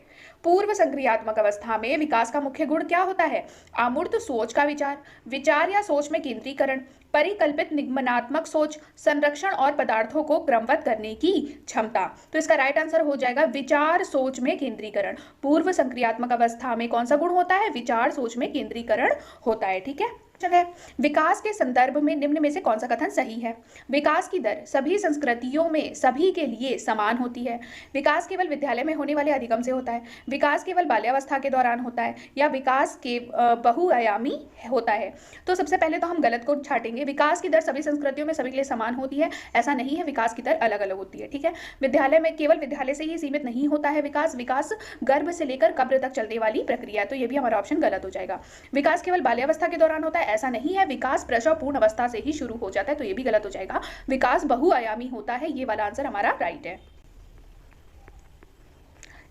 पूर्व संक्रियात्मक अवस्था में विकास का मुख्य गुण क्या होता है? अमूर्त सोच का विचार, विचार या सोच में केंद्रीकरण, परिकल्पित निगमनात्मक सोच, संरक्षण और पदार्थों को क्रमबद्ध करने की क्षमता। तो इसका राइट आंसर हो जाएगा विचार सोच में केंद्रीकरण। पूर्व संक्रियात्मक अवस्था में कौन सा गुण होता है? विचार सोच में केंद्रीकरण होता है। ठीक है, चलिए, विकास के संदर्भ में निम्न में से कौन सा कथन सही है? विकास की दर सभी संस्कृतियों में सभी के लिए समान होती है। विकास केवल विद्यालय में होने वाले अधिगम से होता है। विकास केवल बाल्यावस्था के दौरान होता है, या विकास के बहुआयामी होता है? तो सबसे पहले तो हम गलत को छाटेंगे। विकास की दर सभी संस्कृतियों में सभी के लिए समान होती है, ऐसा नहीं है। विकास की दर अलग अलग होती है। ठीक है, विद्यालय में केवल विद्यालय से ही सीमित नहीं होता है विकास। विकास गर्भ से लेकर कब्र तक चलने वाली प्रक्रिया है, तो ये भी हमारा ऑप्शन गलत हो जाएगा। विकास केवल बाल्यावस्था के दौरान होता है, ऐसा नहीं है। विकास प्रसव पूर्ण अवस्था से ही शुरू हो जाता है, तो ये भी गलत हो जाएगा। विकास बहुआयामी होता है, ये वाला आंसर हमारा राइट है।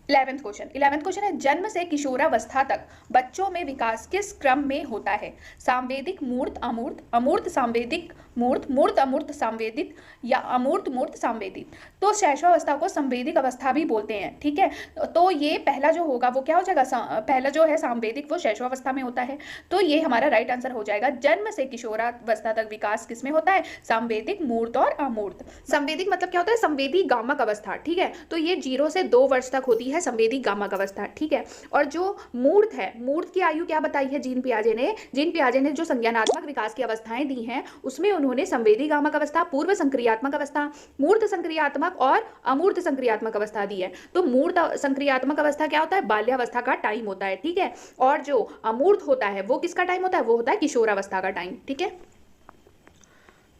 11th क्वेश्चन है, जन्म से किशोरावस्था तक बच्चों में विकास किस क्रम में होता है? सांवेदिक मूर्त अमूर्त, अमूर्त सांवेदिक मूर्त, मूर्त अमूर्त सांवेदिक, या अमूर्त मूर्त सांवेदिक? तो शैशवावस्था को संवेदिक अवस्था भी बोलते हैं। ठीक है, तो ये पहला जो होगा वो क्या हो जाएगा? पहला जो है सांवेदिक, वो शैशवावस्था में होता है, तो ये हमारा राइट आंसर हो जाएगा। जन्म से किशोरावस्था तक विकास किस में होता है? सांवेदिक, मूर्त और अमूर्त। संवेदिक मतलब क्या होता है? संवेदी गामक अवस्था। ठीक है, तो ये 0 से 2 वर्ष तक होती है संवेदी गामक अवस्था। ठीक है, और जो मूर्त है, मूर्त की आयु क्या बताई है जीन पियाजे ने? जीन पियाजे ने जो संज्ञानात्मक विकास की अवस्थाएं दी हैं उसमें उन्होंने संवेदी गामक अवस्था, पूर्व संक्रियात्मक अवस्था, मूर्त संक्रियात्मक और अमूर्त संक्रियात्मक अवस्था दी है। तो मूर्त संक्रियात्मक अवस्था क्या होता है? बाल्यावस्था का टाइम होता है। ठीक है, और जो अमूर्त होता है वो किसका टाइम होता है? वो होता है किशोरावस्था का टाइम। ठीक है,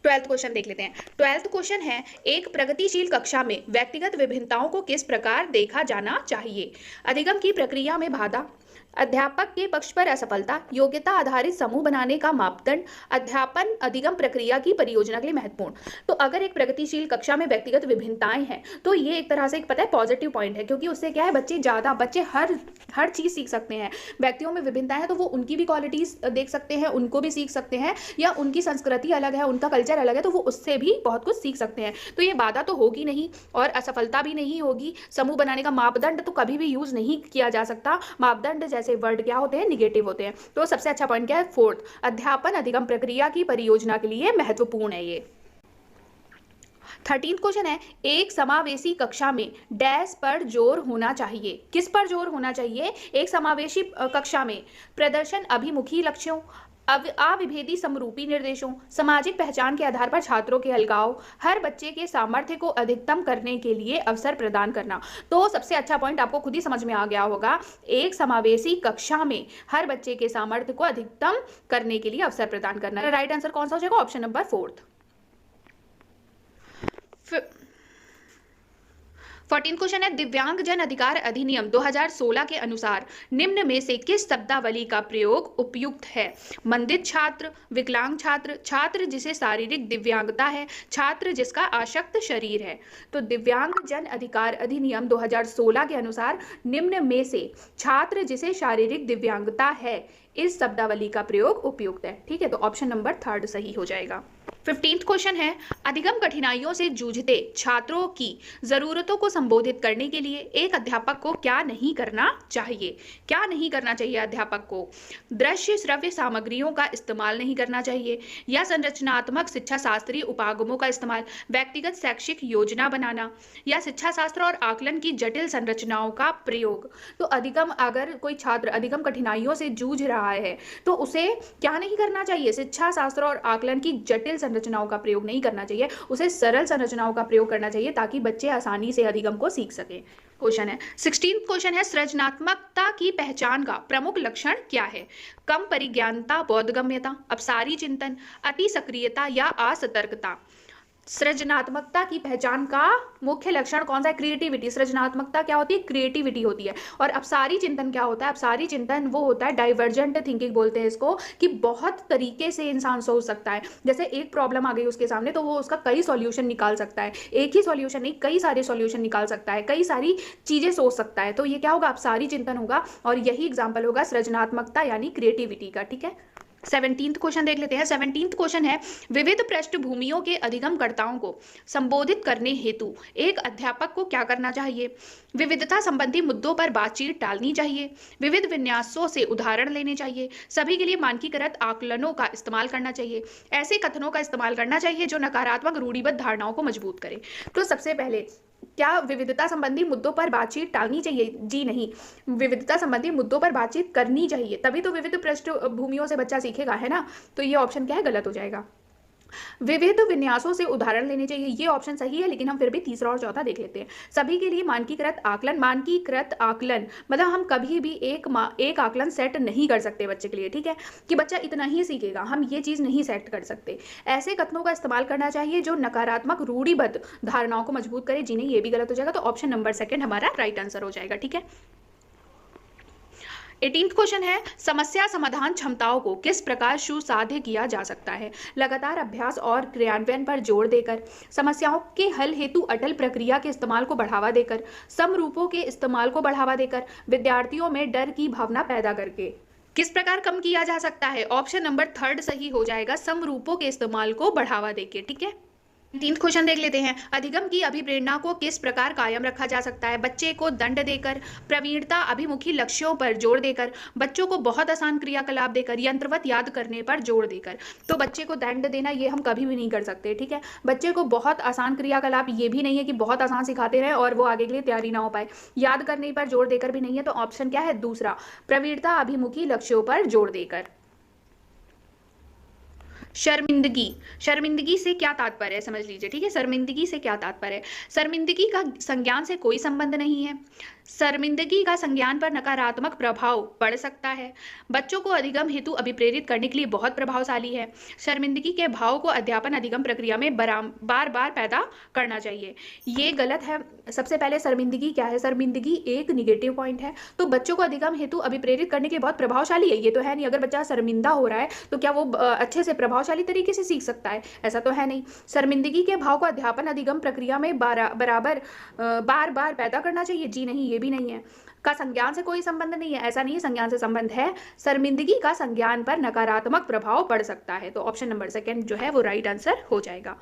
12th क्वेश्चन देख लेते हैं। 12th क्वेश्चन है, एक प्रगतिशील कक्षा में व्यक्तिगत विभिन्नताओं को किस प्रकार देखा जाना चाहिए? अधिगम की प्रक्रिया में बाधा, अध्यापक के पक्ष पर असफलता, योग्यता आधारित समूह बनाने का मापदंड, अध्यापन अधिगम प्रक्रिया की परियोजना के लिए महत्वपूर्ण। तो अगर एक प्रगतिशील कक्षा में व्यक्तिगत विभिन्नताएं हैं तो ये एक तरह से एक पता है पॉजिटिव पॉइंट है, क्योंकि उससे क्या है, बच्चे हर चीज सीख सकते हैं। व्यक्तियों में विभिन्नता है तो वो उनकी भी क्वालिटीज देख सकते हैं, उनको भी सीख सकते हैं, या उनकी संस्कृति अलग है, उनका कल्चर अलग है, तो वो उससे भी बहुत कुछ सीख सकते हैं। तो ये बाधा तो होगी नहीं और असफलता भी नहीं होगी। समूह बनाने का मापदंड तो कभी भी यूज नहीं किया जा सकता। मापदंड जैसे वर्ड क्या होते हैं? निगेटिव होते हैं। तो सबसे अच्छा पॉइंट क्या है? 4th, अध्यापन अधिगम प्रक्रिया की परियोजना के लिए महत्वपूर्ण है ये। 13th क्वेश्चन है, एक समावेशी कक्षा में डैश पर जोर होना चाहिए? किस पर जोर होना चाहिए एक समावेशी कक्षा में? प्रदर्शन अभिमुखी लक्ष्यों, अविभेदी समरूपी निर्देशों, सामाजिक पहचान के आधार पर छात्रों के अलगाव, हर बच्चे के सामर्थ्य को अधिकतम करने के लिए अवसर प्रदान करना। तो सबसे अच्छा पॉइंट आपको खुद ही समझ में आ गया होगा, एक समावेशी कक्षा में हर बच्चे के सामर्थ्य को अधिकतम करने के लिए अवसर प्रदान करना। राइट आंसर कौन सा हो जाएगा? Option number 4th। 14th question है, दिव्यांग जन अधिकार अधिनियम 2016 के अनुसार निम्न में से किस शब्दावली का प्रयोग उपयुक्त है? मंदित छात्र, विकलांग छात्र, छात्र जिसे शारीरिक दिव्यांगता है, छात्र जिसका आशक्त शरीर है। तो दिव्यांग जन अधिकार अधिनियम 2016 के अनुसार निम्न में से छात्र जिसे शारीरिक दिव्यांगता है, इस शब्दावली का प्रयोग उपयुक्त है। ठीक है, तो ऑप्शन नंबर 3rd सही हो जाएगा। 15th क्वेश्चन है, अधिगम कठिनाइयों से जूझते छात्रों की जरूरतों को संबोधित करने के लिए एक अध्यापक को क्या नहीं करना चाहिए? क्या नहीं करना चाहिए अध्यापक को? दृश्य श्रव्य सामग्रियों का इस्तेमाल नहीं करना चाहिए, या संरचनात्मक शिक्षा शास्त्रीय उपागमों का इस्तेमाल, व्यक्तिगत शैक्षिक योजना बनाना, या शिक्षा शास्त्र और आकलन की जटिल संरचनाओं का प्रयोग। तो अधिगम, अगर कोई छात्र अधिगम कठिनाइयों से जूझ रहा है तो उसे क्या नहीं करना चाहिए? शिक्षा शास्त्र और आकलन की जटिल संरचनाओं का प्रयोग नहीं करना चाहिए, उसे सरल संरचनाओं का प्रयोग करना चाहिए ताकि बच्चे आसानी से अधिगम को सीख सकें। क्वेश्चन है 16th क्वेश्चन है, सृजनात्मकता की पहचान का प्रमुख लक्षण क्या है? कम परिज्ञानता, बोधगम्यता, अपसारी चिंतन, अति सक्रियता या असतर्कता। सृजनात्मकता की पहचान का मुख्य लक्षण कौन सा है? क्रिएटिविटी। सृजनात्मकता क्या होती है? क्रिएटिविटी होती है। और अपसारी चिंतन क्या होता है? अपसारी चिंतन वो होता है, डाइवर्जेंट थिंकिंग बोलते हैं इसको, कि बहुत तरीके से इंसान सोच सकता है। जैसे एक प्रॉब्लम आ गई उसके सामने तो वो उसका कई सॉल्यूशन निकाल सकता है, एक ही सॉल्यूशन नहीं, कई सारे सॉल्यूशन निकाल सकता है, कई सारी चीजें सोच सकता है। तो ये क्या होगा? अपसारी चिंतन होगा, और यही एग्जाम्पल होगा सृजनात्मकता यानी क्रिएटिविटी का। ठीक है, 17th क्वेश्चन देख लेते हैं। 17th क्वेश्चन है, विविध पृष्ठभूमियों के अधिगमकर्ताओं को संबोधित करने हेतु एक अध्यापक को क्या करना चाहिए? विविधता संबंधी मुद्दों पर बातचीत टालनी चाहिए, विविध विन्यासों से उदाहरण लेने चाहिए, सभी के लिए मानकीकृत आकलनों का इस्तेमाल करना चाहिए, ऐसे कथनों का इस्तेमाल करना चाहिए जो नकारात्मक रूढ़िबद्ध धारणाओं को मजबूत करें। तो सबसे पहले, क्या विविधता संबंधी मुद्दों पर बातचीत टालनी चाहिए? जी नहीं, विविधता संबंधी मुद्दों पर बातचीत करनी चाहिए, तभी तो विविध पृष्ठभूमियों से बच्चा सीखेगा, है ना। तो ये ऑप्शन क्या है? गलत हो जाएगा। विविध विन्यासों से उदाहरण लेने चाहिए, ये ऑप्शन सही है, लेकिन हम फिर भी तीसरा और चौथा देख लेते हैं। सभी के लिए मानकीकृत आकलन, मानकीकृत आकलन मतलब हम कभी भी एक आकलन सेट नहीं कर सकते बच्चे के लिए, ठीक है, कि बच्चा इतना ही सीखेगा, हम ये चीज़ नहीं सेट कर सकते। ऐसे कथनों का इस्तेमाल करना चाहिए जो नकारात्मक रूढ़िबद्ध धारणाओं को मजबूत करे। जी नहीं, ये भी गलत हो जाएगा। तो ऑप्शन नंबर 2 हमारा राइट आंसर हो जाएगा, ठीक है। 18th क्वेश्चन है, समस्या समाधान क्षमताओं को किस प्रकार सुसाध्य किया जा सकता है? लगातार अभ्यास और क्रियान्वयन पर जोर देकर, समस्याओं के हल हेतु अटल प्रक्रिया के इस्तेमाल को बढ़ावा देकर, समरूपों के इस्तेमाल को बढ़ावा देकर, विद्यार्थियों में डर की भावना पैदा करके। किस प्रकार कम किया जा सकता है? ऑप्शन नंबर 3 सही हो जाएगा, समरूपों के इस्तेमाल को बढ़ावा देके, ठीक है। 3 क्वेश्चन देख लेते हैं। अधिगम की अभिप्रेरणा को किस प्रकार कायम रखा जा सकता है? बच्चे को दंड देकर, प्रवीणता अभिमुखी लक्ष्यों पर जोर देकर, बच्चों को बहुत आसान क्रियाकलाप देकर, यंत्रवत याद करने पर जोर देकर। तो बच्चे को दंड देना ये हम कभी भी नहीं कर सकते, ठीक है। बच्चे को बहुत आसान क्रियाकलाप, ये भी नहीं है कि बहुत आसान सिखाते रहे और वो आगे के लिए तैयारी ना हो पाए। याद करने पर जोर देकर भी नहीं है, तो ऑप्शन क्या है? दूसरा, प्रवीणता अभिमुखी लक्ष्यों पर जोर देकर। शर्मिंदगी, शर्मिंदगी से क्या तात्पर्य है समझ लीजिए, ठीक है। शर्मिंदगी से क्या तात्पर्य है? शर्मिंदगी का संज्ञान से कोई संबंध नहीं है। शर्मिंदगी का संज्ञान पर नकारात्मक प्रभाव पड़ सकता है। बच्चों को अधिगम हेतु अभिप्रेरित करने के लिए बहुत प्रभावशाली है। शर्मिंदगी के भाव को अध्यापन अधिगम प्रक्रिया में बार बार पैदा करना चाहिए। ये गलत है। सबसे पहले शर्मिंदगी क्या है? शर्मिंदगी एक निगेटिव पॉइंट है, तो बच्चों को अधिगम हेतु अभिप्रेरित करने के लिए बहुत प्रभावशाली है, ये तो है नहीं। अगर बच्चा शर्मिंदा हो रहा है तो क्या वो अच्छे से प्रभावशाली तरीके से सीख सकता है? ऐसा तो है नहीं। शर्मिंदगी के भाव को अध्यापन अधिगम प्रक्रिया में बार बार पैदा करना चाहिए। जी नहीं, ये भी नहीं है। का संज्ञान से कोई संबंध नहीं है, ऐसा नहीं है, संज्ञान से संबंध है। शर्मिंदगी का संज्ञान पर नकारात्मक प्रभाव पड़ सकता है, तो ऑप्शन नंबर 2 जो है वो राइट आंसर हो जाएगा।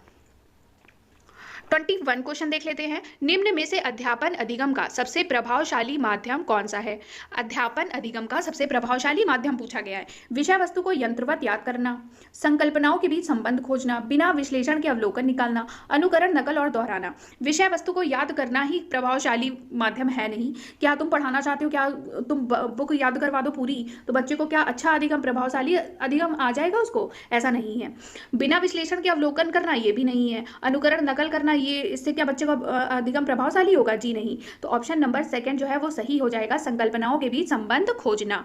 21 क्वेश्चन देख लेते हैं। निम्न में से अध्यापन अधिगम का सबसे प्रभावशाली माध्यम कौन सा है? अध्यापन अधिगम का सबसे प्रभावशाली माध्यम पूछा गया है। विषय वस्तु को यंत्रवत याद करना, संकल्पनाओं के बीच संबंध खोजना, बिना विश्लेषण के अवलोकन निकालना, अनुकरण, नकल और दोहराना। विषय वस्तु को याद करना ही प्रभावशाली माध्यम है नहीं। क्या तुम पढ़ाना चाहते हो, क्या तुम बुक याद करवा दो पूरी, तो बच्चे को क्या अच्छा अधिगम, प्रभावशाली अधिगम आ जाएगा उसको? ऐसा नहीं है। बिना विश्लेषण के अवलोकन करना, ये भी नहीं है। अनुकरण, नकल करना, ये इससे क्या बच्चे को अधिगम प्रभावशाली होगा? जी नहीं। तो ऑप्शन नंबर 2 जो है वो सही हो जाएगा, संकल्पनाओं के बीच संबंध खोजना।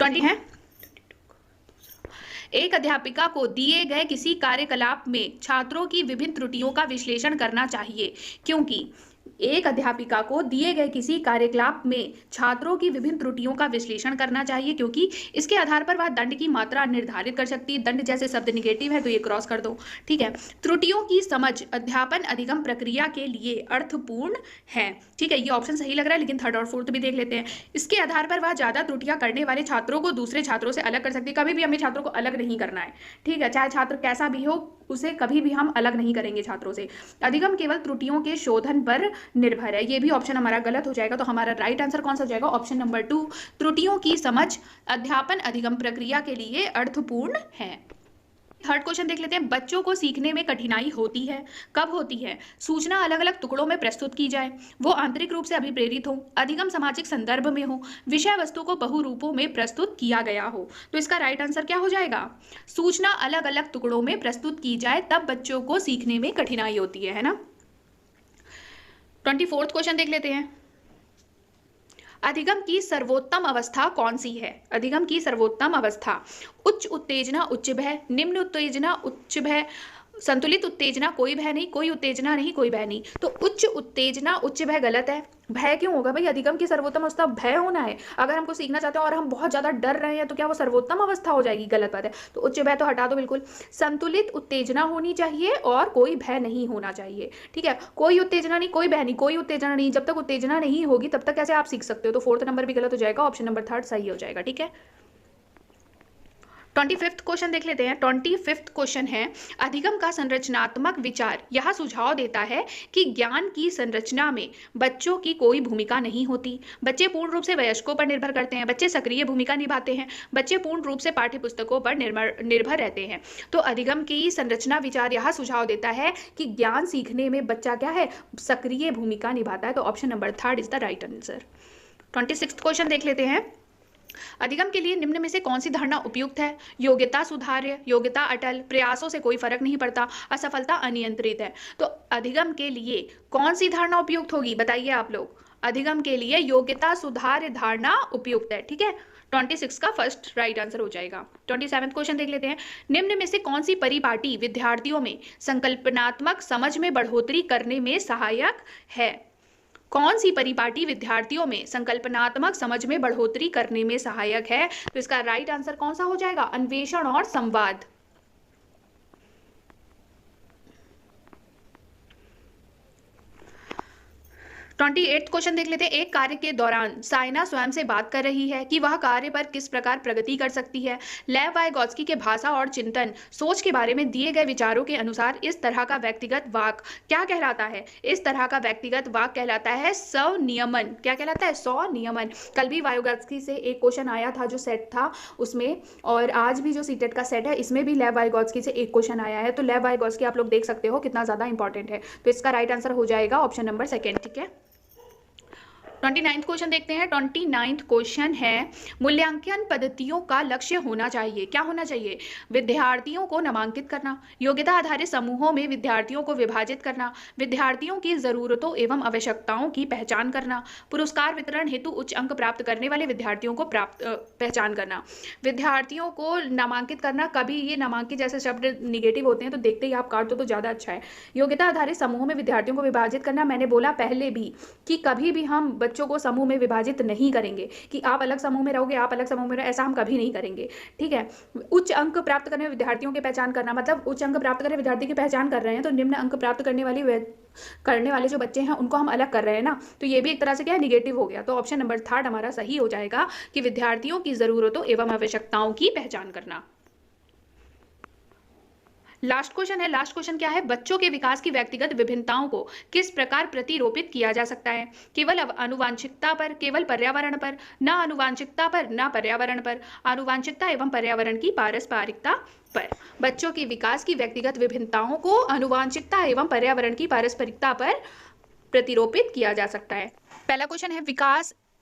20 है। एक अध्यापिका को दिए गए किसी कार्यकलाप में छात्रों की विभिन्न त्रुटियों का विश्लेषण करना चाहिए, क्योंकि एक अध्यापिका को दिए गए किसी कार्यकलाप में छात्रों की विभिन्न त्रुटियों का विश्लेषण करना चाहिए, क्योंकि इसके आधार पर वह दंड की मात्रा निर्धारित कर सकती है। दंड जैसे शब्द निगेटिव है तो ये क्रॉस कर दो, ठीक है। त्रुटियों की समझ अध्यापन अधिगम प्रक्रिया के लिए अर्थपूर्ण है, ठीक है। ये ऑप्शन सही लग रहा है, लेकिन 3rd और 4th भी देख लेते हैं। इसके आधार पर वह ज्यादा त्रुटियां करने वाले छात्रों को दूसरे छात्रों से अलग कर सकती है। कभी भी हमें छात्रों को अलग नहीं करना है, ठीक है। चाहे छात्र कैसा भी हो, उसे कभी भी हम अलग नहीं करेंगे छात्रों से। अधिगम केवल त्रुटियों के शोधन पर निर्भर है। ये भी ऑप्शन हमारा गलत हो जाएगा, तो हमारा राइट आंसर कौन सा हो जाएगा? ऑप्शन नंबर 2, त्रुटियों की समझ अध्यापन अधिगम प्रक्रिया के लिए अर्थपूर्ण है। 3rd क्वेश्चन देख लेते हैं। बच्चों को सीखने में कठिनाई होती है, कब होती है? सूचना अलग अलग टुकड़ों में प्रस्तुत की जाए, वो आंतरिक रूप से अभिप्रेरित हो, अधिगम सामाजिक संदर्भ में हो, विषय वस्तु को बहुरूपों में प्रस्तुत किया गया हो। तो इसका राइट आंसर क्या हो जाएगा? सूचना अलग अलग टुकड़ों में प्रस्तुत की जाए तब बच्चों को सीखने में कठिनाई होती है ना। 24th क्वेश्चन देख लेते हैं। अधिगम की सर्वोत्तम अवस्था कौन सी है? अधिगम की सर्वोत्तम अवस्था उच्च उत्तेजना उच्च भय, निम्न उत्तेजना उच्च भय, संतुलित उत्तेजना कोई भय नहीं, कोई उत्तेजना नहीं, कोई भय नहीं। तो उच्च उत्तेजना उच्च भय गलत है। भय क्यों होगा भाई? अधिगम की सर्वोत्तम अवस्था भय होना है। अगर हमको सीखना चाहते हैं और हम बहुत ज्यादा डर रहे हैं तो क्या वो सर्वोत्तम अवस्था हो जाएगी? गलत बात है। तो उच्च भय तो हटा दो बिल्कुल। संतुलित उत्तेजना होनी चाहिए और कोई भय नहीं होना चाहिए, ठीक है। कोई उत्तेजना नहीं, कोई भय नहीं, कोई उत्तेजना नहीं। जब तक उत्तेजना नहीं होगी तब तक कैसे आप सीख सकते हो? तो 4th नंबर भी गलत हो जाएगा, ऑप्शन नंबर 3rd सही हो जाएगा, ठीक है। 25th क्वेश्चन देख लेते हैं। 25th क्वेश्चन है, अधिगम का संरचनात्मक विचार यह सुझाव देता है कि ज्ञान की संरचना में बच्चों की कोई भूमिका नहीं होती। बच्चे पूर्ण रूप से वयस्कों पर निर्भर करते हैं, बच्चे सक्रिय भूमिका निभाते हैं, बच्चे पूर्ण रूप से पाठ्य पुस्तकों पर निर्भर रहते हैं। तो अधिगम की संरचना विचार यह सुझाव देता है कि ज्ञान सीखने में बच्चा क्या है, सक्रिय भूमिका निभाता है। तो option number 3 is the right answer. 26th question देख लेते हैं। अधिगम के लिए निम्न में से कौन सी धारणा उपयुक्त है? योग्यता सुधार्य, योग्यता अटल, प्रयासों से कोई फर्क नहीं पड़ता, असफलता अनियंत्रित है। तो अधिगम के लिए कौन सी धारणा उपयुक्त होगी, बताइए आप लोग। अधिगम के लिए योग्यता सुधार्य धारणा उपयुक्त है, ठीक है। 26 का फर्स्ट राइट आंसर हो जाएगा। 27th क्वेश्चन देख लेते हैं। निम्न में से कौन सी परिपाटी विद्यार्थियों में संकल्पनात्मक समझ में बढ़ोतरी करने में सहायक है? कौन सी परिपाटी विद्यार्थियों में संकल्पनात्मक समझ में बढ़ोतरी करने में सहायक है? तो इसका राइट आंसर कौन सा हो जाएगा? अन्वेषण और संवाद। 28th क्वेश्चन देख लेते हैं। एक कार्य के दौरान साइना स्वयं से बात कर रही है कि वह कार्य पर किस प्रकार प्रगति कर सकती है। लेव वाइगोत्स्की के भाषा और चिंतन सोच के बारे में दिए गए विचारों के अनुसार इस तरह का व्यक्तिगत वाक क्या कहलाता है? इस तरह का व्यक्तिगत वाक कहलाता है स्वनियमन। क्या कहलाता है? स्वनियमन। कल भी वाइगोत्स्की से एक क्वेश्चन आया था जो सेट था उसमें, और आज भी जो सीटेट का सेट है इसमें भी लेव वाइगोत्स्की से एक क्वेश्चन आया है। तो लेव वाइगोत्स्की आप लोग देख सकते हो कितना ज्यादा इंपॉर्टेंट है। तो इसका राइट आंसर हो जाएगा ऑप्शन नंबर 2, ठीक है। 29th क्वेश्चन देखते हैं। 29th क्वेश्चन है, मूल्यांकन पद्धतियों का लक्ष्य होना चाहिए। क्या होना चाहिए? विद्यार्थियों को नामांकित करना, योग्यता आधारित समूहों में विद्यार्थियों को विभाजित करना, विद्यार्थियों की जरूरतों एवं आवश्यकताओं की पहचान करना, पुरस्कार वितरण हेतु उच्च अंक प्राप्त करने वाले विद्यार्थियों को पहचान करना। विद्यार्थियों को नामांकित करना, कभी ये नामांकित जैसे शब्द निगेटिव होते हैं तो देखते ही आप काट दो तो ज्यादा अच्छा है। योग्यता आधारित समूहों में विद्यार्थियों को विभाजित करना, मैंने बोला पहले भी कि कभी भी हम बच्चों को समूह में विभाजित नहीं करेंगे कि आप अलग समूह में रहोगे, आप अलग समूह में रहो, ऐसा हम कभी नहीं करेंगे, ठीक है। उच्च अंक प्राप्त करने वाले विद्यार्थियों की पहचान करना, मतलब उच्च अंक प्राप्त करने विद्यार्थी की पहचान कर रहे हैं तो निम्न अंक प्राप्त करने वाले जो बच्चे हैं उनको हम अलग कर रहे हैं ना, तो ये भी एक तरह से क्या है, निगेटिव हो गया। तो ऑप्शन नंबर 3 हमारा सही हो जाएगा कि विद्यार्थियों की जरूरतों एवं आवश्यकताओं की पहचान करना। लास्ट क्वेश्चन है। लास्ट क्वेश्चन क्या है? बच्चों के विकास की व्यक्तिगत विभिन्नताओं को किस प्रकार प्रतिरूपित किया जा सकता है? केवल आनुवांशिकता पर, केवल पर्यावरण पर, न आनुवांशिकता पर, न पर्यावरण पर, आनुवांशिकता एवं पर्यावरण की पारस्परिकता पर। बच्चों के विकास की व्यक्तिगत विभिन्नताओं को आनुवांशिकता एवं पर्यावरण की पारस्परिकता पर प्रतिरूपित किया जा सकता है। पहला क्वेश्चन है,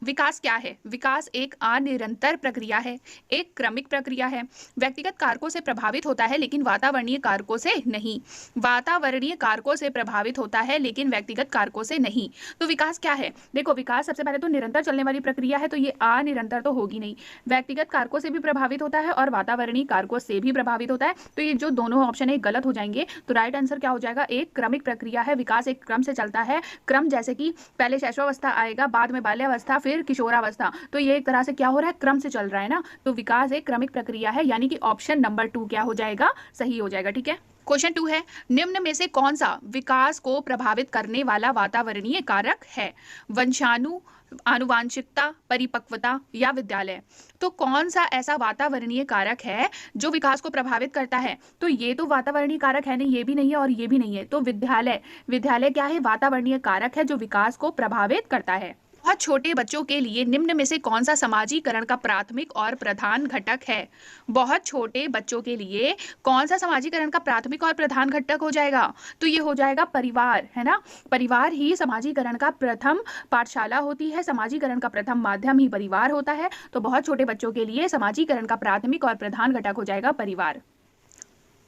विकास क्या है? विकास एक अनिरंतर प्रक्रिया है, एक क्रमिक प्रक्रिया है। व्यक्तिगत कारकों से प्रभावित होता है लेकिन वातावरणीय कारकों से नहीं। वातावरणीय कारकों से प्रभावित होता है लेकिन व्यक्तिगत कारकों से नहीं। तो विकास क्या है? देखो, विकास सबसे पहले तो निरंतर चलने वाली प्रक्रिया है, तो ये अनिरंतर तो होगी नहीं। व्यक्तिगत कारकों से भी प्रभावित होता है और वातावरणीय कारकों से भी प्रभावित होता है, तो ये जो दोनों ऑप्शन है गलत हो जाएंगे। तो राइट आंसर क्या हो जाएगा? एक क्रमिक प्रक्रिया है। विकास एक क्रम से चलता है। क्रम जैसे कि पहले शैशवावस्था आएगा, बाद में बाल्यावस्था, फिर किशोरावस्था, तो ये एक तरह से क्या हो रहा है, क्रम से चल रहा है ना। तो विकास एक क्रमिक प्रक्रिया है, यानी कि ऑप्शन नंबर 2 क्या हो जाएगा? सही हो जाएगा, ठीक है। क्वेश्चन 2 है, निम्न में से कौन सा विकास को प्रभावित करने वाला वातावरणीय कारक है? वंशाणु, आनुवांशिकता, परिपक्वता या विद्यालय? तो कौन सा ऐसा वातावरणीय कारक है जो विकास को प्रभावित करता है? तो ये तो वातावरणीय कारक है नहीं, ये भी नहीं है और ये भी नहीं है। तो विद्यालय क्या है? वातावरणीय कारक है जो विकास को प्रभावित करता है। बहुत छोटे बच्चों के लिए निम्न में से कौन सा समाजीकरण का प्राथमिक और प्रधान घटक है? बहुत छोटे बच्चों के लिए कौन सा समाजीकरण का प्राथमिक और प्रधान घटक हो जाएगा? तो ये हो जाएगा परिवार, है ना। परिवार ही समाजीकरण का प्रथम पाठशाला होती है, समाजीकरण का प्रथम माध्यम ही परिवार होता है। तो बहुत छोटे बच्चों के लिए समाजीकरण का प्राथमिक और प्रधान घटक हो जाएगा परिवार।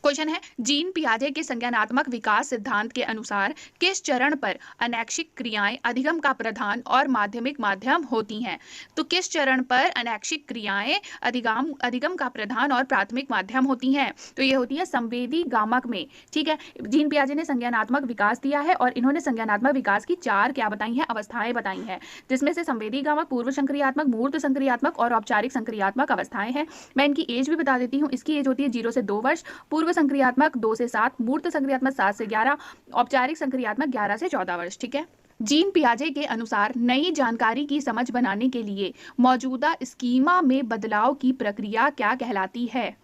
क्वेश्चन है, जीन पियाजे के संज्ञानात्मक विकास सिद्धांत के अनुसार किस चरण पर अनैच्छिक क्रियाएं अधिगम का प्रधान और माध्यमिक माध्यम होती हैं? तो किस चरण पर अनैच्छिक क्रियाएं अधिगम का प्रधान और प्राथमिक माध्यम होती हैं? तो ये होती है संवेदी गामक में, ठीक है। जीन पियाजे ने संज्ञानात्मक विकास दिया है और इन्होंने संज्ञानात्मक विकास की 4 क्या बताई हैं? अवस्थाएं बताई हैं, जिसमें से संवेदी गामक, पूर्व संक्रियात्मक, मूर्त संक्रियात्मक और औपचारिक संक्रियात्मक अवस्थाएं हैं। मैं इनकी एज भी बता देती हूँ। इसकी एज होती है 0 से 2 वर्ष, पूर्व संक्रियात्मक 2 से 7, मूर्त संक्रियात्मक 7 से 11, औपचारिक संक्रियात्मक 11 से 14 वर्ष, ठीक है। जीन पियाजे के अनुसार नई जानकारी की समझ बनाने के लिए मौजूदा स्कीमा में बदलाव की प्रक्रिया क्या कहलाती है?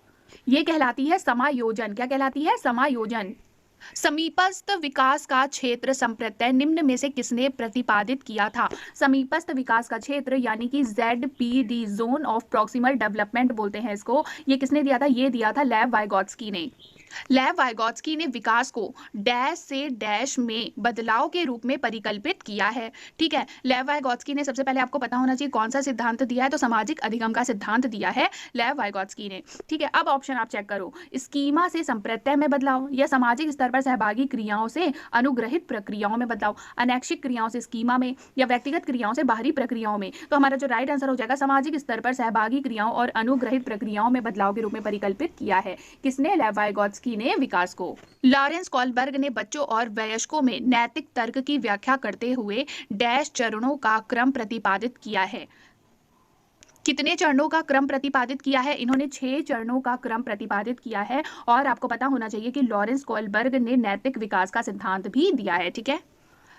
ये कहलाती है समायोजन। क्या कहलाती है? समायोजन। समीपस्थ विकास का क्षेत्र संप्रत्यय निम्न में से किसने प्रतिपादित किया था? समीपस्थ विकास का क्षेत्र यानी कि ZPD, zone of proximal development बोलते हैं इसको, ये किसने दिया था? ये दिया था लेव वाइगोत्स्की ने। लेव वाइगोत्स्की ने विकास को डैश से डैश में बदलाव के रूप में परिकल्पित किया है। ठीक है, लेव वाइगोत्स्की ने, सबसे पहले आपको पता होना चाहिए कौन सा सिद्धांत दिया है, तो सामाजिक अधिगम का सिद्धांत दिया है लेव वाइगोत्स्की ने। ठीक है, अब ऑप्शन आप चेक करो, स्कीमा से संप्रत्यय में बदलाव या सामाजिक स्तर पर सहभागी क्रियाओं से अनुग्रहित प्रक्रियाओं में बदलाव, अनैच्छिक क्रियाओं से स्कीमा में या व्यक्तिगत क्रियाओं से बाहरी प्रक्रियाओं में। तो हमारा जो राइट आंसर हो जाएगा, सामाजिक स्तर पर सहभागी क्रियाओं और अनुग्रहित प्रक्रियाओं में बदलाव के रूप में परिकल्पित किया है। किसने? लेव वाइगोत्स्की ने विकास को। लॉरेंस कोलबर्ग ने बच्चों और वयस्कों में नैतिक तर्क की व्याख्या करते हुए डैश चरणों का क्रम प्रतिपादित किया है। कितने चरणों का क्रम प्रतिपादित किया है? इन्होंने 6 चरणों का क्रम प्रतिपादित किया है। और आपको पता होना चाहिए कि लॉरेंस कोलबर्ग ने नैतिक विकास का सिद्धांत भी दिया है। ठीक है,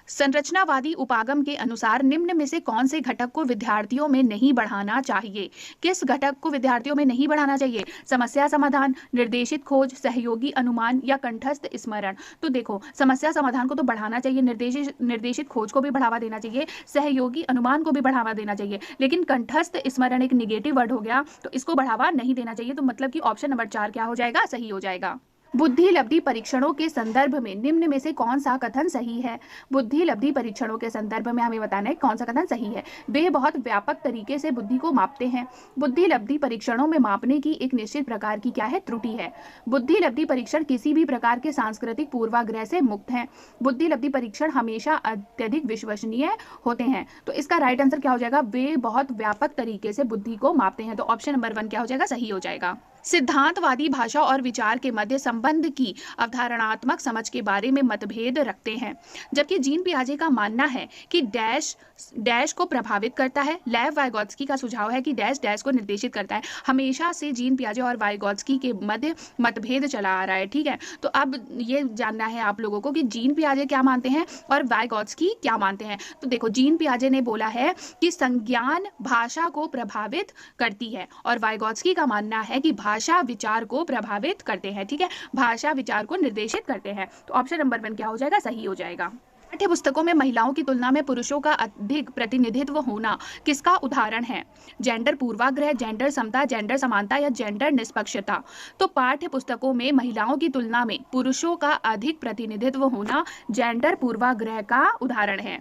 संरचनावादी उपागम के अनुसार निम्न में से कौन से घटक को विद्यार्थियों में नहीं बढ़ाना चाहिए? किस घटक को विद्यार्थियों में नहीं बढ़ाना चाहिए? समस्या समाधान, निर्देशित खोज, सहयोगी अनुमान या कंठस्थ स्मरण? तो देखो, समस्या समाधान को तो बढ़ाना चाहिए, निर्देशित खोज को भी बढ़ावा देना चाहिए, सहयोगी अनुमान को भी बढ़ावा देना चाहिए, लेकिन कंठस्थ स्मरण एक निगेटिव वर्ड हो गया, तो इसको बढ़ावा नहीं देना चाहिए। तो मतलब कि ऑप्शन नंबर 4 क्या हो जाएगा? सही हो जाएगा। बुद्धि लब्धि परीक्षणों के संदर्भ में निम्न में से कौन सा कथन सही है? बुद्धि लब्धि परीक्षणों के संदर्भ में हमें बताना है कौन सा कथन सही है। वे बहुत व्यापक तरीके से बुद्धि को मापते हैं। बुद्धि लब्धि परीक्षणों में मापने की एक निश्चित प्रकार की क्या है? त्रुटि है। बुद्धि लब्धि परीक्षण किसी भी प्रकार के सांस्कृतिक पूर्वाग्रह से मुक्त हैं। बुद्धि लब्धि परीक्षण हमेशा अत्यधिक विश्वसनीय होते हैं। तो इसका राइट आंसर क्या हो जाएगा? वे बहुत व्यापक तरीके से बुद्धि को मापते हैं। तो ऑप्शन नंबर 1 क्या हो जाएगा? सही हो जाएगा। सिद्धांतवादी भाषा और विचार के मध्य संबंध की अवधारणात्मक समझ के बारे में मतभेद रखते हैं। जबकि जीन पियाजे का मानना है कि डैश डैश को प्रभावित करता है, लेव वाइगोत्स्की का सुझाव है कि डैश डैश को निर्देशित करता है। हमेशा से जीन पियाजे और वाइगोत्स्की के मध्य मतभेद चला आ रहा है। ठीक है, तो अब ये जानना है आप लोगों को कि जीन पियाजे क्या मानते हैं और वाइगोत्स्की क्या मानते हैं। तो देखो, जीन पियाजे ने बोला है कि संज्ञान भाषा को प्रभावित करती है और वाइगोत्स्की का मानना है कि भाषा विचार को प्रभावित करते हैं। ठीक है, भाषा विचार को निर्देशित करते हैं। तो ऑप्शन नंबर 1 क्या हो जाएगा? सही हो जाएगा। पाठ्य पुस्तकों में महिलाओं की तुलना में पुरुषों का अधिक प्रतिनिधित्व होना किसका उदाहरण है? जेंडर पूर्वाग्रह, जेंडर समता, जेंडर समानता या जेंडर निष्पक्षता? तो पाठ्य पुस्तकों में महिलाओं की तुलना में पुरुषों का अधिक प्रतिनिधित्व होना जेंडर पूर्वाग्रह का उदाहरण है।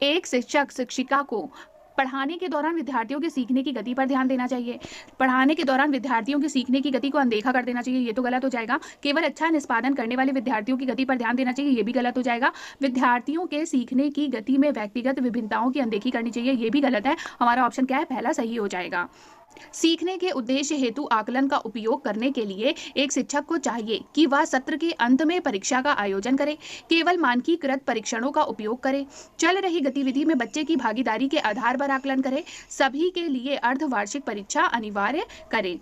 एक शिक्षक शिक्षिका को पढ़ाने के दौरान विद्यार्थियों के सीखने की गति पर ध्यान देना चाहिए। पढ़ाने के दौरान विद्यार्थियों की सीखने की गति को अनदेखा कर देना चाहिए, ये तो गलत हो जाएगा। केवल अच्छा निष्पादन करने वाले विद्यार्थियों की गति पर ध्यान देना चाहिए, ये भी गलत हो जाएगा। विद्यार्थियों के सीखने की गति में व्यक्तिगत विभिन्नताओं की अनदेखी करनी चाहिए, ये भी गलत है। हमारा ऑप्शन क्या है? पहला सही हो जाएगा। सीखने के उद्देश्य हेतु आकलन का उपयोग करने के लिए एक शिक्षक को चाहिए कि वह सत्र के अंत में परीक्षा का आयोजन करे, केवल मानकीकृत परीक्षणों का उपयोग करे, चल रही गतिविधि में बच्चे की भागीदारी के आधार पर आकलन करे, सभी के लिए अर्धवार्षिक परीक्षा अनिवार्य करे।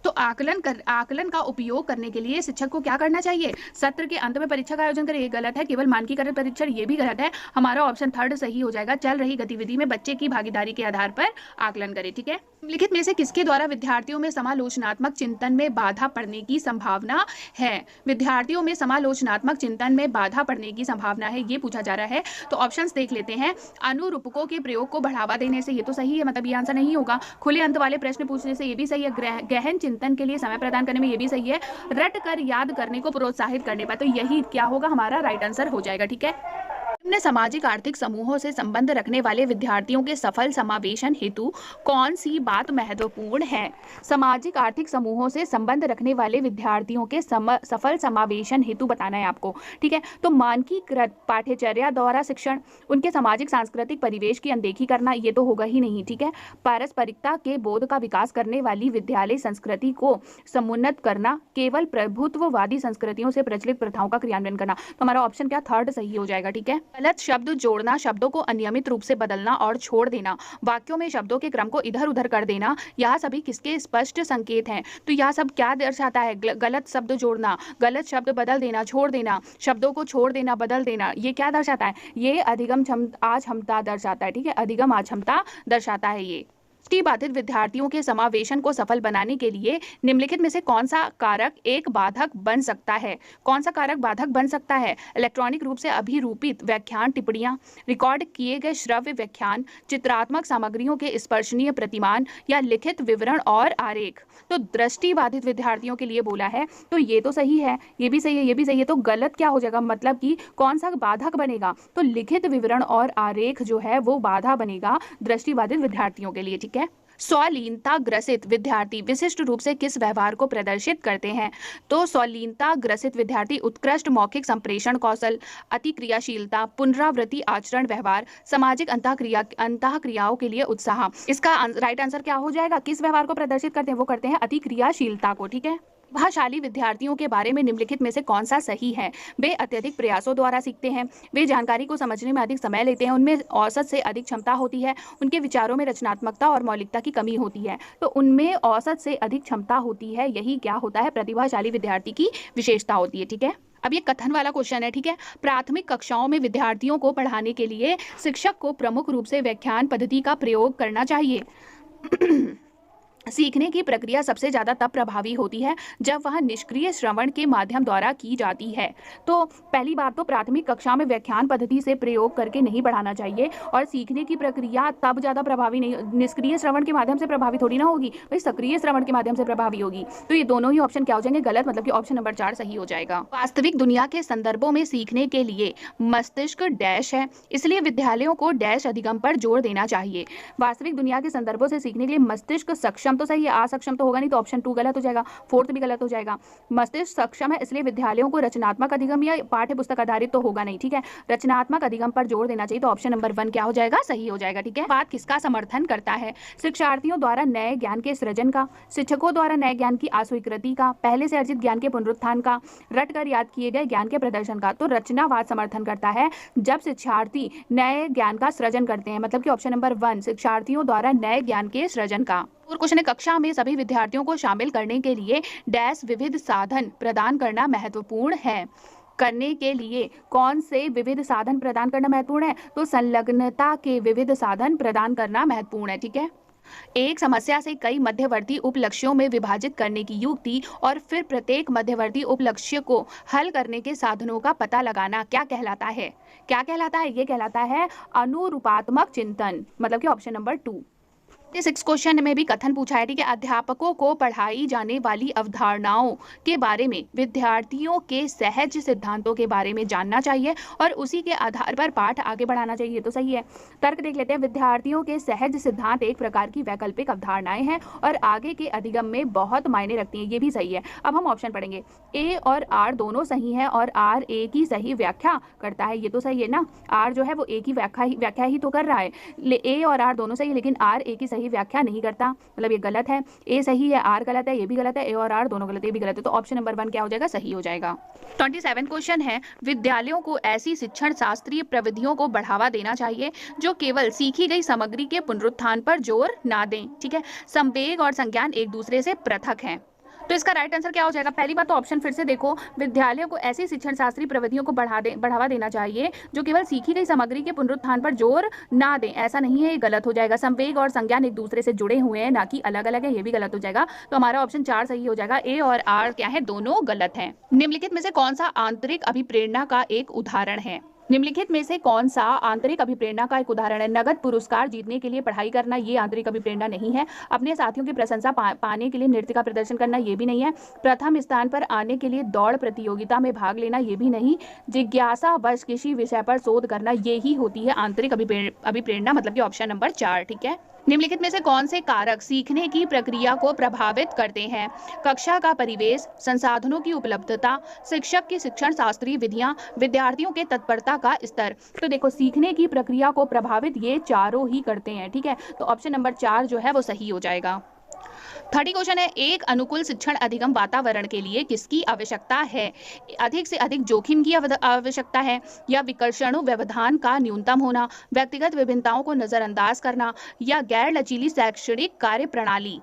तो आकलन का उपयोग करने के लिए शिक्षक को क्या करना चाहिए? सत्र के अंत में परीक्षा का आयोजन करें, ये गलत है। केवल मानकीकृत परीक्षण, ये भी गलत है। हमारा ऑप्शन 3 सही हो जाएगा। चल रही गतिविधि में बच्चे की भागीदारी के आधार पर आकलन करें। ठीक है, निम्नलिखित में से किसके द्वारा विद्यार्थियों में समालोचनात्मक चिंतन में बाधा पड़ने की संभावना है? विद्यार्थियों में समालोचनात्मक चिंतन में बाधा पड़ने की संभावना है, ये पूछा जा रहा है। तो ऑप्शंस देख लेते हैं। अनुरूपकों के प्रयोग को बढ़ावा देने से, ये तो सही है, मतलब ये आंसर नहीं होगा। खुले अंत वाले प्रश्न पूछने से, ये भी सही है। गहन चिंतन के लिए समय प्रदान करने में, ये भी सही है। रट कर याद करने को प्रोत्साहित करने पर, तो यही क्या होगा? हमारा राइट आंसर हो जाएगा। ठीक है, निम्न सामाजिक आर्थिक समूहों से संबंध रखने वाले विद्यार्थियों के सफल समावेशन हेतु कौन सी बात महत्वपूर्ण है? सामाजिक आर्थिक समूहों से संबंध रखने वाले विद्यार्थियों के सफल समावेशन हेतु बताना है आपको। ठीक है, तो मानकीकृत पाठ्यचर्या द्वारा शिक्षण, उनके सामाजिक सांस्कृतिक परिवेश की अनदेखी करना, ये तो होगा ही नहीं। ठीक है, पारस्परिकता के बोध का विकास करने वाली विद्यालय संस्कृति को समुन्नत करना, केवल प्रभुत्ववादी संस्कृतियों से प्रचलित प्रथाओं का क्रियान्वयन करना। तो हमारा ऑप्शन क्या? 3 सही हो जाएगा। ठीक है, गलत शब्द जोड़ना, शब्दों को अनियमित रूप से बदलना और छोड़ देना, वाक्यों में शब्दों के क्रम को इधर उधर कर देना, यह सभी किसके स्पष्ट संकेत हैं? तो यह सब क्या दर्शाता है? गलत शब्द जोड़ना, गलत शब्द बदल देना, छोड़ देना, शब्दों को छोड़ देना, बदल देना, ये क्या दर्शाता है? ये अधिगम क्षमता दर्शाता है। ठीक है, अधिगम अक्षमता दर्शाता है ये। दृष्टिबाधित विद्यार्थियों के समावेशन को सफल बनाने के लिए निम्नलिखित में से कौन सा कारक एक बाधक बन सकता है? कौन सा कारक बाधक बन सकता है? इलेक्ट्रॉनिक रूप से अभिरूपित व्याख्यान टिप्पणियां, रिकॉर्ड किए गए श्रव्य व्याख्यान, चित्रात्मक सामग्रियों के स्पर्शनीय प्रतिमान या लिखित विवरण और आरेख। तो दृष्टिबाधित विद्यार्थियों के लिए बोला है, तो ये तो सही है, ये भी सही है, ये भी सही है। तो गलत क्या हो जाएगा, मतलब कि कौन सा बाधक बनेगा? तो लिखित विवरण और आरेख जो है वो बाधा बनेगा दृष्टिबाधित विद्यार्थियों के लिए। ठीक है। स्वलीनता ग्रसित विद्यार्थी विशिष्ट रूप से किस व्यवहार को प्रदर्शित करते हैं? तो स्वलीनता ग्रसित विद्यार्थी उत्कृष्ट मौखिक संप्रेषण कौशल, अति क्रियाशीलता, पुनरावृत्ति आचरण व्यवहार, सामाजिक अंतःक्रियाओं के लिए उत्साह। इसका राइट आंसर क्या हो जाएगा? किस व्यवहार को प्रदर्शित करते हैं? वो करते हैं अति क्रियाशीलता को। ठीक है। भाषाली विद्यार्थियों के बारे में निम्नलिखित में से कौन सा सही है? वे अत्यधिक प्रयासों द्वारा सीखते हैं, वे जानकारी को समझने में अधिक समय लेते हैं, उनमें औसत से अधिक क्षमता होती है, उनके विचारों में रचनात्मकता और मौलिकता की कमी होती है। तो उनमें औसत से अधिक क्षमता होती है, यही क्या होता है? प्रतिभाशाली विद्यार्थी की विशेषता होती है। ठीक है। अब ये कथन वाला क्वेश्चन है। ठीक है। प्राथमिक कक्षाओं में विद्यार्थियों को पढ़ाने के लिए शिक्षक को प्रमुख रूप से व्याख्यान पद्धति का प्रयोग करना चाहिए। सीखने की प्रक्रिया सबसे ज़्यादा तब प्रभावी होती है जब वह निष्क्रिय श्रवण के माध्यम द्वारा की जाती है। तो पहली बात तो प्राथमिक कक्षा में व्याख्यान पद्धति से प्रयोग करके नहीं पढ़ाना चाहिए, और सीखने की प्रक्रिया तब ज़्यादा प्रभावी नहीं, निष्क्रिय श्रवण के माध्यम से प्रभावी थोड़ी ना होगी भाई, सक्रिय श्रवण के माध्यम से प्रभावी होगी। तो ये दोनों ही ऑप्शन क्या हो जाएंगे? गलत, मतलब कि ऑप्शन नंबर 4 सही हो जाएगा। वास्तविक दुनिया के संदर्भों में सीखने के लिए मस्तिष्क डैश है, इसलिए विद्यालयों को डैश अधिगम पर जोर देना चाहिए। वास्तविक दुनिया के संदर्भों से सीखने के लिए मस्तिष्क सक्षम तो सही है, असक्षम तो होगा नहीं, तो ऑप्शन 2 गलत हो जाएगा, 4th भी गलत हो जाएगा। मस्तिष्क सक्षम है, इसलिए विद्यालयों को रचनात्मक अधिगम या पाठ्य पुस्तक आधारित तो होगा नहीं। ठीक है। रचनात्मक अधिगम पर जोर देना चाहिए, तो ऑप्शन नंबर 1 क्या हो जाएगा? सही हो जाएगा। ठीक है। बात किसका समर्थन करता है? शिक्षार्थियों द्वारा नए ज्ञान के सृजन का, शिक्षकों द्वारा नए ज्ञान की अस्वीकृति का, पहले से अर्जित ज्ञान के पुनरुत्थान का, रट कर याद किए गए ज्ञान के प्रदर्शन का। तो रचनावाद समर्थन करता है जब शिक्षार्थी नए ज्ञान का सृजन करते हैं, मतलब कि ऑप्शन नंबर 1 शिक्षार्थियों द्वारा नए ज्ञान के सृजन का। और क्वेश्चन है, कक्षा में सभी विद्यार्थियों को शामिल करने के लिए डैश विविध साधन प्रदान करना महत्वपूर्ण है। करने के लिए कौन से विविध साधन प्रदान करना महत्वपूर्ण है? तो संलग्नता के विविध साधन प्रदान करना महत्वपूर्ण है। ठीक है। एक समस्या से कई मध्यवर्ती उपलक्ष्यों में विभाजित करने की युक्ति और फिर प्रत्येक मध्यवर्ती उपलक्ष्य को हल करने के साधनों का पता लगाना क्या कहलाता है? क्या कहलाता है? ये कहलाता है अनुरूपात्मक चिंतन, मतलब कि ऑप्शन नंबर 2। 6 क्वेश्चन में भी कथन पूछा है। ठीक है। अध्यापकों को पढ़ाई जाने वाली अवधारणाओं के बारे में विद्यार्थियों के सहज सिद्धांतों के बारे में जानना चाहिए और उसी के आधार पर पाठ आगे बढ़ाना चाहिए। तो सही है। तर्क देख लेते हैं। विद्यार्थियों के सहज सिद्धांत एक प्रकार की वैकल्पिक अवधारणाएं हैं और आगे के अधिगम में बहुत मायने रखती हैं। ये भी सही है। अब हम ऑप्शन पढ़ेंगे। ए और आर दोनों सही है और आर ए की सही व्याख्या करता है। ये तो सही है ना, आर जो है वो ए की व्याख्या ही तो कर रहा है। ए और आर दोनों सही है, लेकिन आर ए की सही व्याख्या नहीं करता, मतलब ये गलत है। ए सही है, आर गलत है, ये भी गलत है। ए और आर दोनों गलत है, ये भी गलत है। तो ऑप्शन नंबर 1 क्या हो जाएगा? सही हो जाएगा। 27 क्वेश्चन है। विद्यालयों को ऐसी शिक्षण शास्त्रीय प्रविधियों को बढ़ावा देना चाहिए जो केवल सीखी गई सामग्री के पुनरुत्थान पर जोर ना दें। ठीक है। संवेग और संज्ञान एक दूसरे से पृथक हैं। तो इसका राइट आंसर क्या हो जाएगा? पहली बात तो ऑप्शन फिर से देखो, विद्यालयों को ऐसी शिक्षण शास्त्रीय प्रविधियों को बढ़ावा देना चाहिए जो केवल सीखी गई सामग्री के पुनरुत्थान पर जोर ना दें। ऐसा नहीं है, ये गलत हो जाएगा। संवेग और संज्ञान एक दूसरे से जुड़े हुए हैं, ना कि अलग अलग है, ये भी गलत हो जाएगा। तो हमारा ऑप्शन 4 सही हो जाएगा। ए और आर क्या है? दोनों गलत हैं। निम्नलिखित में से कौन सा आंतरिक अभिप्रेरणा का एक उदाहरण है? निम्नलिखित में से कौन सा आंतरिक अभिप्रेरणा का एक उदाहरण है? नगद पुरस्कार जीतने के लिए पढ़ाई करना, ये आंतरिक अभिप्रेरणा नहीं है। अपने साथियों की प्रशंसा पाने के लिए नृत्य का प्रदर्शन करना, ये भी नहीं है। प्रथम स्थान पर आने के लिए दौड़ प्रतियोगिता में भाग लेना, ये भी नहीं। जिज्ञासावश किसी विषय पर शोध करना, ये ही होती है आंतरिक अभिप्रेरणा, मतलब कि ऑप्शन नंबर 4। ठीक है। निम्नलिखित में से कौन से कारक सीखने की प्रक्रिया को प्रभावित करते हैं? कक्षा का परिवेश, संसाधनों की उपलब्धता, शिक्षक की शिक्षण शास्त्रीय विधियां, विद्यार्थियों के तत्परता का स्तर। तो देखो, सीखने की प्रक्रिया को प्रभावित ये चारों ही करते हैं। ठीक है। तो ऑप्शन नंबर 4 जो है वो सही हो जाएगा। 30 क्वेश्चन है। एक अनुकूल शिक्षण अधिगम वातावरण के लिए किसकी आवश्यकता है? अधिक से अधिक जोखिम की आवश्यकता है, या विकर्षण व्यवधान का न्यूनतम होना, व्यक्तिगत विभिन्नताओं को नजरअंदाज करना, या गैर लचीली शैक्षणिक कार्य प्रणाली।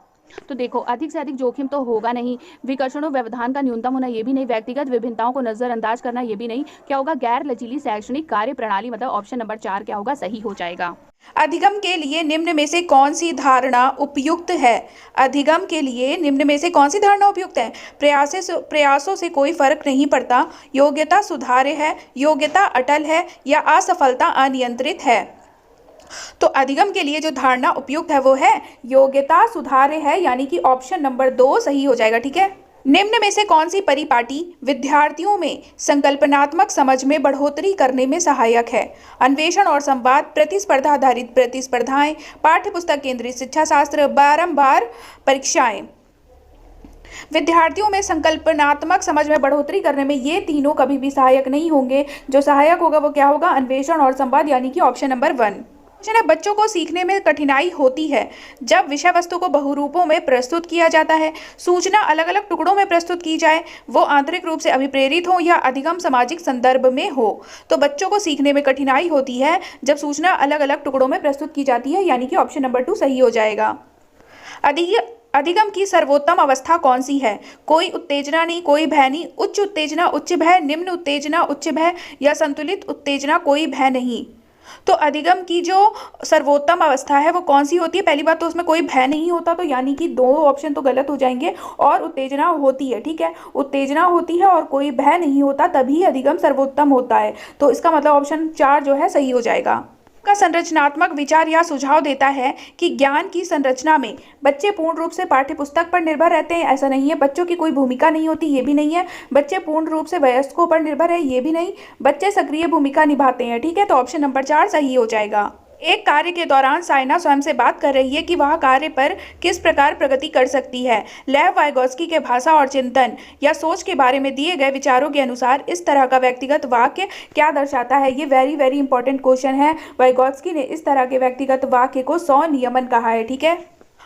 तो देखो, अधिक से अधिक जोखिम तो होगा नहीं, विकर्षणों व्यवधान का न्यूनतम होना ये भी नहीं, व्यक्तिगत विभिन्नताओं को नजरअंदाज करना ये भी नहीं, क्या होगा, गैर लचीली शैक्षणिक कार्य प्रणाली, मतलब ऑप्शन नंबर 4 क्या होगा, सही हो जाएगा। अधिगम के लिए निम्न में से कौन सी धारणा उपयुक्त है? अधिगम के लिए निम्न में से कौन सी धारणा उपयुक्त है? प्रयासों से कोई फर्क नहीं पड़ता, योग्यता सुधार्य है, योग्यता अटल है या असफलता अनियंत्रित है। तो अधिगम के लिए जो धारणा उपयुक्त है वो है योग्यता सुधार्य है, यानी कि ऑप्शन नंबर 2 सही हो जाएगा। ठीक है। निम्न में से कौन सी परिपाटी विद्यार्थियों में संकल्पनात्मक समझ में बढ़ोतरी करने में सहायक है? अन्वेषण और संवाद, प्रतिस्पर्धा आधारित प्रतिस्पर्धाएं, पाठ्यपुस्तक केंद्रित शिक्षा शास्त्र, बारंबार परीक्षाएं। विद्यार्थियों में संकल्पनात्मक समझ में बढ़ोतरी करने में ये तीनों कभी भी सहायक नहीं होंगे। जो सहायक होगा वो क्या होगा? अन्वेषण और संवाद, यानी कि ऑप्शन नंबर 1। बच्चों को सीखने में कठिनाई होती है जब विषय वस्तु को बहुरूपों में प्रस्तुत किया जाता है, सूचना अलग अलग टुकड़ों में प्रस्तुत की जाए, वो आंतरिक रूप से अभिप्रेरित हो या अधिगम सामाजिक संदर्भ में हो। तो बच्चों को सीखने में कठिनाई होती है जब सूचना अलग अलग टुकड़ों में प्रस्तुत की जाती है, यानी कि ऑप्शन नंबर 2 सही हो जाएगा। अधिगम की सर्वोत्तम अवस्था कौन सी है? कोई उत्तेजना नहीं, कोई भय नहीं, उच्च उत्तेजना उच्च भय, निम्न उत्तेजना उच्च भय या संतुलित उत्तेजना कोई भय नहीं। तो अधिगम की जो सर्वोत्तम अवस्था है वो कौन सी होती है? पहली बात तो उसमें कोई भय नहीं होता, तो यानी कि दो ऑप्शन तो गलत हो जाएंगे, और उत्तेजना होती है। ठीक है, उत्तेजना होती है और कोई भय नहीं होता, तभी अधिगम सर्वोत्तम होता है। तो इसका मतलब ऑप्शन 4 जो है सही हो जाएगा। का संरचनात्मक विचार या सुझाव देता है कि ज्ञान की संरचना में बच्चे पूर्ण रूप से पाठ्यपुस्तक पर निर्भर रहते हैं, ऐसा नहीं है। बच्चों की कोई भूमिका नहीं होती, ये भी नहीं है। बच्चे पूर्ण रूप से वयस्कों पर निर्भर है, ये भी नहीं। बच्चे सक्रिय भूमिका निभाते हैं। ठीक है, तो ऑप्शन नंबर 4 सही हो जाएगा। एक कार्य के दौरान साइना स्वयं से बात कर रही है कि वह कार्य पर किस प्रकार प्रगति कर सकती है। लेव वाइगोत्स्की के भाषा और चिंतन या सोच के बारे में दिए गए विचारों के अनुसार इस तरह का व्यक्तिगत वाक्य क्या दर्शाता है? ये वेरी वेरी इंपॉर्टेंट क्वेश्चन है। वाइगोत्स्की ने इस तरह के व्यक्तिगत वाक्य को स्वनियमन कहा है। ठीक है।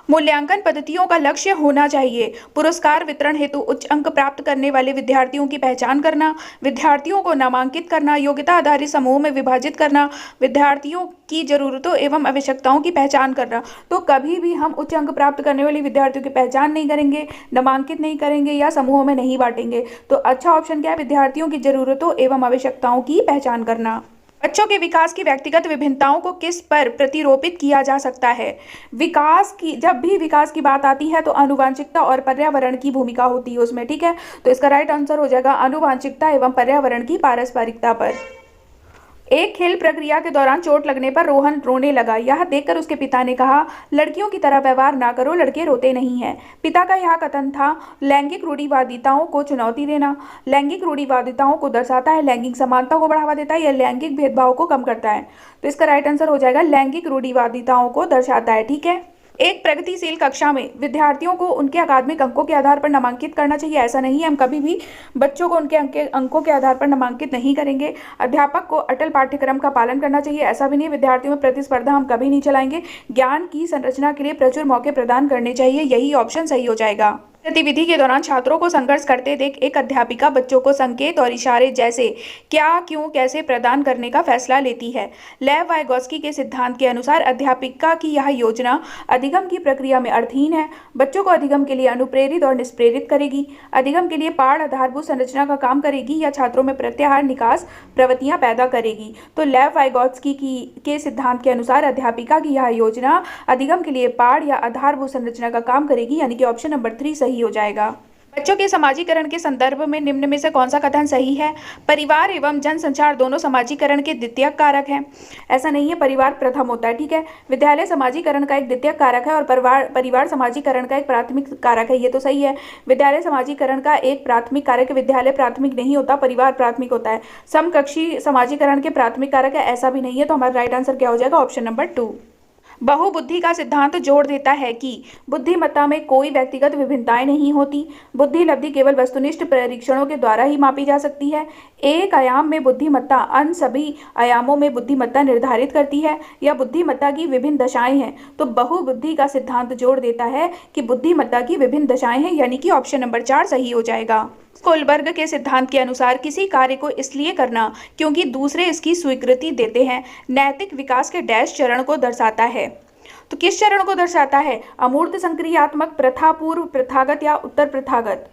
मूल्यांकन पद्धतियों का लक्ष्य होना चाहिए पुरस्कार वितरण हेतु उच्च अंक प्राप्त करने वाले विद्यार्थियों की पहचान करना, विद्यार्थियों को नामांकित करना, योग्यता आधारित समूह में विभाजित करना, विद्यार्थियों की जरूरतों एवं आवश्यकताओं की पहचान करना। तो कभी भी हम उच्च अंक प्राप्त करने वाले विद्यार्थियों की पहचान नहीं करेंगे, नामांकित नहीं करेंगे या समूहों में नहीं बांटेंगे। तो अच्छा ऑप्शन क्या है? विद्यार्थियों की जरूरतों एवं आवश्यकताओं की पहचान करना। बच्चों के विकास की व्यक्तिगत विभिन्नताओं को किस पर प्रतिरोपित किया जा सकता है? जब भी विकास की बात आती है तो आनुवांशिकता और पर्यावरण की भूमिका होती है उसमें। ठीक है, तो इसका राइट आंसर हो जाएगा आनुवांशिकता एवं पर्यावरण की पारस्परिकता पर। एक खेल प्रक्रिया के दौरान चोट लगने पर रोहन रोने लगा। यह देखकर उसके पिता ने कहा, लड़कियों की तरह व्यवहार ना करो, लड़के रोते नहीं हैं। पिता का यह कथन था लैंगिक रूढ़िवादिताओं को चुनौती देना। लैंगिक रूढ़िवादिताओं को दर्शाता है, लैंगिक समानता को बढ़ावा देता है या लैंगिक भेदभाव को कम करता है? तो इसका राइट आंसर हो जाएगा लैंगिक रूढ़िवादिताओं को दर्शाता है। ठीक है। एक प्रगतिशील कक्षा में विद्यार्थियों को उनके अकादमिक अंकों के आधार पर नामांकित करना चाहिए, ऐसा नहीं है। हम कभी भी बच्चों को उनके अंकों के आधार पर नामांकित नहीं करेंगे। अध्यापक को अटल पाठ्यक्रम का पालन करना चाहिए, ऐसा भी नहीं। विद्यार्थियों में प्रतिस्पर्धा हम कभी नहीं चलाएंगे। ज्ञान की संरचना के लिए प्रचुर मौके प्रदान करने चाहिए, यही ऑप्शन सही हो जाएगा। गतिविधि के दौरान छात्रों को संघर्ष करते देख एक अध्यापिका बच्चों को संकेत और इशारे जैसे क्या, क्यों, कैसे प्रदान करने का फैसला लेती है। लेव वाइगोत्स्की के सिद्धांत के अनुसार अध्यापिका की यह योजना अधिगम की प्रक्रिया में अर्थहीन है। बच्चों को अधिगम के लिए अनुप्रेरित और निष्प्रेरित करेगी। अधिगम के लिए पाठ आधारभूत संरचना का काम करेगी या छात्रों में प्रत्याहार निकास प्रवृत्तियां पैदा करेगी। तो लेव वाइगोत्स्की के सिद्धांत के अनुसार अध्यापिका की यह योजना अधिगम के लिए पाठ या आधारभूत संरचना का काम करेगी, यानी कि ऑप्शन नंबर 3 सही हो जाएगा। बच्चों के समाजीकरण के संदर्भ में निम्न में से कौन सा कथन सही है? परिवार एवं जनसंचार दोनों समाजीकरण के द्वितीयक कारक हैं। ऐसा नहीं है, परिवार प्रथम होता है। ठीक है, विद्यालय समाजीकरण का एक द्वितीयक कारक है और परिवार समाजीकरण का एक प्राथमिक कारक है, ये तो सही है। विद्यालय समाजीकरण का एक प्राथमिक कारक है, विद्यालय प्राथमिक नहीं होता, परिवार प्राथमिक होता है। समकक्षी समाजीकरण के प्राथमिक कारक है, ऐसा भी नहीं है। तो हमारा राइट आंसर क्या हो जाएगा? Option number 2। बहुबुद्धि का सिद्धांत जोड़ देता है कि बुद्धिमत्ता में कोई व्यक्तिगत विभिन्नताएं नहीं होती। बुद्धि लब्धि केवल वस्तुनिष्ठ परीक्षणों के द्वारा ही मापी जा सकती है। एक आयाम में बुद्धिमत्ता अन्य सभी आयामों में बुद्धिमत्ता निर्धारित करती है या बुद्धिमत्ता की विभिन्न दशाएं हैं। तो बहुबुद्धि का सिद्धांत जोड़ देता है कि बुद्धिमत्ता की विभिन्न दशाएं हैं, यानी कि ऑप्शन नंबर 4 सही हो जाएगा। कोलबर्ग के सिद्धांत के अनुसार किसी कार्य को इसलिए करना क्योंकि दूसरे इसकी स्वीकृति देते हैं नैतिक विकास के डैश चरण को दर्शाता है। तो किस चरण को दर्शाता है? अमूर्त संक्रियात्मक, प्रथापूर्व, प्रथागत या उत्तर प्रथागत?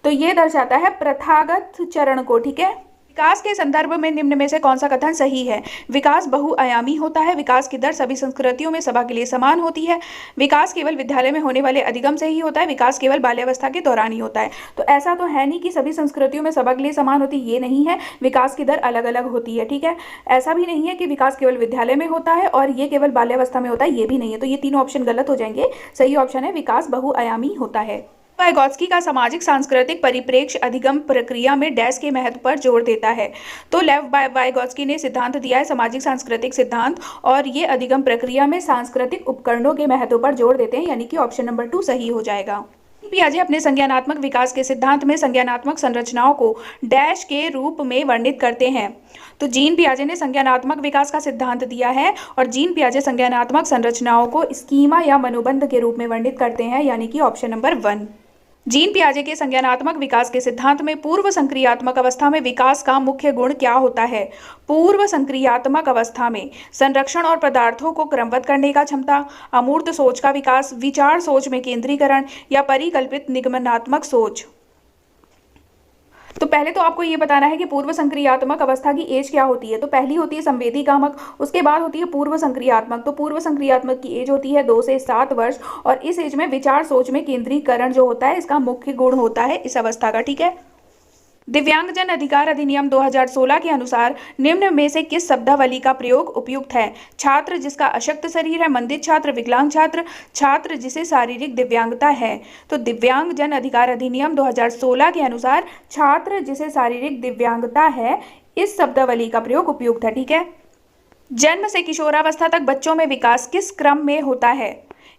तो ये दर्शाता है प्रथागत चरण को। ठीक है। विकास के संदर्भ में निम्न में से कौन सा कथन सही है? विकास बहुआयामी होता है। विकास की दर सभी संस्कृतियों में सभा के लिए समान होती है। विकास केवल विद्यालय में होने वाले अधिगम से ही होता है। विकास केवल बाल्यावस्था के दौरान ही होता है। तो ऐसा तो है नहीं कि सभी संस्कृतियों में सभा के लिए समान होती, ये नहीं है। विकास की दर अलग अलग होती है। ठीक है। ऐसा भी नहीं है कि विकास केवल विद्यालय में होता है और ये केवल बाल्यावस्था में होता है, ये भी नहीं है। तो ये तीनों ऑप्शन गलत हो जाएंगे। सही ऑप्शन है विकास बहुआयामी होता है। वाइगॉत्स्की का सामाजिक सांस्कृतिक परिप्रेक्ष्य अधिगम प्रक्रिया में डैश के महत्व पर जोर देता है। तो लेव वाइगॉत्स्की ने सिद्धांत दिया है सामाजिक सांस्कृतिक सिद्धांत, और ये अधिगम प्रक्रिया में सांस्कृतिक उपकरणों के महत्व पर जोर देते हैं, यानी कि ऑप्शन नंबर 2 सही हो जाएगा। पियाजे अपने संज्ञानात्मक विकास के सिद्धांत में संज्ञानात्मक संरचनाओं को डैश के रूप में वर्णित करते हैं। तो जीन पियाजे ने संज्ञानात्मक विकास का सिद्धांत दिया है और जीन पियाजे संज्ञानात्मक संरचनाओं को स्कीमा या मनोबंध के रूप में वर्णित करते हैं, यानी कि ऑप्शन नंबर 1। जीन पियाजे के संज्ञानात्मक विकास के सिद्धांत में पूर्व संक्रियात्मक अवस्था में विकास का मुख्य गुण क्या होता है? पूर्व संक्रियात्मक अवस्था में संरक्षण और पदार्थों को क्रमबद्ध करने का क्षमता, अमूर्त सोच का विकास, विचार सोच में केंद्रीकरण या परिकल्पित निगमनात्मक सोच। तो पहले तो आपको ये बताना है कि पूर्व संक्रियात्मक अवस्था की एज क्या होती है। तो पहली होती है संवेदी कामक, उसके बाद होती है पूर्व संक्रियात्मक। तो पूर्व संक्रियात्मक की एज होती है 2 से 7 वर्ष, और इस एज में विचार सोच में केंद्रीकरण जो होता है इसका मुख्य गुण होता है इस अवस्था का। ठीक है। दिव्यांगजन अधिकार अधिनियम 2016 के अनुसार निम्न में से किस शब्दावली का प्रयोग उपयुक्त है? छात्र जिसका अशक्त शरीर है, मंदित छात्र, विकलांग छात्र, छात्र जिसे शारीरिक दिव्यांगता है। तो दिव्यांगजन अधिकार अधिनियम 2016 के अनुसार छात्र जिसे शारीरिक दिव्यांगता है, इस शब्दावली का प्रयोग उपयुक्त है। ठीक है। जन्म से किशोरावस्था तक बच्चों में विकास किस क्रम में होता है?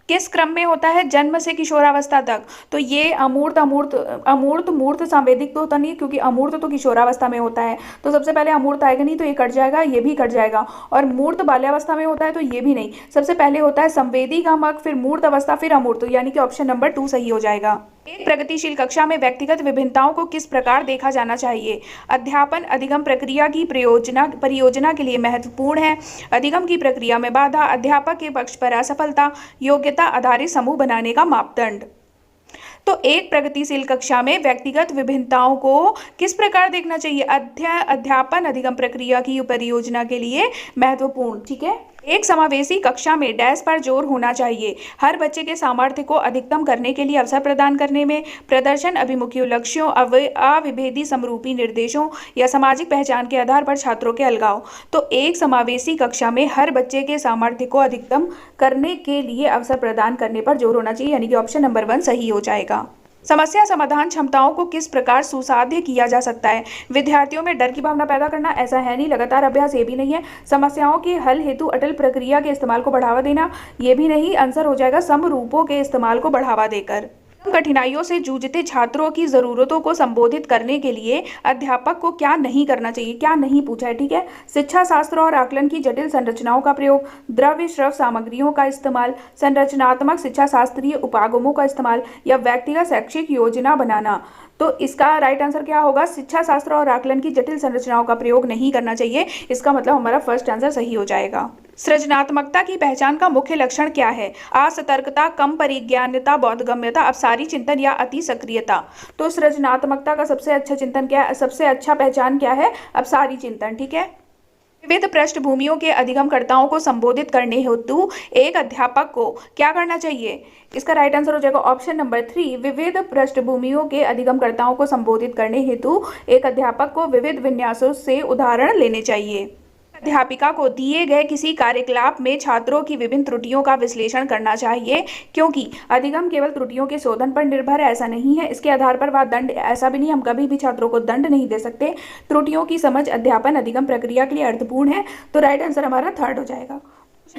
किस क्रम में होता है जन्म से किशोरावस्था तक? तो ये अमूर्त मूर्त सांवेदिक तो होता नहीं, क्योंकि अमूर्त तो किशोरावस्था में होता है। तो सबसे पहले अमूर्त आएगा नहीं, तो ये कट जाएगा, ये भी कट जाएगा। और मूर्त बाल्यावस्था में होता है, तो ये भी नहीं। सबसे पहले होता है संवेदी कामक, फिर मूर्त अवस्था, फिर अमूर्त, यानी कि ऑप्शन नंबर 2 सही हो जाएगा। एक प्रगतिशील कक्षा में व्यक्तिगत विभिन्नताओं को किस प्रकार देखा जाना चाहिए? अध्यापन अधिगम प्रक्रिया की परियोजना के लिए महत्वपूर्ण है। अधिगम की प्रक्रिया में बाधा, अध्यापक के पक्ष पर असफलता, योग्यता आधारित समूह बनाने का मापदंड। तो एक प्रगतिशील कक्षा में व्यक्तिगत विभिन्नताओं को किस प्रकार देखना चाहिए? अध्यापन अधिगम प्रक्रिया की परियोजना के लिए महत्वपूर्ण। ठीक है। एक समावेशी कक्षा में डैश पर जोर होना चाहिए। हर बच्चे के सामर्थ्य को अधिकतम करने के लिए अवसर प्रदान करने में, प्रदर्शन अभिमुखी लक्ष्यों, अविभेदी समरूपी निर्देशों या सामाजिक पहचान के आधार पर छात्रों के अलगाव। तो एक समावेशी कक्षा में हर बच्चे के सामर्थ्य को अधिकतम करने के लिए अवसर प्रदान करने पर जोर होना चाहिए, यानी कि ऑप्शन नंबर 1 सही हो जाएगा। समस्या समाधान क्षमताओं को किस प्रकार सुसाध्य किया जा सकता है? विद्यार्थियों में डर की भावना पैदा करना, ऐसा है नहीं। लगातार अभ्यास, ये भी नहीं है। समस्याओं के हल हेतु अटल प्रक्रिया के इस्तेमाल को बढ़ावा देना, ये भी नहीं। आंसर हो जाएगा समरूपों के इस्तेमाल को बढ़ावा देकर। कठिनाइयों से जूझते छात्रों की जरूरतों को संबोधित करने के लिए अध्यापक को क्या नहीं करना चाहिए? क्या नहीं पूछा है। ठीक है। शिक्षा शास्त्र और आकलन की जटिल संरचनाओं का प्रयोग, द्रव्य श्रव्य सामग्रियों का इस्तेमाल, संरचनात्मक शिक्षा शास्त्रीय उपागमों का इस्तेमाल या व्यक्तिगत शैक्षिक योजना बनाना। तो इसका राइट आंसर क्या होगा? शिक्षा शास्त्र और आकलन की जटिल संरचनाओं का प्रयोग नहीं करना चाहिए। इसका मतलब हमारा फर्स्ट आंसर सही हो जाएगा। सृजनात्मकता की पहचान का मुख्य लक्षण क्या है? असतर्कता, कम परिज्ञानता, बोधगम्यता, अपसारी चिंतन या अति सक्रियता। तो सृजनात्मकता का सबसे अच्छा चिंतन क्या है? सबसे अच्छा पहचान क्या है? अपसारी चिंतन। ठीक है। विविध पृष्ठभूमियों के अधिगमकर्ताओं को संबोधित करने हेतु एक अध्यापक को क्या करना चाहिए? इसका राइट आंसर हो जाएगा ऑप्शन नंबर 3। विविध पृष्ठभूमियों के अधिगमकर्ताओं को संबोधित करने हेतु एक अध्यापक को विविध विन्यासों से उदाहरण लेने चाहिए। अध्यापिका को दिए गए किसी कार्यकलाप में छात्रों की विभिन्न त्रुटियों का विश्लेषण करना चाहिए, क्योंकि अधिगम केवल त्रुटियों के शोधन पर निर्भर है, ऐसा नहीं है। इसके आधार पर वह दंड, ऐसा भी नहीं, हम कभी भी छात्रों को दंड नहीं दे सकते। त्रुटियों की समझ अध्यापन अधिगम प्रक्रिया के लिए अर्थपूर्ण है। तो राइट आंसर हमारा 3rd हो जाएगा।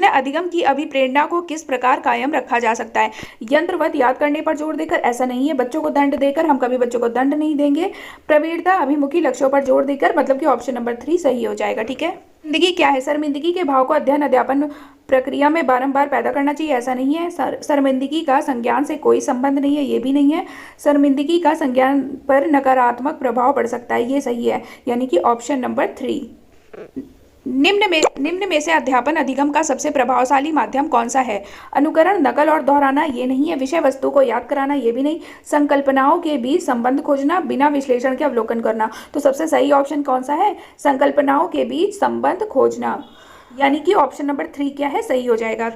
अधिगम की अभिप्रेरणा को किस प्रकार कायम रखा जा सकता है? यंत्रवत याद करने पर जोर देकर, ऐसा नहीं है। बच्चों को दंड देकर, हम कभी बच्चों को दंड नहीं देंगे। प्रवीणता अभिमुखी लक्ष्यों पर जोर देकर, मतलब कि ऑप्शन नंबर 3 सही हो जाएगा। ठीक है। शर्मिंदगी क्या है? शर्मिंदगी के भाव को अध्ययन अध्यापन प्रक्रिया में बारंबार पैदा करना चाहिए, ऐसा नहीं है। शर्मिंदगी का संज्ञान से कोई संबंध नहीं है, ये भी नहीं है। शर्मिंदगी का संज्ञान पर नकारात्मक प्रभाव पड़ सकता है, ये सही है, यानी कि ऑप्शन नंबर 3। निम्न में से अध्यापन अधिगम का सबसे प्रभावशाली माध्यम कौन सा है? अनुकरण, नकल और दोहराना ये नहीं है। विषय वस्तु को याद कराना ये भी नहीं। संकल्पनाओं के बीच संबंध खोजना, बिना विश्लेषण के अवलोकन करना। तो सबसे सही ऑप्शन कौन सा है? संकल्पनाओं के बीच संबंध खोजना, यानी कि ऑप्शन नंबर 3 क्या है, सही हो जाएगा।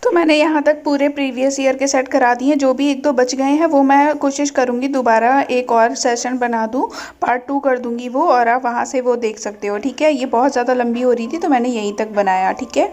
तो मैंने यहाँ तक पूरे प्रीवियस ईयर के सेट करा दिए। जो भी 1-2 बच गए हैं वो मैं कोशिश करूँगी दोबारा एक और सेशन बना दूँ, पार्ट 2 कर दूँगी वो, और आप वहाँ से वो देख सकते हो। ठीक है, ये बहुत ज़्यादा लंबी हो रही थी तो मैंने यहीं तक बनाया। ठीक है।